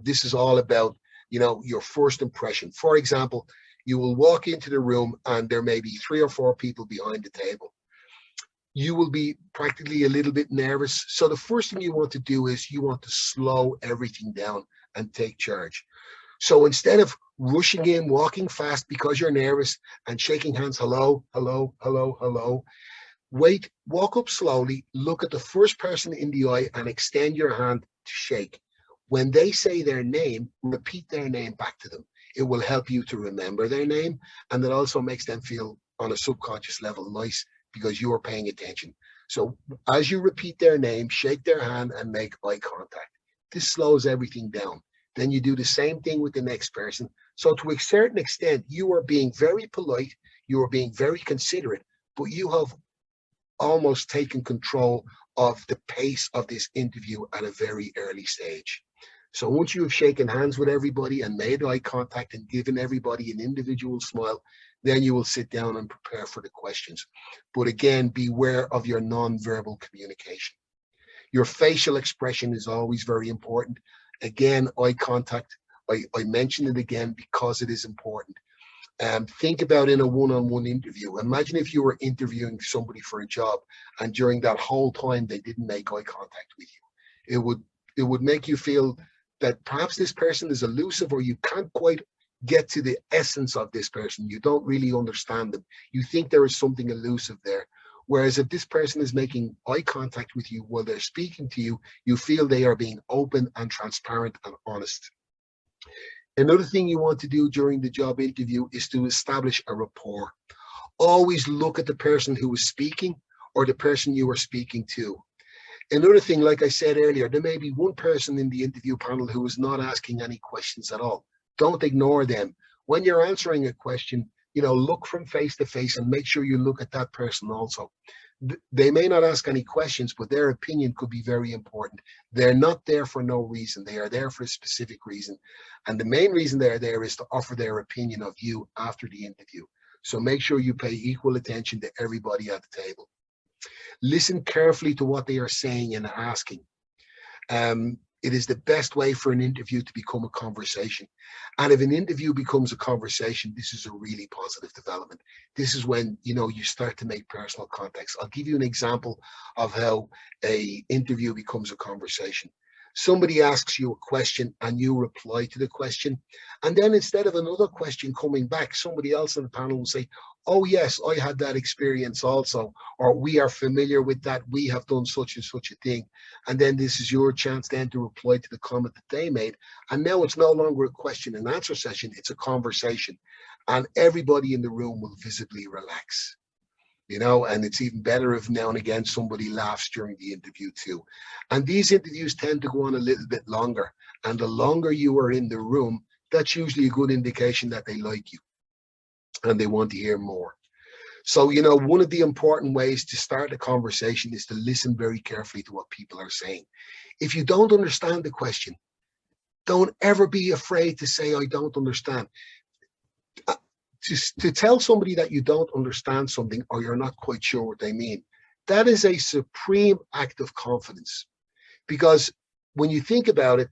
This is all about, you know, your first impression. For example, you will walk into the room and there may be 3 or 4 people behind the table. You will be practically a little bit nervous. So the first thing you want to do is you want to slow everything down and take charge. So instead of rushing in, walking fast because you're nervous and shaking hands, hello, hello, hello, hello, wait, walk up slowly, look at the first person in the eye and extend your hand to shake. When they say their name, repeat their name back to them. It will help you to remember their name, and it also makes them feel on a subconscious level nice because you are paying attention. So as you repeat their name, shake their hand and make eye contact. This slows everything down. Then you do the same thing with the next person. So to a certain extent, you are being very polite, you are being very considerate, but you have almost taken control of the pace of this interview at a very early stage. So once you have shaken hands with everybody and made eye contact and given everybody an individual smile, then you will sit down and prepare for the questions. But again, beware of your non-verbal communication. Your facial expression is always very important. Again, eye contact, I mention it again because it is important. Think about in a one-on-one interview. Imagine if you were interviewing somebody for a job and during that whole time they didn't make eye contact with you. It would make you feel that perhaps this person is elusive, or you can't quite get to the essence of this person. You don't really understand them. You think there is something elusive there. Whereas if this person is making eye contact with you while they're speaking to you, you feel they are being open and transparent and honest. Another thing you want to do during the job interview is to establish a rapport. Always look at the person who is speaking or the person you are speaking to. Another thing, like I said earlier, there may be one person in the interview panel who is not asking any questions at all. Don't ignore them. When you're answering a question, you know, look from face to face and make sure you look at that person also. They may not ask any questions, but their opinion could be very important. They're not there for no reason. They are there for a specific reason. And the main reason they're there is to offer their opinion of you after the interview. So make sure you pay equal attention to everybody at the table. Listen carefully to what they are saying and asking. It is the best way for an interview to become a conversation. And if an interview becomes a conversation, this is a really positive development. This is when, you know, you start to make personal contacts. I'll give you an example of how an interview becomes a conversation. Somebody asks you a question and you reply to the question. And then instead of another question coming back, somebody else on the panel will say, oh yes, I had that experience also, or we are familiar with that, we have done such and such a thing. And then this is your chance then to reply to the comment that they made. And now it's no longer a question and answer session, it's a conversation. And everybody in the room will visibly relax. You know, and it's even better if now and again somebody laughs during the interview too. And these interviews tend to go on a little bit longer. And the longer you are in the room, that's usually a good indication that they like you and they want to hear more. So, you know, one of the important ways to start a conversation is to listen very carefully to what people are saying. If you don't understand the question, don't ever be afraid to say, I don't understand. To tell somebody that you don't understand something or you're not quite sure what they mean, that is a supreme act of confidence. Because when you think about it,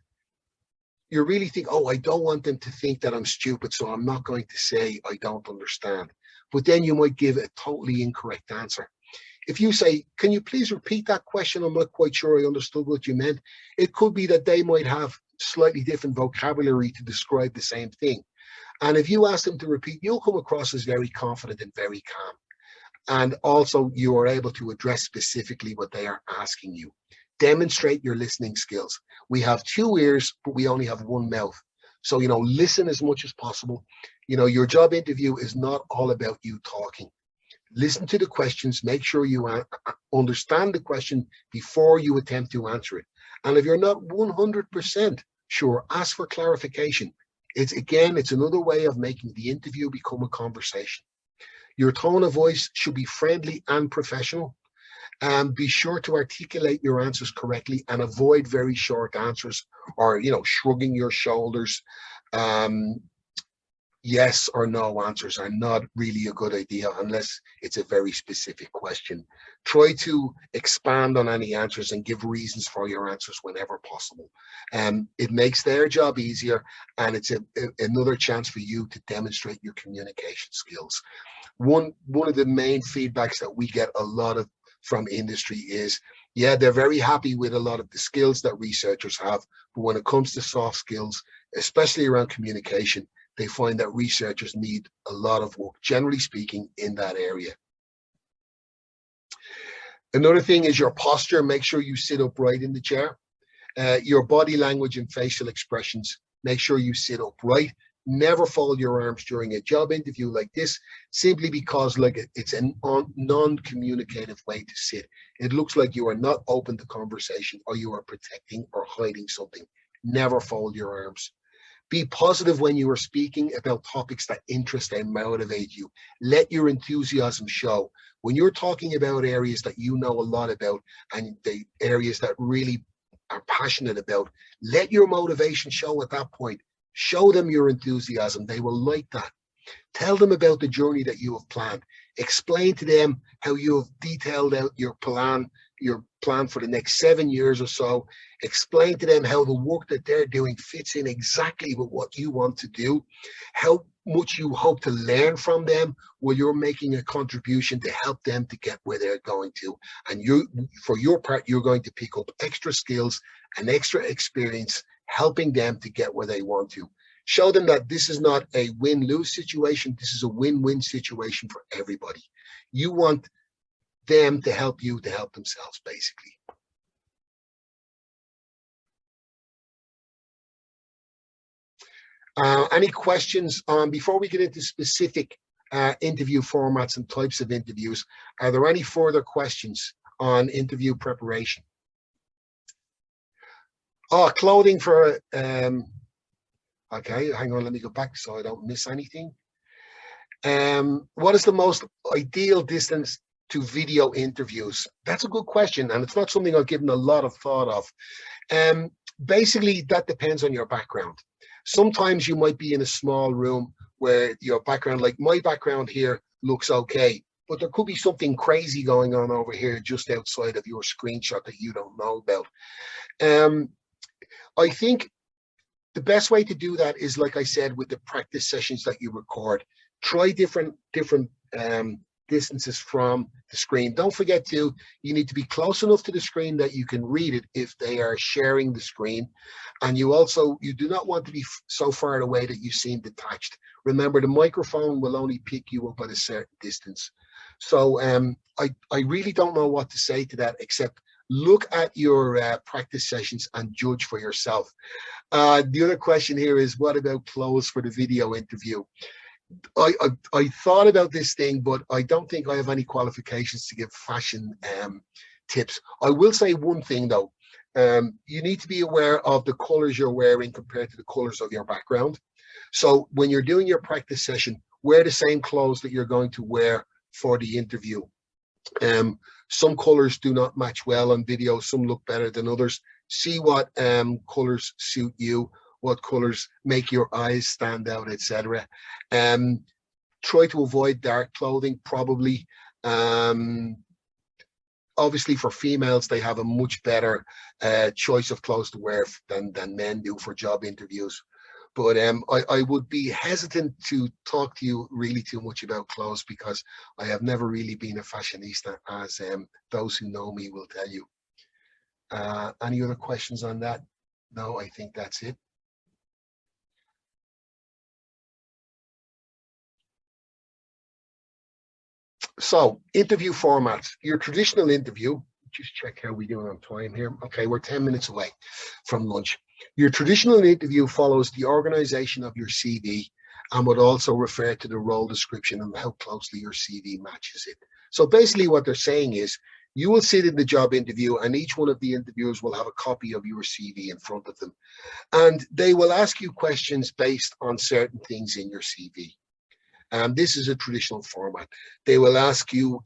you really think, oh, I don't want them to think that I'm stupid, so I'm not going to say I don't understand. But then you might give a totally incorrect answer. If you say, can you please repeat that question? I'm not quite sure I understood what you meant. It could be that they might have slightly different vocabulary to describe the same thing. And if you ask them to repeat, you'll come across as very confident and very calm. And also you are able to address specifically what they are asking you. Demonstrate your listening skills. We have 2 ears, but we only have 1 mouth. So, you know, listen as much as possible. You know, your job interview is not all about you talking. Listen to the questions, make sure you understand the question before you attempt to answer it. And if you're not 100% sure, ask for clarification. It's another way of making the interview become a conversation. Your tone of voice should be friendly and professional. And be sure to articulate your answers correctly and avoid very short answers or, you know, shrugging your shoulders. yes or no answers are not really a good idea unless it's a very specific question. Try to expand on any answers and give reasons for your answers whenever possible. It makes their job easier, and it's another chance for you to demonstrate your communication skills. One of the main feedbacks that we get a lot of from industry is, yeah, they're very happy with a lot of the skills that researchers have, but when it comes to soft skills, especially around communication, they find that researchers need a lot of work, generally speaking, in that area. Another thing is your posture. Make sure you sit upright in the chair. Your body language and facial expressions, make sure you sit upright. Never fold your arms during a job interview like this, simply because it's a non-communicative way to sit. It looks like you are not open to conversation, or you are protecting or hiding something. Never fold your arms. Be positive when you are speaking about topics that interest and motivate you. Let your enthusiasm show. When you're talking about areas that you know a lot about, and the areas that really are passionate about, let your motivation show at that point. Show them your enthusiasm. They will like that. Tell them about the journey that you have planned. Explain to them how you have detailed out your plan for the next 7 years or so. Explain to them how the work that they're doing fits in exactly with what you want to do, how much you hope to learn from them, where you're making a contribution to help them to get where they're going to. And you, for your part, you're going to pick up extra skills and extra experience, helping them to get where they want to. Show them that this is not a win-lose situation. This is a win-win situation for everybody. You want them to help you to help themselves, basically. Any questions before we get into specific interview formats and types of interviews? Are there any further questions on interview preparation? Oh, clothing for, okay, hang on, let me go back so I don't miss anything. What is the most ideal distance to video interviews? That's a good question, and it's not something I've given a lot of thought of. Basically, that depends on your background. Sometimes you might be in a small room where your background, like my background here, looks okay, but there could be something crazy going on over here just outside of your screenshot that you don't know about. I think the best way to do that is, like I said, with the practice sessions that you record. Try different distances from the screen. Don't forget you need to be close enough to the screen that you can read it if they are sharing the screen. And you do not want to be so far away that you seem detached. Remember, the microphone will only pick you up at a certain distance. So I really don't know what to say to that, except look at your practice sessions and judge for yourself. The other question here is, what about clothes for the video interview? I thought about this thing, but I don't think I have any qualifications to give fashion tips. I will say one thing though. You need to be aware of the colors you're wearing compared to the colors of your background. So when you're doing your practice session, wear the same clothes that you're going to wear for the interview. Some colors do not match well on video. Some look better than others. See what colors suit you, what colors make your eyes stand out, etc. Try to avoid dark clothing, probably. Obviously, for females, they have a much better choice of clothes to wear than men do for job interviews. But I would be hesitant to talk to you really too much about clothes, because I have never really been a fashionista, as those who know me will tell you. Any other questions on that? No, I think that's it. So, interview formats. Your traditional interview, just check how we're doing on time here. Okay, we're 10 minutes away from lunch. Your traditional interview follows the organization of your CV and would also refer to the role description and how closely your CV matches it. So basically what they're saying is, you will sit in the job interview and each one of the interviewers will have a copy of your CV in front of them. And they will ask you questions based on certain things in your CV. This is a traditional format. They will ask you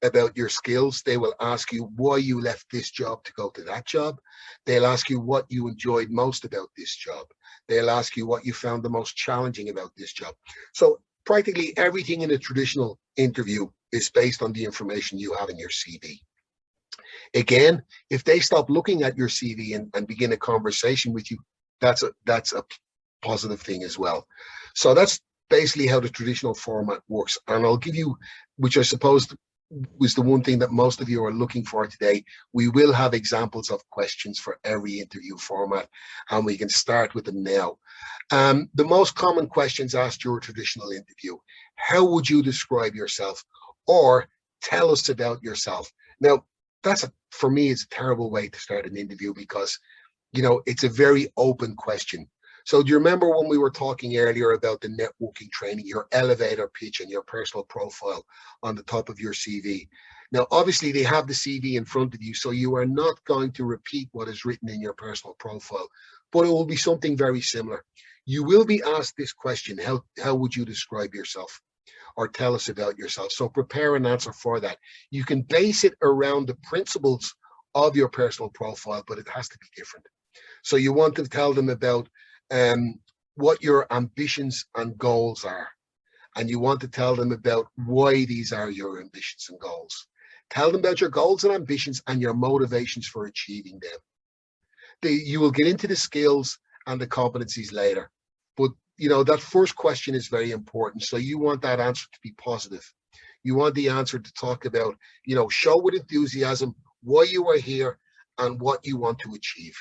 about your skills. They will ask you why you left this job to go to that job. They'll ask you what you enjoyed most about this job. They'll ask you what you found the most challenging about this job. So practically everything in a traditional interview is based on the information you have in your CV. Again, if they stop looking at your CV and begin a conversation with you, that's a positive thing as well. So that's basically how the traditional format works. And I'll give you, which I suppose was the one thing that most of you are looking for today, we will have examples of questions for every interview format, and we can start with them now. The most common questions asked your traditional interview: how would you describe yourself? Or tell us about yourself. Now, for me, it's a terrible way to start an interview, because, you know, it's a very open question. So do you remember when we were talking earlier about the networking training, your elevator pitch and your personal profile on the top of your CV? Now, obviously they have the CV in front of you, so you are not going to repeat what is written in your personal profile, but it will be something very similar. You will be asked this question: how would you describe yourself? Or tell us about yourself. So prepare an answer for that. You can base it around the principles of your personal profile, but it has to be different. So you want to tell them about what your ambitions and goals are. And you want to tell them about why these are your ambitions and goals. Tell them about your goals and ambitions and your motivations for achieving them. You will get into the skills and the competencies later. But, you know, that first question is very important. So you want that answer to be positive. You want the answer to talk about, you know, show with enthusiasm why you are here and what you want to achieve.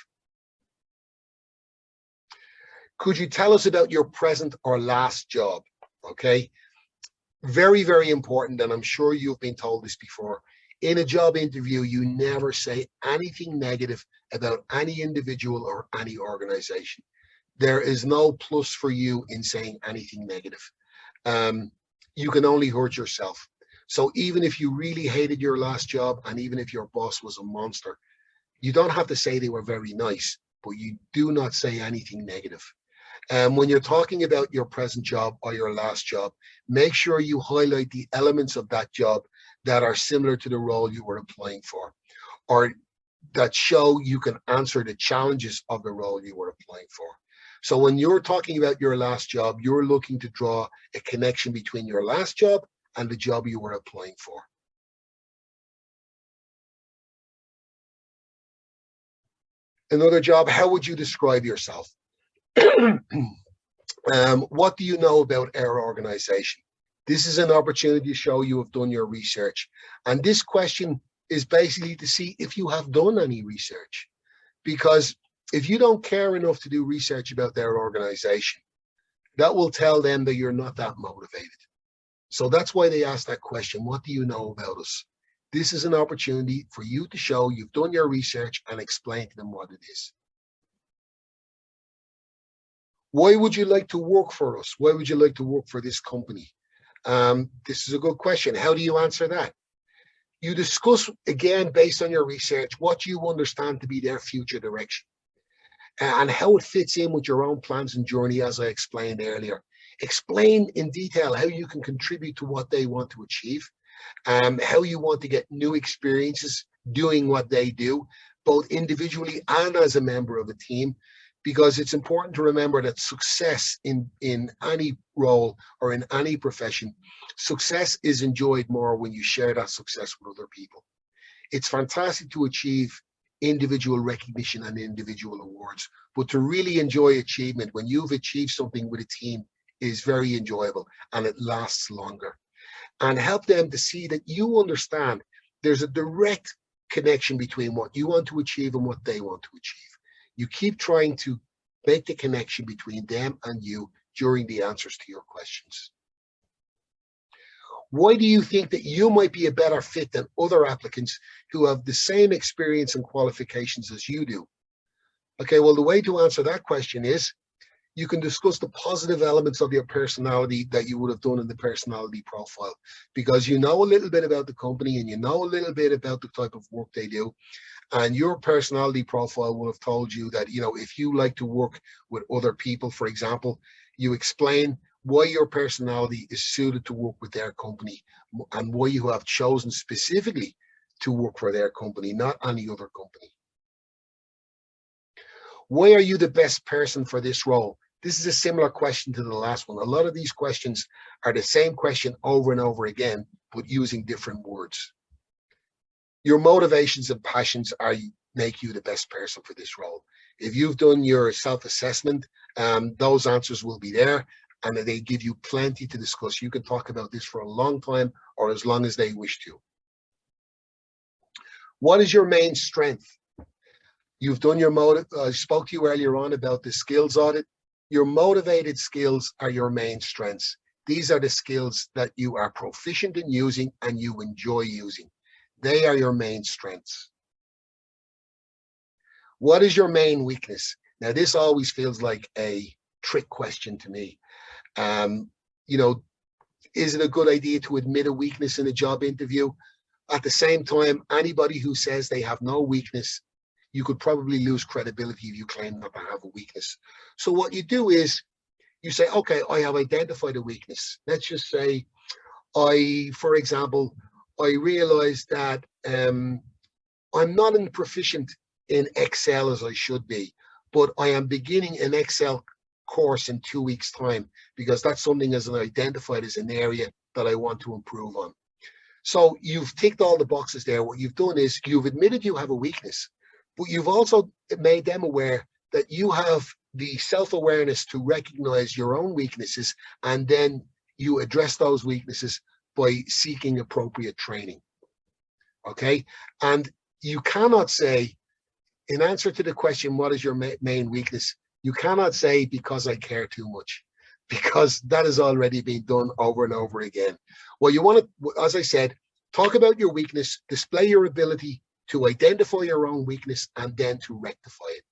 Could you tell us about your present or last job? Okay, very, very important. And I'm sure you've been told this before. In a job interview, you never say anything negative about any individual or any organization. There is no plus for you in saying anything negative. You can only hurt yourself. So even if you really hated your last job, and even if your boss was a monster, you don't have to say they were very nice, but you do not say anything negative. When you're talking about your present job or your last job, make sure you highlight the elements of that job that are similar to the role you were applying for, or that show you can answer the challenges of the role you were applying for. So when you're talking about your last job, you're looking to draw a connection between your last job and the job you were applying for. Another job: how would you describe yourself? What do you know about our organization? This is an opportunity to show you have done your research. And this question is basically to see if you have done any research. Because if you don't care enough to do research about their organization, that will tell them that you're not that motivated. So that's why they ask that question: what do you know about us? This is an opportunity for you to show you've done your research and explain to them what it is. Why would you like to work for us? Why would you like to work for this company? This is a good question. How do you answer that? You discuss, again, based on your research, what you understand to be their future direction and how it fits in with your own plans and journey, as I explained earlier. Explain in detail how you can contribute to what they want to achieve, how you want to get new experiences doing what they do, both individually and as a member of a team, because it's important to remember that success in any role or in any profession, success is enjoyed more when you share that success with other people. It's fantastic to achieve individual recognition and individual awards, but to really enjoy achievement when you've achieved something with a team is very enjoyable, and it lasts longer. And help them to see that you understand there's a direct connection between what you want to achieve and what they want to achieve. You keep trying to make the connection between them and you during the answers to your questions. Why do you think that you might be a better fit than other applicants who have the same experience and qualifications as you do? Okay, well, the way to answer that question is you can discuss the positive elements of your personality that you would have done in the personality profile, because you know a little bit about the company and you know a little bit about the type of work they do. And your personality profile will have told you that, you know, if you like to work with other people, for example, you explain why your personality is suited to work with their company and why you have chosen specifically to work for their company, not any other company. Why are you the best person for this role? This is a similar question to the last one. A lot of these questions are the same question over and over again, but using different words. Your motivations and passions make you the best person for this role. If you've done your self-assessment, those answers will be there, and they give you plenty to discuss. You can talk about this for a long time or as long as they wish to. What is your main strength? You've done your I spoke to you earlier on about the skills audit. Your motivated skills are your main strengths. These are the skills that you are proficient in using and you enjoy using. They are your main strengths. What is your main weakness? Now, this always feels like a trick question to me. You know, is it a good idea to admit a weakness in a job interview? At the same time, anybody who says they have no weakness, you could probably lose credibility if you claim not to have a weakness. So what you do is you say, okay, I have identified a weakness. Let's just say for example, I realized that I'm not as proficient in Excel as I should be, but I am beginning an Excel course in 2 weeks' time because that's something as identified as an area that I want to improve on. So you've ticked all the boxes there. What you've done is you've admitted you have a weakness, but you've also made them aware that you have the self-awareness to recognize your own weaknesses, and then you address those weaknesses by seeking appropriate training. Okay? And you cannot say, in answer to the question, what is your main weakness? You cannot say, because I care too much, because that has already been done over and over again. Well, you want to, as I said, talk about your weakness, display your ability to identify your own weakness, and then to rectify it.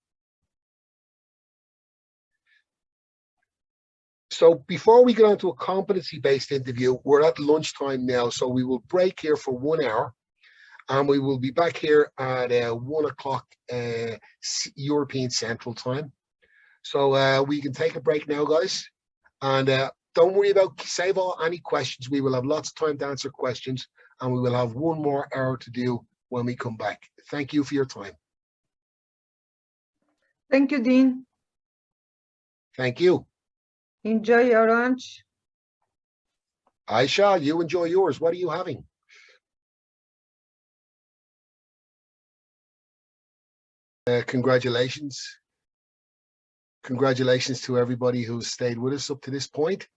So before we get on to a competency-based interview, we're at lunchtime now, so we will break here for 1 hour, and we will be back here at 1 o'clock European Central Time. So we can take a break now, guys, and don't worry about save any questions. We will have lots of time to answer questions, and we will have 1 more hour to do when we come back. Thank you for your time. Thank you, Dean. Thank you. Enjoy your lunch. Aisha, you enjoy yours. What are you having? Congratulations. Congratulations to everybody who's stayed with us up to this point.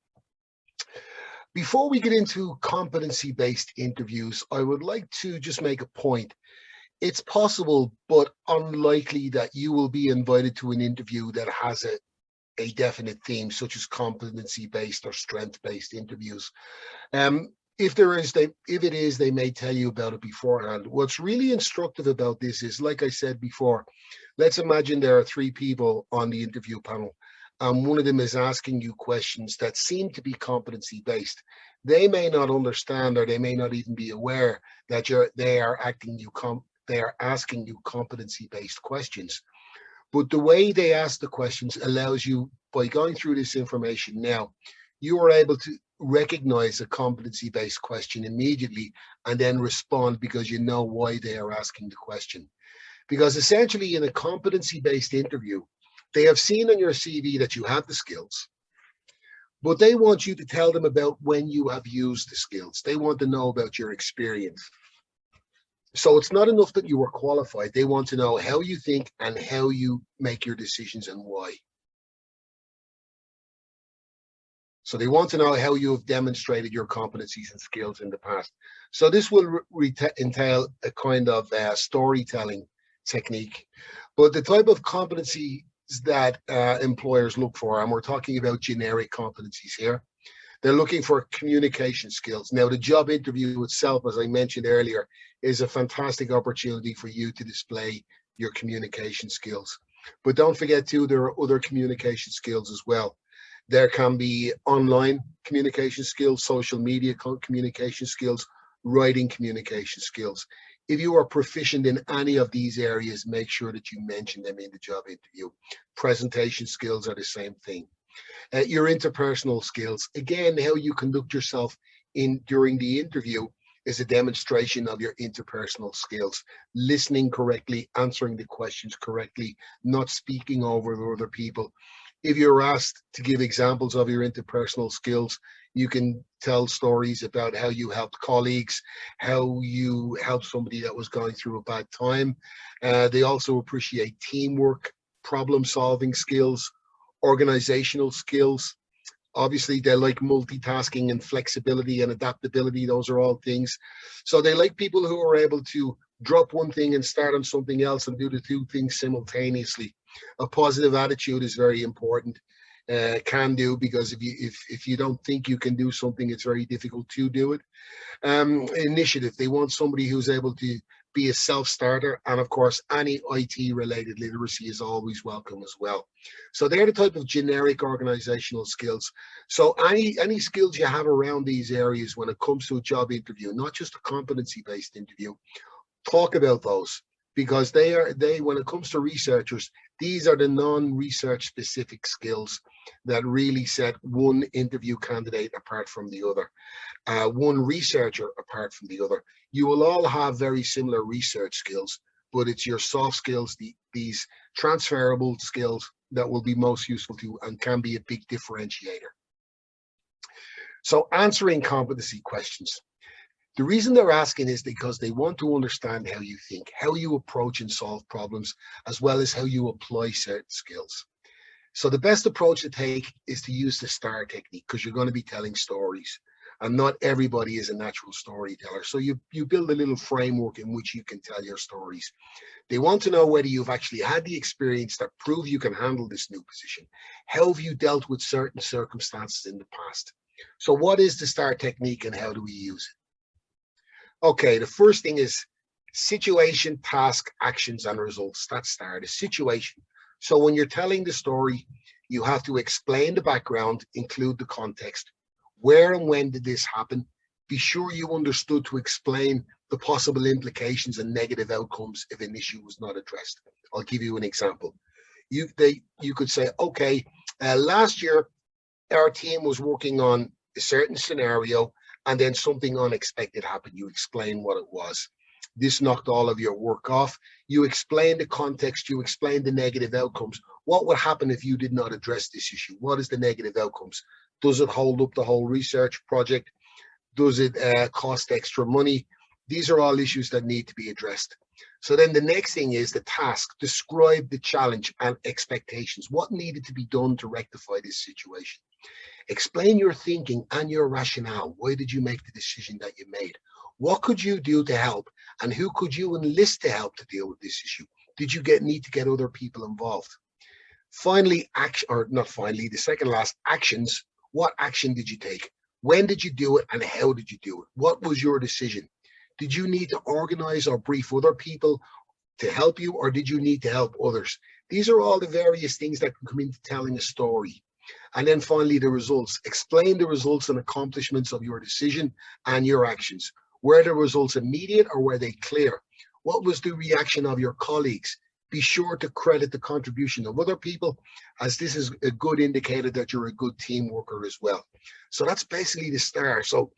Before we get into competency-based interviews, I would like to just make a point. It's possible, but unlikely, that you will be invited to an interview that has a definite theme, such as competency-based or strength-based interviews. If it is, they may tell you about it beforehand. What's really instructive about this is, like I said before, let's imagine there are 3 people on the interview panel, and one of them is asking you questions that seem to be competency-based. They may not understand, or they may not even be aware that they are asking you competency-based questions. But the way they ask the questions allows you, by going through this information now, you are able to recognize a competency-based question immediately and then respond because you know why they are asking the question. Because essentially in a competency-based interview, they have seen on your CV that you have the skills, but they want you to tell them about when you have used the skills. They want to know about your experience. So it's not enough that you are qualified. They want to know how you think and how you make your decisions and why. So they want to know how you have demonstrated your competencies and skills in the past. So this will entail a kind of storytelling technique. But the type of competencies that employers look for, and we're talking about generic competencies here, they're looking for communication skills. Now, the job interview itself, as I mentioned earlier, is a fantastic opportunity for you to display your communication skills. But don't forget too, there are other communication skills as well. There can be online communication skills, social media communication skills, writing communication skills. If you are proficient in any of these areas, make sure that you mention them in the job interview. Presentation skills are the same thing. Your interpersonal skills, again, how you conduct yourself during the interview, is a demonstration of your interpersonal skills, listening correctly, answering the questions correctly, not speaking over other people. If you're asked to give examples of your interpersonal skills, you can tell stories about how you helped colleagues, how you helped somebody that was going through a bad time. They also appreciate teamwork, problem-solving skills, organizational skills. Obviously, they like multitasking and flexibility and adaptability. Those are all things. So they like people who are able to drop one thing and start on something else and do the two things simultaneously. A positive attitude is very important. Can do, because if you don't think you can do something, it's very difficult to do it. Initiative. They want somebody who's able to be a self-starter, and of course any IT related literacy is always welcome as well. So they're the type of generic organizational skills. So any skills you have around these areas when it comes to a job interview, not just a competency based interview, talk about those, because they when it comes to researchers, these are the non-research specific skills that really set one interview candidate apart from the other, one researcher apart from the other. You will all have very similar research skills, but it's your soft skills, these transferable skills, that will be most useful to you and can be a big differentiator. So answering competency questions. The reason they're asking is because they want to understand how you think, how you approach and solve problems, as well as how you apply certain skills. So the best approach to take is to use the STAR technique, because you're going to be telling stories, and not everybody is a natural storyteller. So you build a little framework in which you can tell your stories. They want to know whether you've actually had the experience that prove you can handle this new position. How have you dealt with certain circumstances in the past? So what is the STAR technique and how do we use it? Okay, the first thing is situation, task, actions, and results. That's STAR, the situation. So when you're telling the story, you have to explain the background, include the context. Where and when did this happen? Be sure you understood to explain the possible implications and negative outcomes if an issue was not addressed. I'll give you an example. You could say, okay, last year our team was working on a certain scenario, and then something unexpected happened. You explain what it was. This knocked all of your work off. You explain the context, you explain the negative outcomes. What would happen if you did not address this issue? What is the negative outcomes? Does it hold up the whole research project? Does it cost extra money? These are all issues that need to be addressed. So then the next thing is the task. Describe the challenge and expectations. What needed to be done to rectify this situation? Explain your thinking and your rationale. Why did you make the decision that you made? What could you do to help? And who could you enlist to help to deal with this issue? Did you need to get other people involved? Finally, the second last, actions. What action did you take? When did you do it and how did you do it? What was your decision? Did you need to organize or brief other people to help you, or did you need to help others? These are all the various things that can come into telling a story. And then finally, the results. Explain the results and accomplishments of your decision and your actions. Were the results immediate or were they clear? What was the reaction of your colleagues? Be sure to credit the contribution of other people, as this is a good indicator that you're a good team worker as well. So that's basically the STAR. So,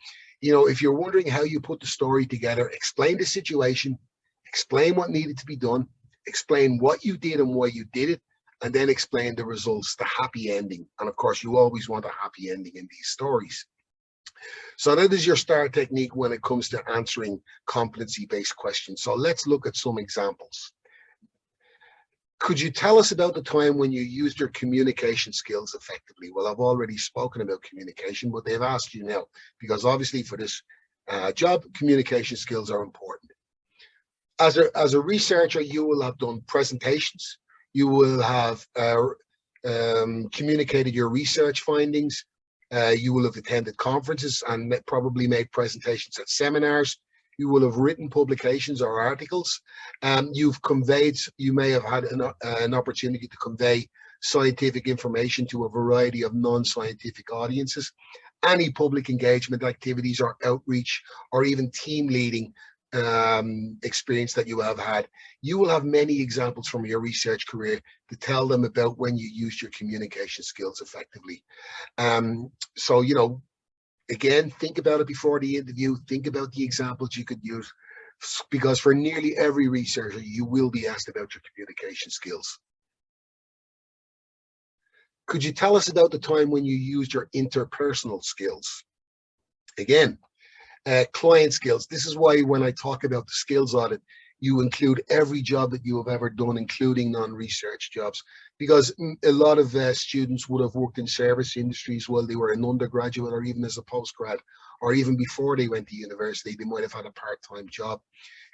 if you're wondering how you put the story together, explain the situation, explain what needed to be done, explain what you did and why you did it, and then explain the results, the happy ending. And of course, you always want a happy ending in these stories. So that is your STAR technique when it comes to answering competency-based questions. So let's look at some examples. Could you tell us about the time when you used your communication skills effectively? Well, I've already spoken about communication, but they've asked you now, because obviously for this job, communication skills are important. As a researcher, you will have done presentations. You will have communicated your research findings. You will have attended conferences and probably made presentations at seminars. You will have written publications or articles. You may have had an opportunity to convey scientific information to a variety of non-scientific audiences. Any public engagement activities or outreach or even team leading experience that you have had. You will have many examples from your research career to tell them about when you used your communication skills effectively. So, Again, think about it before the interview. Think about the examples you could use, because for nearly every researcher, you will be asked about your communication skills. Could you tell us about the time when you used your interpersonal skills? Again, client skills. This is why when I talk about the skills audit, you include every job that you have ever done, including non-research jobs, because a lot of students would have worked in service industries while they were an undergraduate, or even as a postgrad, or even before they went to university. They might have had a part-time job.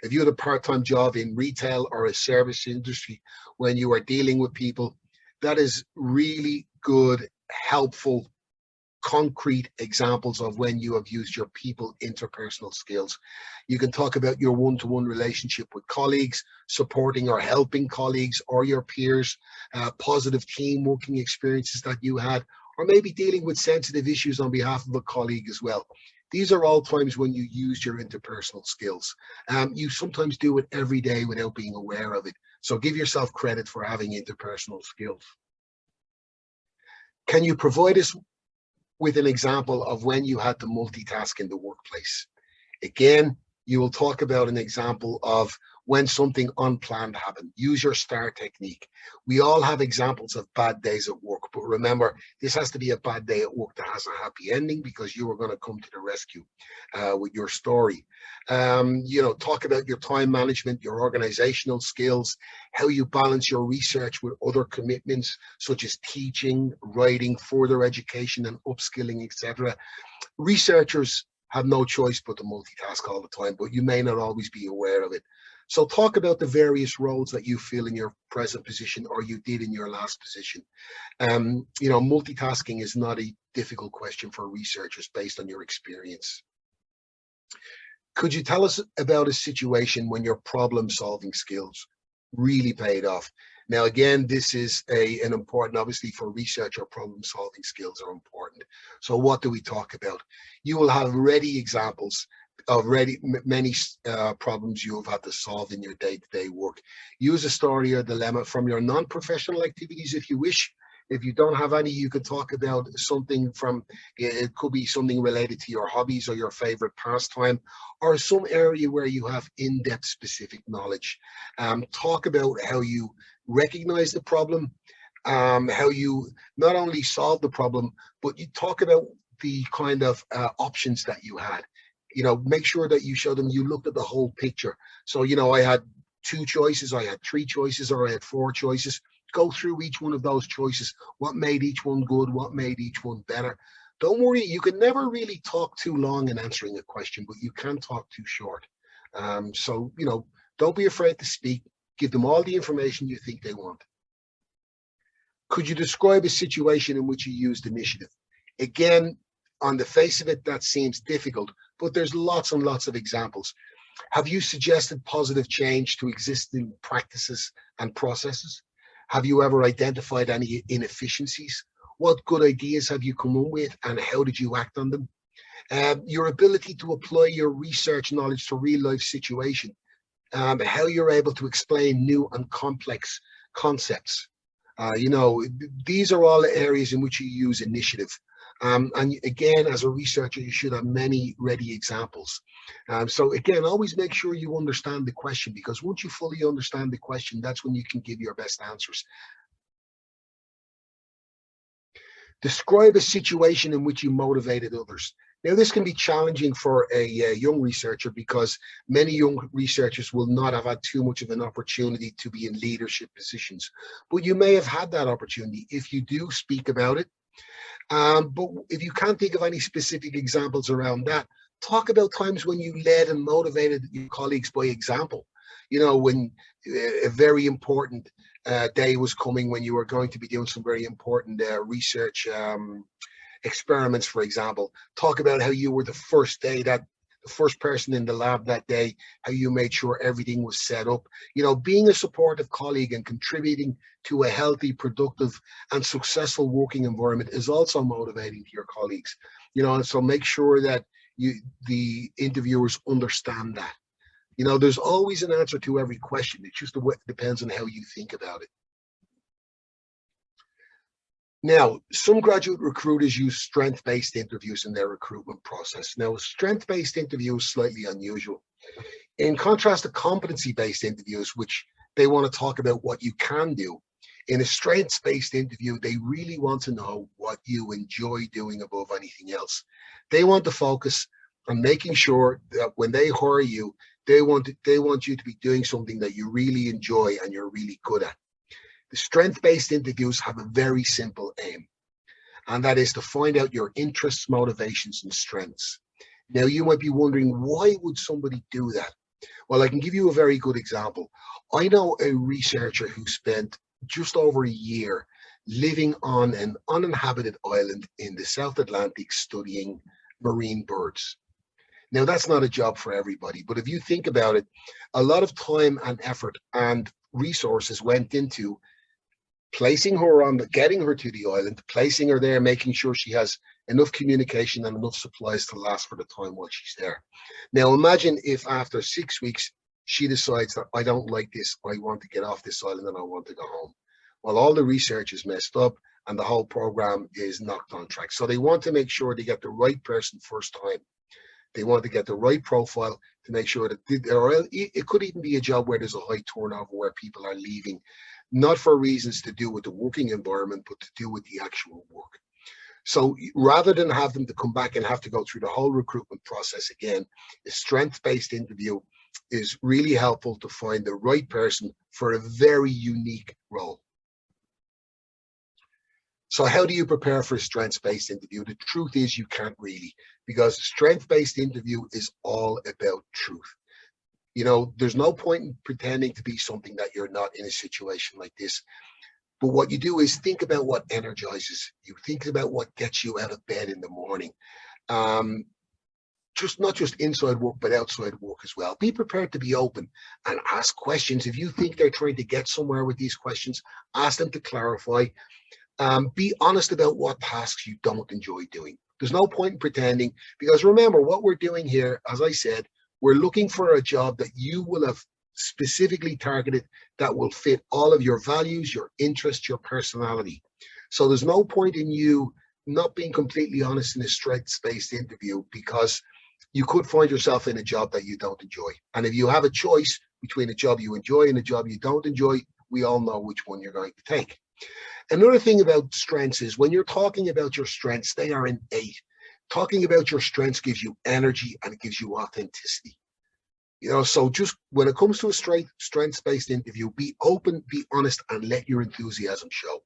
If you had a part-time job in retail or a service industry when you are dealing with people, that is really good, helpful, concrete examples of when you have used your people interpersonal skills. You can talk about your one-to-one relationship with colleagues, supporting or helping colleagues or your peers, positive team working experiences that you had, or maybe dealing with sensitive issues on behalf of a colleague as well. These are all times when you use your interpersonal skills. You sometimes do it every day without being aware of it. So give yourself credit for having interpersonal skills. Can you provide us with an example of when you had to multitask in the workplace? Again, you will talk about an example of when something unplanned happened. Use your STAR technique. We all have examples of bad days at work, but remember, this has to be a bad day at work that has a happy ending, because you are going to come to the rescue with your story. You know, talk about your time management, your organizational skills, how you balance your research with other commitments such as teaching, writing, further education and upskilling, etc. Researchers have no choice but to multitask all the time, but you may not always be aware of it. So talk about the various roles that you feel in your present position or you did in your last position. You know, multitasking is not a difficult question for researchers based on your experience. Could you tell us about a situation when your problem-solving skills really paid off? Now, again, this is an important, obviously for research, our problem-solving skills are important. So what do we talk about? You will have ready examples of many problems you have had to solve in your day-to-day work. Use a story or dilemma from your non-professional activities if you wish. If you don't have any, you could talk about something from, it could be something related to your hobbies or your favorite pastime, or some area where you have in-depth specific knowledge. Talk about how you recognize the problem, how you not only solve the problem, but you talk about the kind of options that you had. You know, make sure that you show them you looked at the whole picture. So, you know, I had 2 choices, I had 3 choices, or I had 4 choices. Go through each one of those choices. What made each one good? What made each one better? Don't worry, you can never really talk too long in answering a question, but you can talk too short. So, you know, don't be afraid to speak. Give them all the information you think they want. Could you describe a situation in which you used initiative? Again, on the face of it, that seems difficult, but there's lots and lots of examples. Have you suggested positive change to existing practices and processes? Have you ever identified any inefficiencies? What good ideas have you come up with, and how did you act on them? Your ability to apply your research knowledge to real life situation, how you're able to explain new and complex concepts. You know, these are all areas in which you use initiative. And again, as a researcher, you should have many ready examples. So again, always make sure you understand the question, because once you fully understand the question, that's when you can give your best answers. Describe a situation in which you motivated others. Now, this can be challenging for a young researcher, because many young researchers will not have had too much of an opportunity to be in leadership positions, but you may have had that opportunity. If you do, speak about it. But if you can't think of any specific examples around that, talk about times when you led and motivated your colleagues by example. You know, when a very important day was coming, when you were going to be doing some very important research experiments, for example. Talk about how you were the first person in the lab that day, how you made sure everything was set up. You know, being a supportive colleague and contributing to a healthy, productive, and successful working environment is also motivating to your colleagues. You know, and so make sure that the interviewers understand that. You know, there's always an answer to every question. It just depends on how you think about it. Now, some graduate recruiters use strength-based interviews in their recruitment process. Now, a strength-based interview is slightly unusual. In contrast to competency-based interviews, which they want to talk about what you can do, in a strengths-based interview, they really want to know what you enjoy doing above anything else. They want to focus on making sure that when they hire you, they want you to be doing something that you really enjoy and you're really good at. The strength-based interviews have a very simple aim, and that is to find out your interests, motivations, and strengths. Now, you might be wondering, why would somebody do that? Well, I can give you a very good example. I know a researcher who spent just over a year living on an uninhabited island in the South Atlantic studying marine birds. Now, that's not a job for everybody, but if you think about it, a lot of time and effort and resources went into placing her on, getting her to the island, placing her there, making sure she has enough communication and enough supplies to last for the time while she's there. Now, imagine if after 6 weeks, she decides that I don't like this, I want to get off this island and I want to go home. Well, all the research is messed up and the whole program is knocked on track. So they want to make sure they get the right person first time. They want to get the right profile to make sure that it could even be a job where there's a high turnover, where people are leaving, not for reasons to do with the working environment, but to do with the actual work. So rather than have them to come back and have to go through the whole recruitment process again, a strength-based interview is really helpful to find the right person for a very unique role. So how do you prepare for a strengths-based interview? The truth is you can't really, because a strength-based interview is all about truth. You know, there's no point in pretending to be something that you're not in a situation like this. But what you do is think about what energizes you. Think about what gets you out of bed in the morning. Just not just inside work, but outside work as well. Be prepared to be open and ask questions. If you think they're trying to get somewhere with these questions, ask them to clarify. Be honest about what tasks you don't enjoy doing. There's no point in pretending, because remember what we're doing here, as I said, we're looking for a job that you will have specifically targeted, that will fit all of your values, your interests, your personality. So there's no point in you not being completely honest in a strengths-based interview, because you could find yourself in a job that you don't enjoy. And if you have a choice between a job you enjoy and a job you don't enjoy, we all know which one you're going to take. Another thing about strengths is when you're talking about your strengths, they are innate. Talking about your strengths gives you energy and it gives you authenticity. You know, so just when it comes to a strengths-based interview, be open, be honest, and let your enthusiasm show.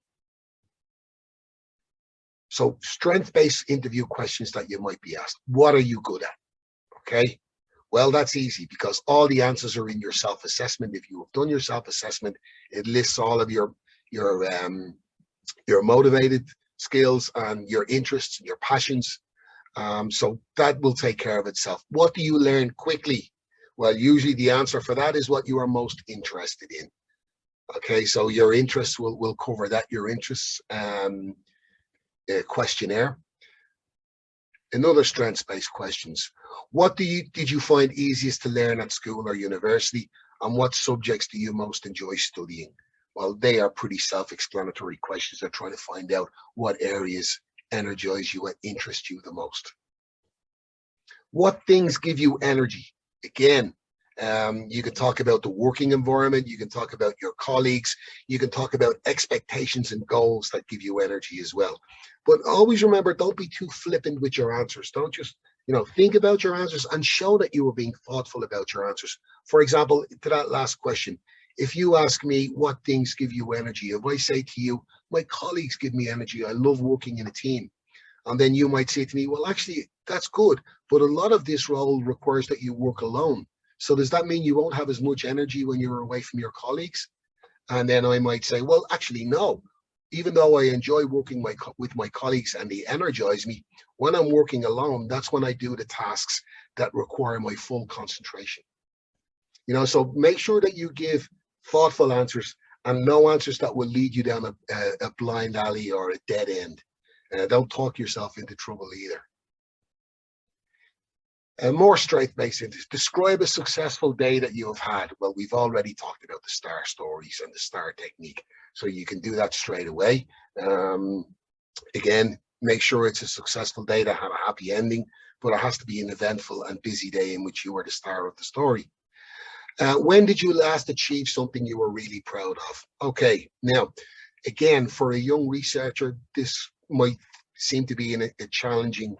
So strength-based interview questions that you might be asked. What are you good at? Okay. Well, that's easy because all the answers are in your self-assessment. If you have done your self-assessment, it lists all of your motivated skills and your interests and your passions. So that will take care of itself. What do you learn quickly? Well, usually the answer for that is what you are most interested in. Okay, so your interests will cover that, your interests questionnaire. Another strengths-based questions. What did you find easiest to learn at school or university, and what subjects do you most enjoy studying? Well, they are pretty self-explanatory questions. They're trying to find out what areas energize you and interest you the most. What things give you energy? Again, you can talk about the working environment, you can talk about your colleagues, you can talk about expectations and goals that give you energy as well. But always remember, don't be too flippant with your answers. Don't just, think about your answers and show that you are being thoughtful about your answers. For example, to that last question, if you ask me what things give you energy, if I say to you, my colleagues give me energy, I love working in a team. And then you might say to me, well, actually, that's good, but a lot of this role requires that you work alone. So does that mean you won't have as much energy when you're away from your colleagues? And then I might say, well, actually, no. Even though I enjoy working with my colleagues and they energize me, when I'm working alone, that's when I do the tasks that require my full concentration. So make sure that you give thoughtful answers and no answers that will lead you down a blind alley or a dead end. Don't talk yourself into trouble either. More strength-based interviews. Describe a successful day that you have had. Well, we've already talked about the STAR stories and the STAR technique, so you can do that straight away. Again, make sure it's a successful day that had a happy ending, but it has to be an eventful and busy day in which you are the star of the story. When did you last achieve something you were really proud of? Okay, now, again, for a young researcher, this might seem to be a challenging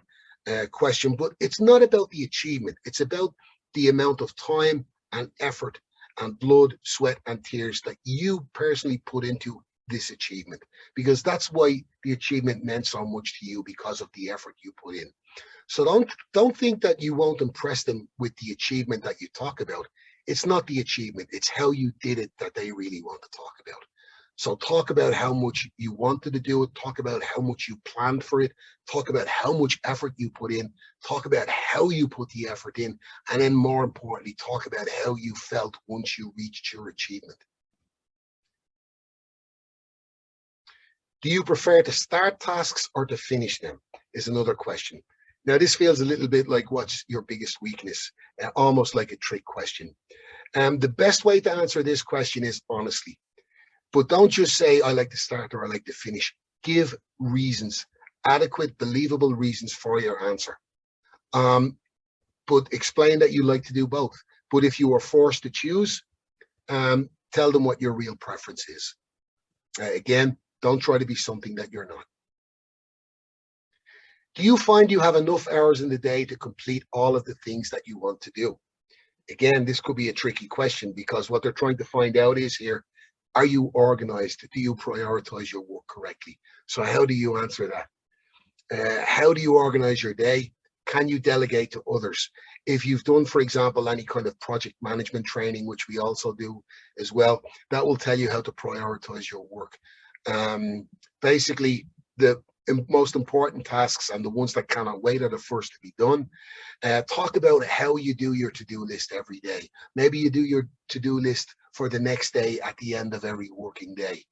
question, but it's not about the achievement. It's about the amount of time and effort and blood, sweat, and tears that you personally put into this achievement, because that's why the achievement meant so much to you, because of the effort you put in. So don't think that you won't impress them with the achievement that you talk about. It's not the achievement, it's how you did it that they really want to talk about. So talk about how much you wanted to do it, talk about how much you planned for it, talk about how much effort you put in, talk about how you put the effort in, and then more importantly, talk about how you felt once you reached your achievement. Do you prefer to start tasks or to finish them? Is another question. Now, this feels a little bit like what's your biggest weakness, almost like a trick question. The best way to answer this question is honestly, but don't just say, I like to start or I like to finish. Give reasons, adequate, believable reasons for your answer. But explain that you like to do both. But if you are forced to choose, tell them what your real preference is. Again, don't try to be something that you're not. Do you find you have enough hours in the day to complete all of the things that you want to do? Again, this could be a tricky question, because what they're trying to find out is here, are you organized? Do you prioritize your work correctly? So how do you answer that? How do you organize your day? Can you delegate to others? If you've done, for example, any kind of project management training, which we also do as well, that will tell you how to prioritize your work. Basically, the most important tasks and the ones that cannot wait are the first to be done. Talk about how you do your to-do list every day. Maybe you do your to-do list for the next day at the end of every working day.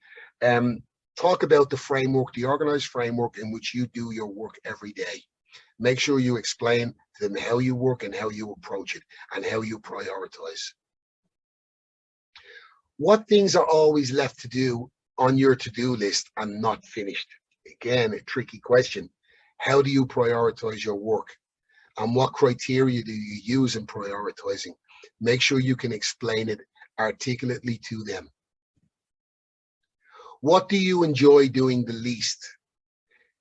Talk about the framework, the organized framework in which you do your work every day. Make sure you explain to them how you work and how you approach it and how you prioritize. What things are always left to do on your to-do list and not finished? Again, a tricky question. How do you prioritize your work? And what criteria do you use in prioritizing? Make sure you can explain it articulately to them. What do you enjoy doing the least?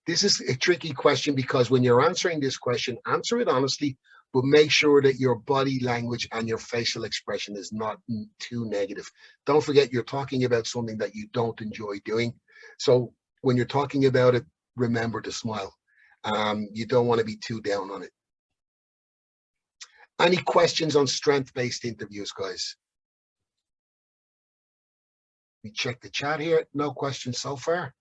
This is a tricky question, because when you're answering this question, answer it honestly, but make sure that your body language and your facial expression is not too negative. Don't forget, you're talking about something that you don't enjoy doing. So when you're talking about it, remember to smile. You don't want to be too down on it. Any questions on strength-based interviews, guys? We check the chat here. No questions so far.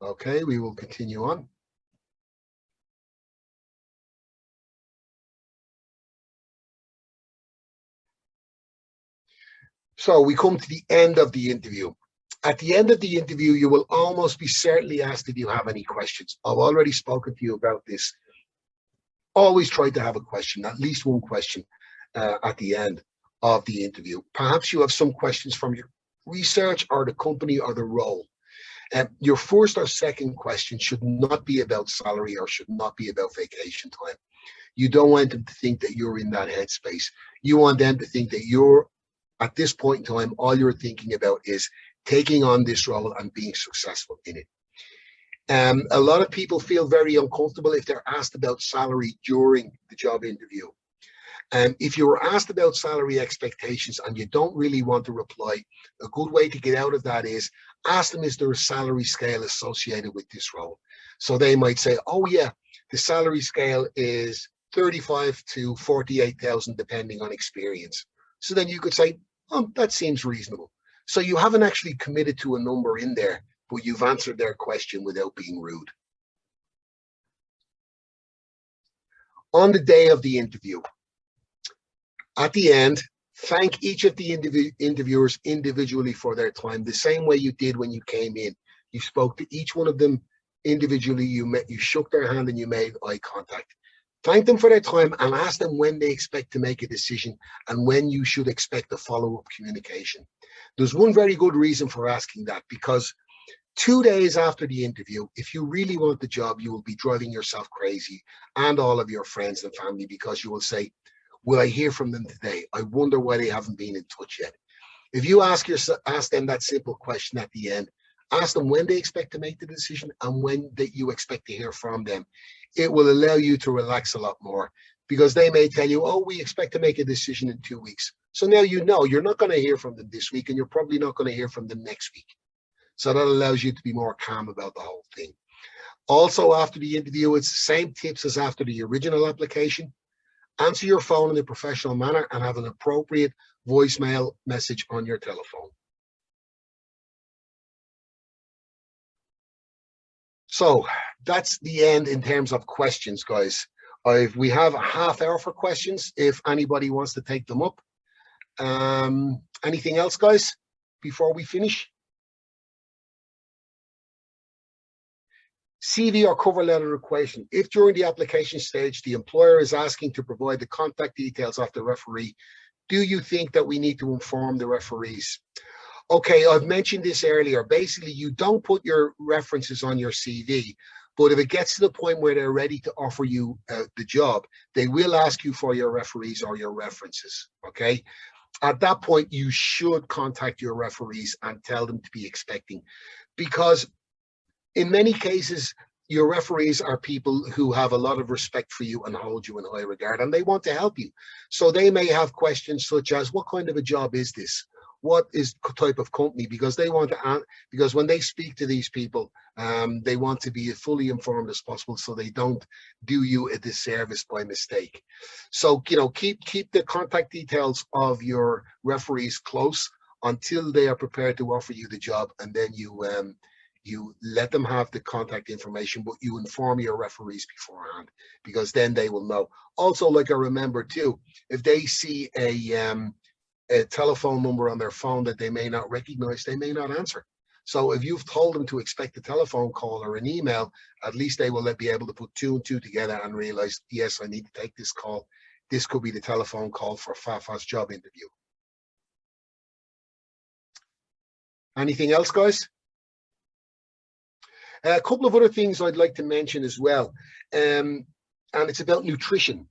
Okay, we will continue on. So we come to the end of the interview. At the end of the interview, you will almost be certainly asked if you have any questions. I've already spoken to you about this. Always try to have a question, at least one question at the end of the interview. Perhaps you have some questions from your research or the company or the role. Your first or second question should not be about salary or should not be about vacation time. You don't want them to think that you're in that headspace. You want them to think that you're, at this point in time, all you're thinking about is taking on this role and being successful in it. A lot of people feel very uncomfortable if they're asked about salary during the job interview. If you were asked about salary expectations and you don't really want to reply, a good way to get out of that is ask them, is there a salary scale associated with this role? So they might say, oh yeah, the salary scale is 35 to 48,000 depending on experience. So then you could say, oh, that seems reasonable. So you haven't actually committed to a number in there, but you've answered their question without being rude. On the day of the interview, at the end, thank each of the interviewers individually for their time, the same way you did when you came in. You spoke to each one of them individually, you shook their hand and you made eye contact. Thank them for their time and ask them when they expect to make a decision and when you should expect a follow-up communication. There's one very good reason for asking that, because 2 days after the interview, if you really want the job, you will be driving yourself crazy and all of your friends and family, because you will say, will I hear from them today? I wonder why they haven't been in touch yet. If you ask them that simple question at the end, ask them when they expect to make the decision and when that you expect to hear from them. It will allow you to relax a lot more, because they may tell you, oh, we expect to make a decision in 2 weeks. So now you know you're not going to hear from them this week, and you're probably not going to hear from them next week. So that allows you to be more calm about the whole thing. Also, after the interview, it's the same tips as after the original application. Answer your phone in a professional manner and have an appropriate voicemail message on your telephone. So that's the end in terms of questions, guys. We have a half hour for questions if anybody wants to take them up. Anything else, guys, before we finish? CV or cover letter equation. If during the application stage, the employer is asking to provide the contact details of the referee, do you think that we need to inform the referees? Okay, I've mentioned this earlier. Basically, you don't put your references on your CV, but if it gets to the point where they're ready to offer you the job, they will ask you for your referees or your references, okay? At that point, you should contact your referees and tell them to be expecting, because in many cases, your referees are people who have a lot of respect for you and hold you in high regard, and they want to help you. So they may have questions such as, what kind of a job is this? What is the type of company? Because they want to, because when they speak to these people, they want to be as fully informed as possible, so they don't do you a disservice by mistake. So, you know, keep the contact details of your referees close until they are prepared to offer you the job, and then you let them have the contact information, but you inform your referees beforehand, because then they will know. Also, like I remember too, if they see a telephone number on their phone that they may not recognize, they may not answer. So if you've told them to expect a telephone call or an email, at least they will be able to put 2 and 2 together and realize, yes, I need to take this call. This could be the telephone call for Fafa's job interview. Anything else, guys? A couple of other things I'd like to mention as well, and it's about nutrition.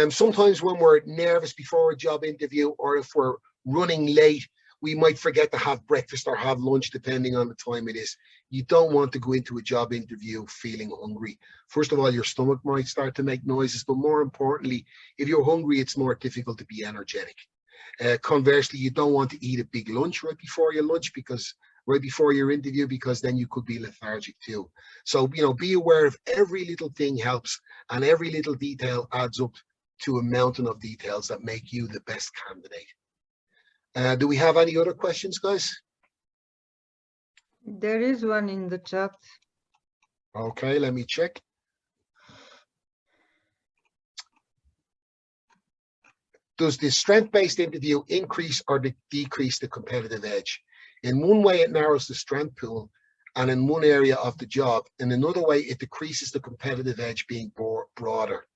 Sometimes when we're nervous before a job interview, or if we're running late, we might forget to have breakfast or have lunch, depending on the time it is. You don't want to go into a job interview feeling hungry. First of all, your stomach might start to make noises, but more importantly, if you're hungry, it's more difficult to be energetic. Conversely, you don't want to eat a big lunch right before your interview, because then you could be lethargic too. So, you know, be aware of every little thing helps, and every little detail adds up to a mountain of details that make you the best candidate. Do we have any other questions, guys? There is one in the chat. Okay, let me check. Does the strength-based interview increase or decrease the competitive edge? In one way, it narrows the strength pool, and in one area of the job. In another way, it decreases the competitive edge, being broader.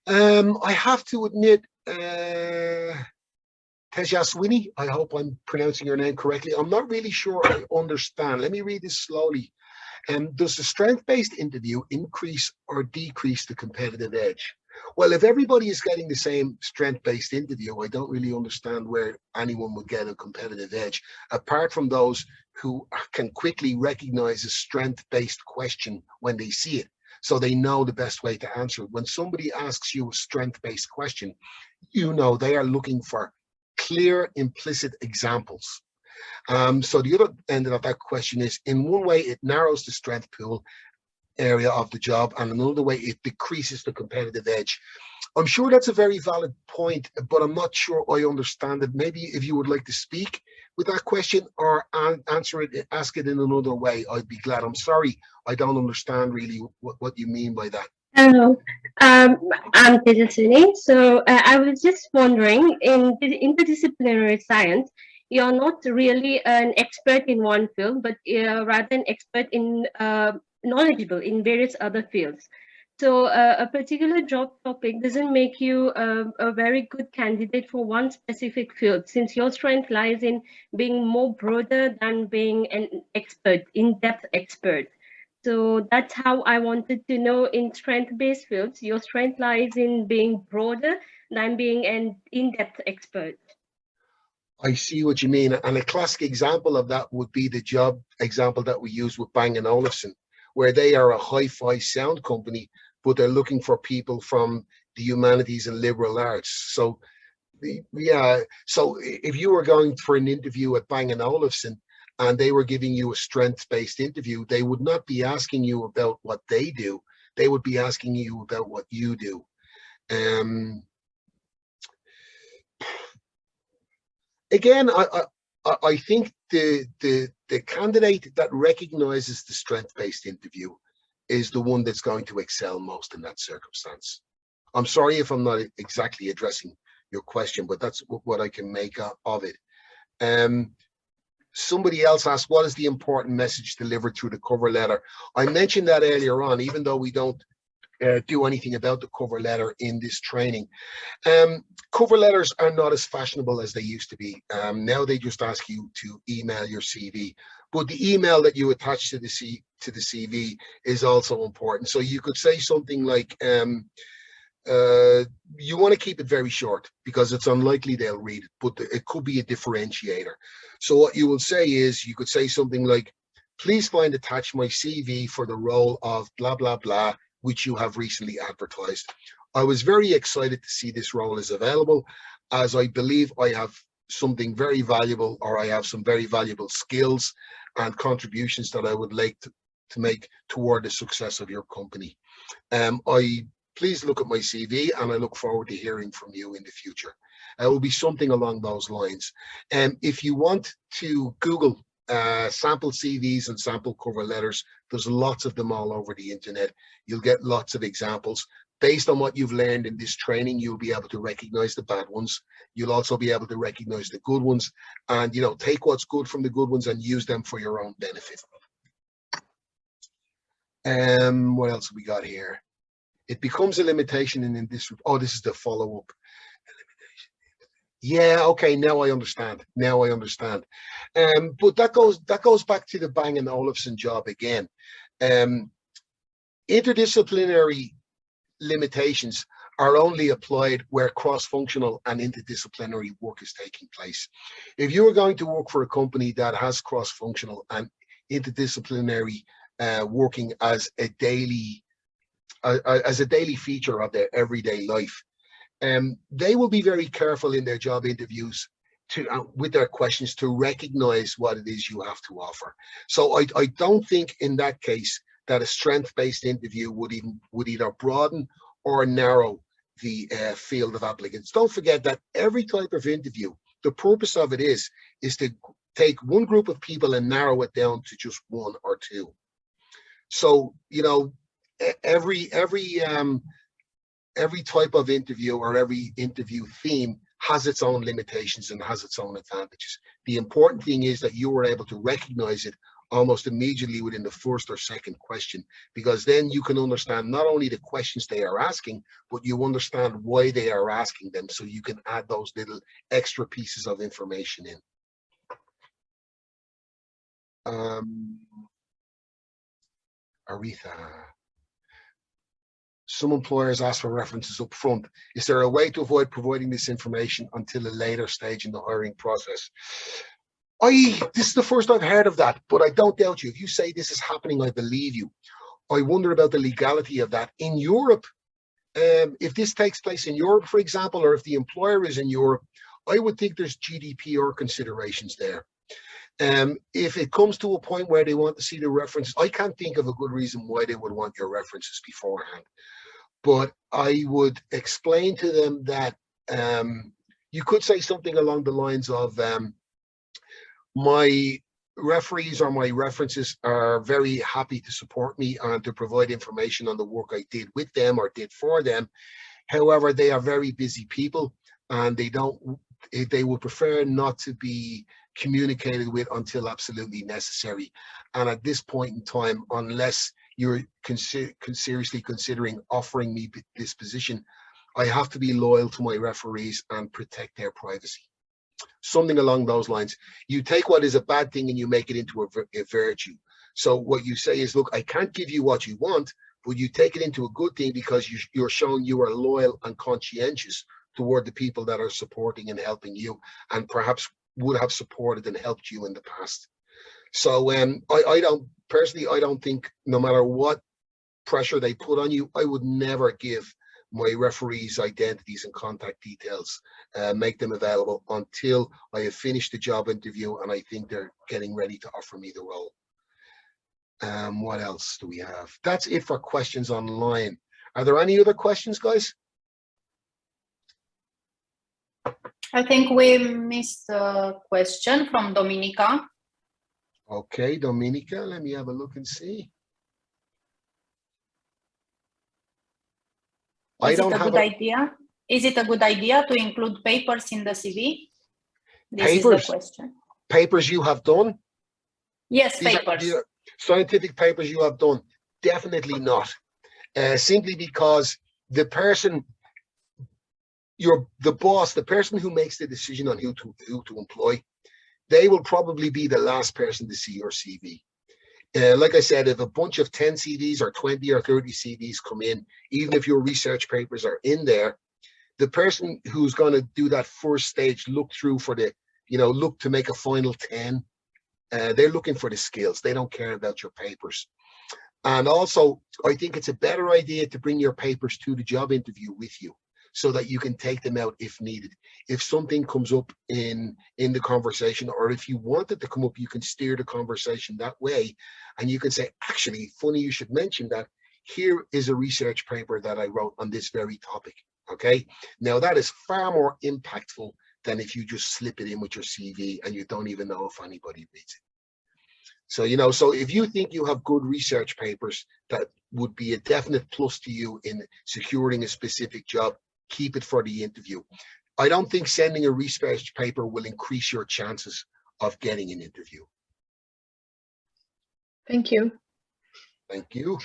I have to admit, Tejaswini, I hope I'm pronouncing your name correctly. I'm not really sure I understand. Let me read this slowly. Does the strength-based interview increase or decrease the competitive edge? Well, if everybody is getting the same strength-based interview, I don't really understand where anyone would get a competitive edge, apart from those who can quickly recognize a strength-based question when they see it, so they know the best way to answer it. When somebody asks you a strength-based question, you know they are looking for clear, implicit examples. So the other end of that question is, in one way, it narrows the strength pool area of the job, and another way, it decreases the competitive edge. I'm sure that's a very valid point, but I'm not sure I understand it. Maybe if you would like to speak with that question or answer it, ask it in another way, I'd be glad. I'm sorry, I don't understand really what you mean by that. Hello, I'm Tejaswini. So I was just wondering, in interdisciplinary science, you're not really an expert in one field, but rather an expert in knowledgeable in various other fields. So a particular job topic doesn't make you a very good candidate for one specific field, since your strength lies in being more broader than being an expert, in-depth expert. So that's how I wanted to know, in strength-based fields, your strength lies in being broader than being an in-depth expert. I see what you mean. And a classic example of that would be the job example that we use with Bang & Olufsen, where they are a hi-fi sound company, but they're looking for people from the humanities and liberal arts. So, yeah. So if you were going for an interview at Bang & Olufsen and they were giving you a strengths-based interview, they would not be asking you about what they do. They would be asking you about what you do. Again, I think the candidate that recognizes the strength-based interview is the one that's going to excel most in that circumstance. I'm sorry if I'm not exactly addressing your question, but that's what I can make of it. Somebody else asked, what is the important message delivered through the cover letter? I mentioned that earlier on, even though we don't do anything about the cover letter in this training. Cover letters are not as fashionable as they used to be. Now they just ask you to email your CV, but the email that you attach to the CV is also important. So you could say something like, you want to keep it very short because it's unlikely they'll read it, but it could be a differentiator. So what you will say is, you could say something like, please find attached my CV for the role of blah, blah, blah, which you have recently advertised. I was very excited to see this role is available, as I believe I have something very valuable, or I have some very valuable skills and contributions that I would like to make toward the success of your company. Please look at my CV and I look forward to hearing from you in the future. It will be something along those lines. If you want to Google sample CVs and sample cover letters, there's lots of them all over the internet. You'll get lots of examples. Based on what you've learned in this training, you'll be able to recognize the bad ones. You'll also be able to recognize the good ones, and take what's good from the good ones and use them for your own benefit. What else have we got here? It becomes a limitation in this. Oh, this is the follow-up. Yeah, okay, now I understand. Now I understand. But that goes back to the Bang & Olufsen job again. Interdisciplinary limitations are only applied where cross-functional and interdisciplinary work is taking place. If you are going to work for a company that has cross-functional and interdisciplinary working as a daily feature of their everyday life, they will be very careful in their job interviews with their questions to recognize what it is you have to offer. So I don't think in that case that a strength-based interview would either broaden or narrow the field of applicants. Don't forget that every type of interview, the purpose of it is to take one group of people and narrow it down to just one or two. So every type of interview or every interview theme has its own limitations and has its own advantages. The important thing is that you are able to recognize it almost immediately within the first or second question, because then you can understand not only the questions they are asking, but you understand why they are asking them, so you can add those little extra pieces of information in. Aretha. Some employers ask for references up front. Is there a way to avoid providing this information until a later stage in the hiring process? This is the first I've heard of that, but I don't doubt you. If you say this is happening, I believe you. I wonder about the legality of that. In Europe, if this takes place in Europe, for example, or if the employer is in Europe, I would think there's GDPR considerations there. If it comes to a point where they want to see the references, I can't think of a good reason why they would want your references beforehand. But I would explain to them that you could say something along the lines of, my referees or my references are very happy to support me and to provide information on the work I did with them or did for them. However, they are very busy people and they would prefer not to be communicated with until absolutely necessary. And at this point in time, unless you're seriously considering offering me this position, I have to be loyal to my referees and protect their privacy. Something along those lines. You take what is a bad thing and you make it into a virtue. So what you say is, look, I can't give you what you want, but you take it into a good thing because you're showing you are loyal and conscientious toward the people that are supporting and helping you, and perhaps would have supported and helped you in the past. So I don't think, no matter what pressure they put on you, I would never give my referees' identities and contact details, make them available until I have finished the job interview and I think they're getting ready to offer me the role. What else do we have? That's it for questions online. Are there any other questions, guys? I think we missed a question from Dominica. Okay, Dominica, let me have a look and see. Is it a good idea? Is it a good idea to include papers in the CV? This is the question. Papers you have done? Yes, papers. These are scientific papers you have done? Definitely not. Simply because the person, the boss, the person who makes the decision on who to employ, they will probably be the last person to see your CV. Like I said, if a bunch of 10 CVs or 20 or 30 CVs come in, even if your research papers are in there, the person who's going to do that first stage look through for the, look to make a final 10, they're looking for the skills. They don't care about your papers. And also, I think it's a better idea to bring your papers to the job interview with you, so that you can take them out if needed. If something comes up in the conversation, or if you want it to come up, you can steer the conversation that way. And you can say, actually, funny you should mention that. Here is a research paper that I wrote on this very topic. Okay. Now that is far more impactful than if you just slip it in with your CV and you don't even know if anybody reads it. So, so if you think you have good research papers that would be a definite plus to you in securing a specific job, keep it for the interview. I don't think sending a research paper will increase your chances of getting an interview. Thank you. Thank you.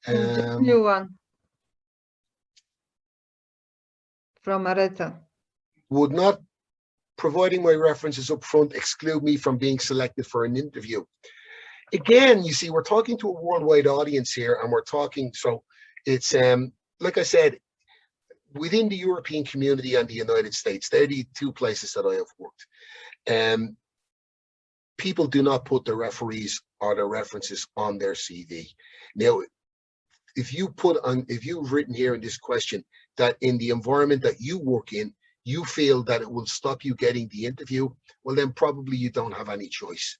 New one from Areta. Would not providing my references up front exclude me from being selected for an interview? Again, you see, we're talking to a worldwide audience here, and we're talking, so it's like I said, within the European community and the United States, they're the two places that I have worked. People do not put the referees or the references on their CV. Now, if you've written here in this question that in the environment that you work in, you feel that it will stop you getting the interview, well, then probably you don't have any choice.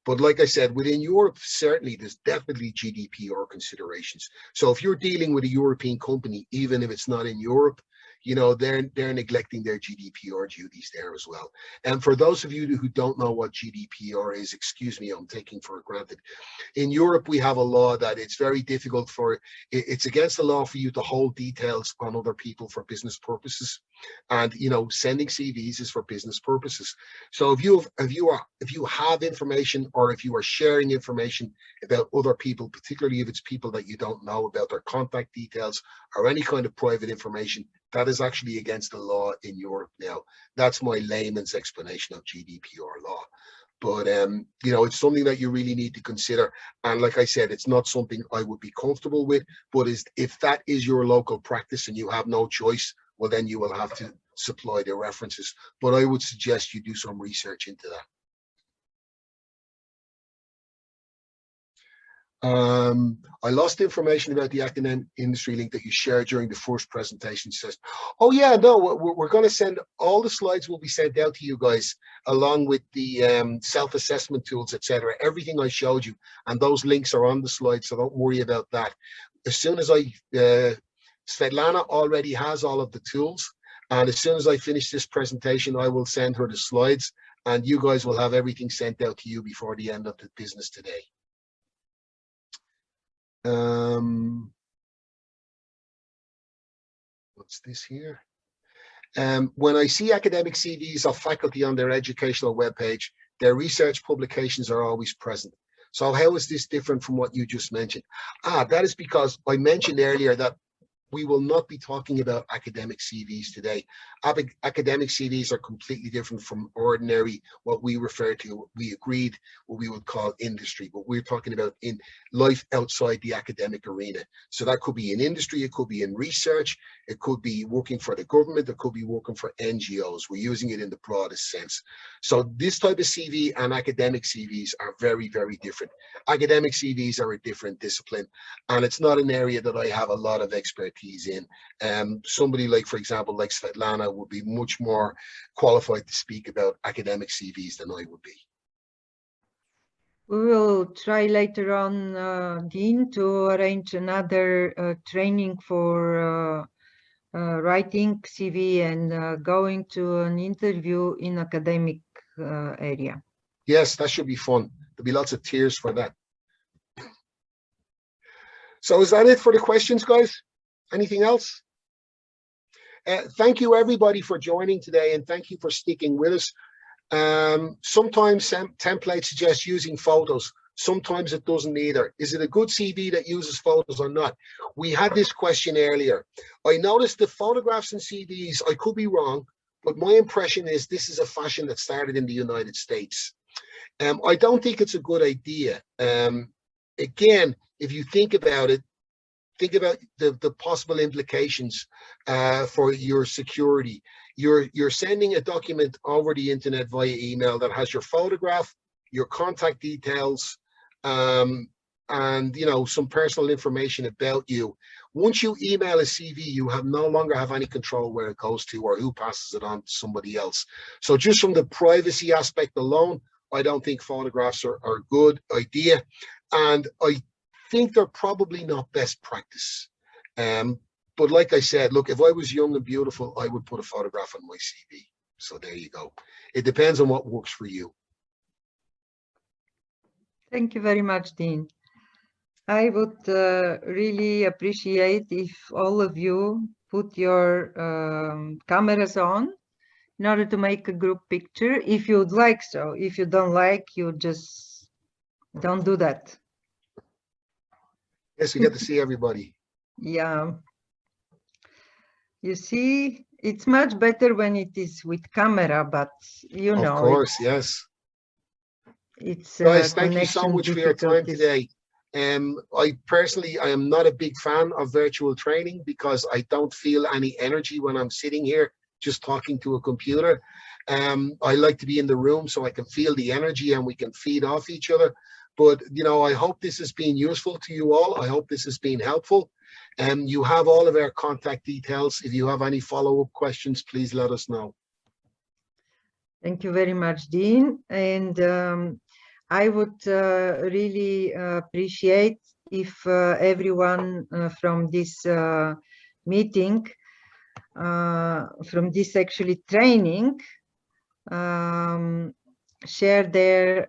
But like I said, within Europe, certainly there's definitely GDPR considerations. So if you're dealing with a European company, even if it's not in Europe, they're neglecting their GDPR duties there as well. And for those of you who don't know what GDPR is, excuse me, I'm taking for granted. In Europe, we have a law that it's very difficult it's against the law for you to hold details on other people for business purposes. And, sending CVs is for business purposes. So if you have information, or if you are sharing information about other people, particularly if it's people that you don't know about their contact details or any kind of private information, that is actually against the law in Europe now. That's my layman's explanation of GDPR law. But, it's something that you really need to consider. And like I said, it's not something I would be comfortable with, but if that is your local practice and you have no choice, well, then you will have to supply the references. But I would suggest you do some research into that. I lost information about the academic industry link that you shared during the first presentation. Says, oh yeah, no, we're going to send all the slides will be sent out to you guys, along with the self-assessment tools, etc. Everything I showed you, and those links are on the slide, so don't worry about that. As soon as Svetlana already has all of the tools, and as soon as I finish this presentation, I will send her the slides, and you guys will have everything sent out to you before the end of the business today. What's this here? When I see academic CVs of faculty on their educational webpage, their research publications are always present. So how is this different from what you just mentioned? That is because I mentioned earlier that we will not be talking about academic CVs today. Academic CVs are completely different from ordinary, what we refer to, we agreed, what we would call industry, but we're talking about in life outside the academic arena. So that could be in industry, it could be in research, it could be working for the government, it could be working for NGOs. We're using it in the broadest sense. So this type of CV and academic CVs are very, very different. Academic CVs are a different discipline, and it's not an area that I have a lot of expertise in. Somebody like, for example, like Svetlana would be much more qualified to speak about academic CVs than I would be. We will try later on, Dean, to arrange another training for writing CV and going to an interview in academic area. Yes, that should be fun. There'll be lots of tears for that. So is that it for the questions, guys? Anything else? Thank you everybody for joining today, and thank you for sticking with us. Sometimes templates suggest using photos. Sometimes it doesn't either. Is it a good CV that uses photos or not? We had this question earlier. I noticed the photographs and CVs, I could be wrong, but my impression is this is a fashion that started in the United States. I don't think it's a good idea. Again, if you think about it, think about the possible implications for your security. You're sending a document over the internet via email that has your photograph, your contact details, and some personal information about you. Once you email a CV, you no longer have any control where it goes to or who passes it on to somebody else. So just from the privacy aspect alone, I don't think photographs are a good idea, and I think they're probably not best practice. But like I said, look, if I was young and beautiful, I would put a photograph on my CV. So there you go. It depends on what works for you. Thank you very much, Dean. I would really appreciate if all of you put your cameras on in order to make a group picture, if you'd like so. If you don't like, you just don't do that. Yes, we get to see everybody. Yeah. You see, it's much better when it is with camera, but you know. Of course, yes. It's guys, thank you so much for your time difficulties. today. I am not a big fan of virtual training because I don't feel any energy when I'm sitting here just talking to a computer. I like to be in the room so I can feel the energy and we can feed off each other. But, I hope this has been useful to you all. I hope this has been helpful. You have all of our contact details. If you have any follow-up questions, please let us know. Thank you very much, Dean. And I would really appreciate if everyone from this meeting, from this actually training, share their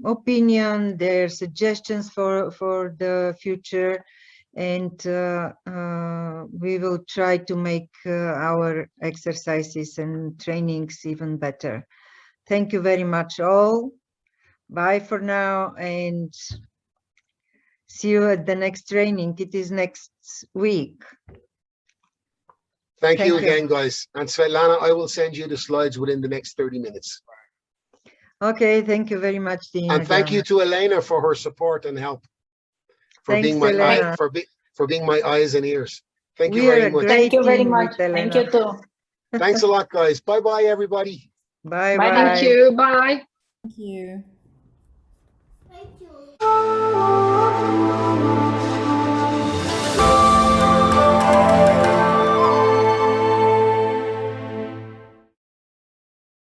opinion, their suggestions for the future, and we will try to make our exercises and trainings even better. Thank you very much all. Bye for now, and see you at the next training. It is next week. Thank you again, guys. And Svetlana, I will send you the slides within the next 30 minutes. Okay, thank you very much, Dean. And thank you to Elena for her support and help, for being my eye, for being my eyes and ears. Thank you very much. Thank you very much. Thank you too. Thanks a lot, guys. Bye bye, everybody. Bye bye. Thank you. Bye. Thank you. Thank you.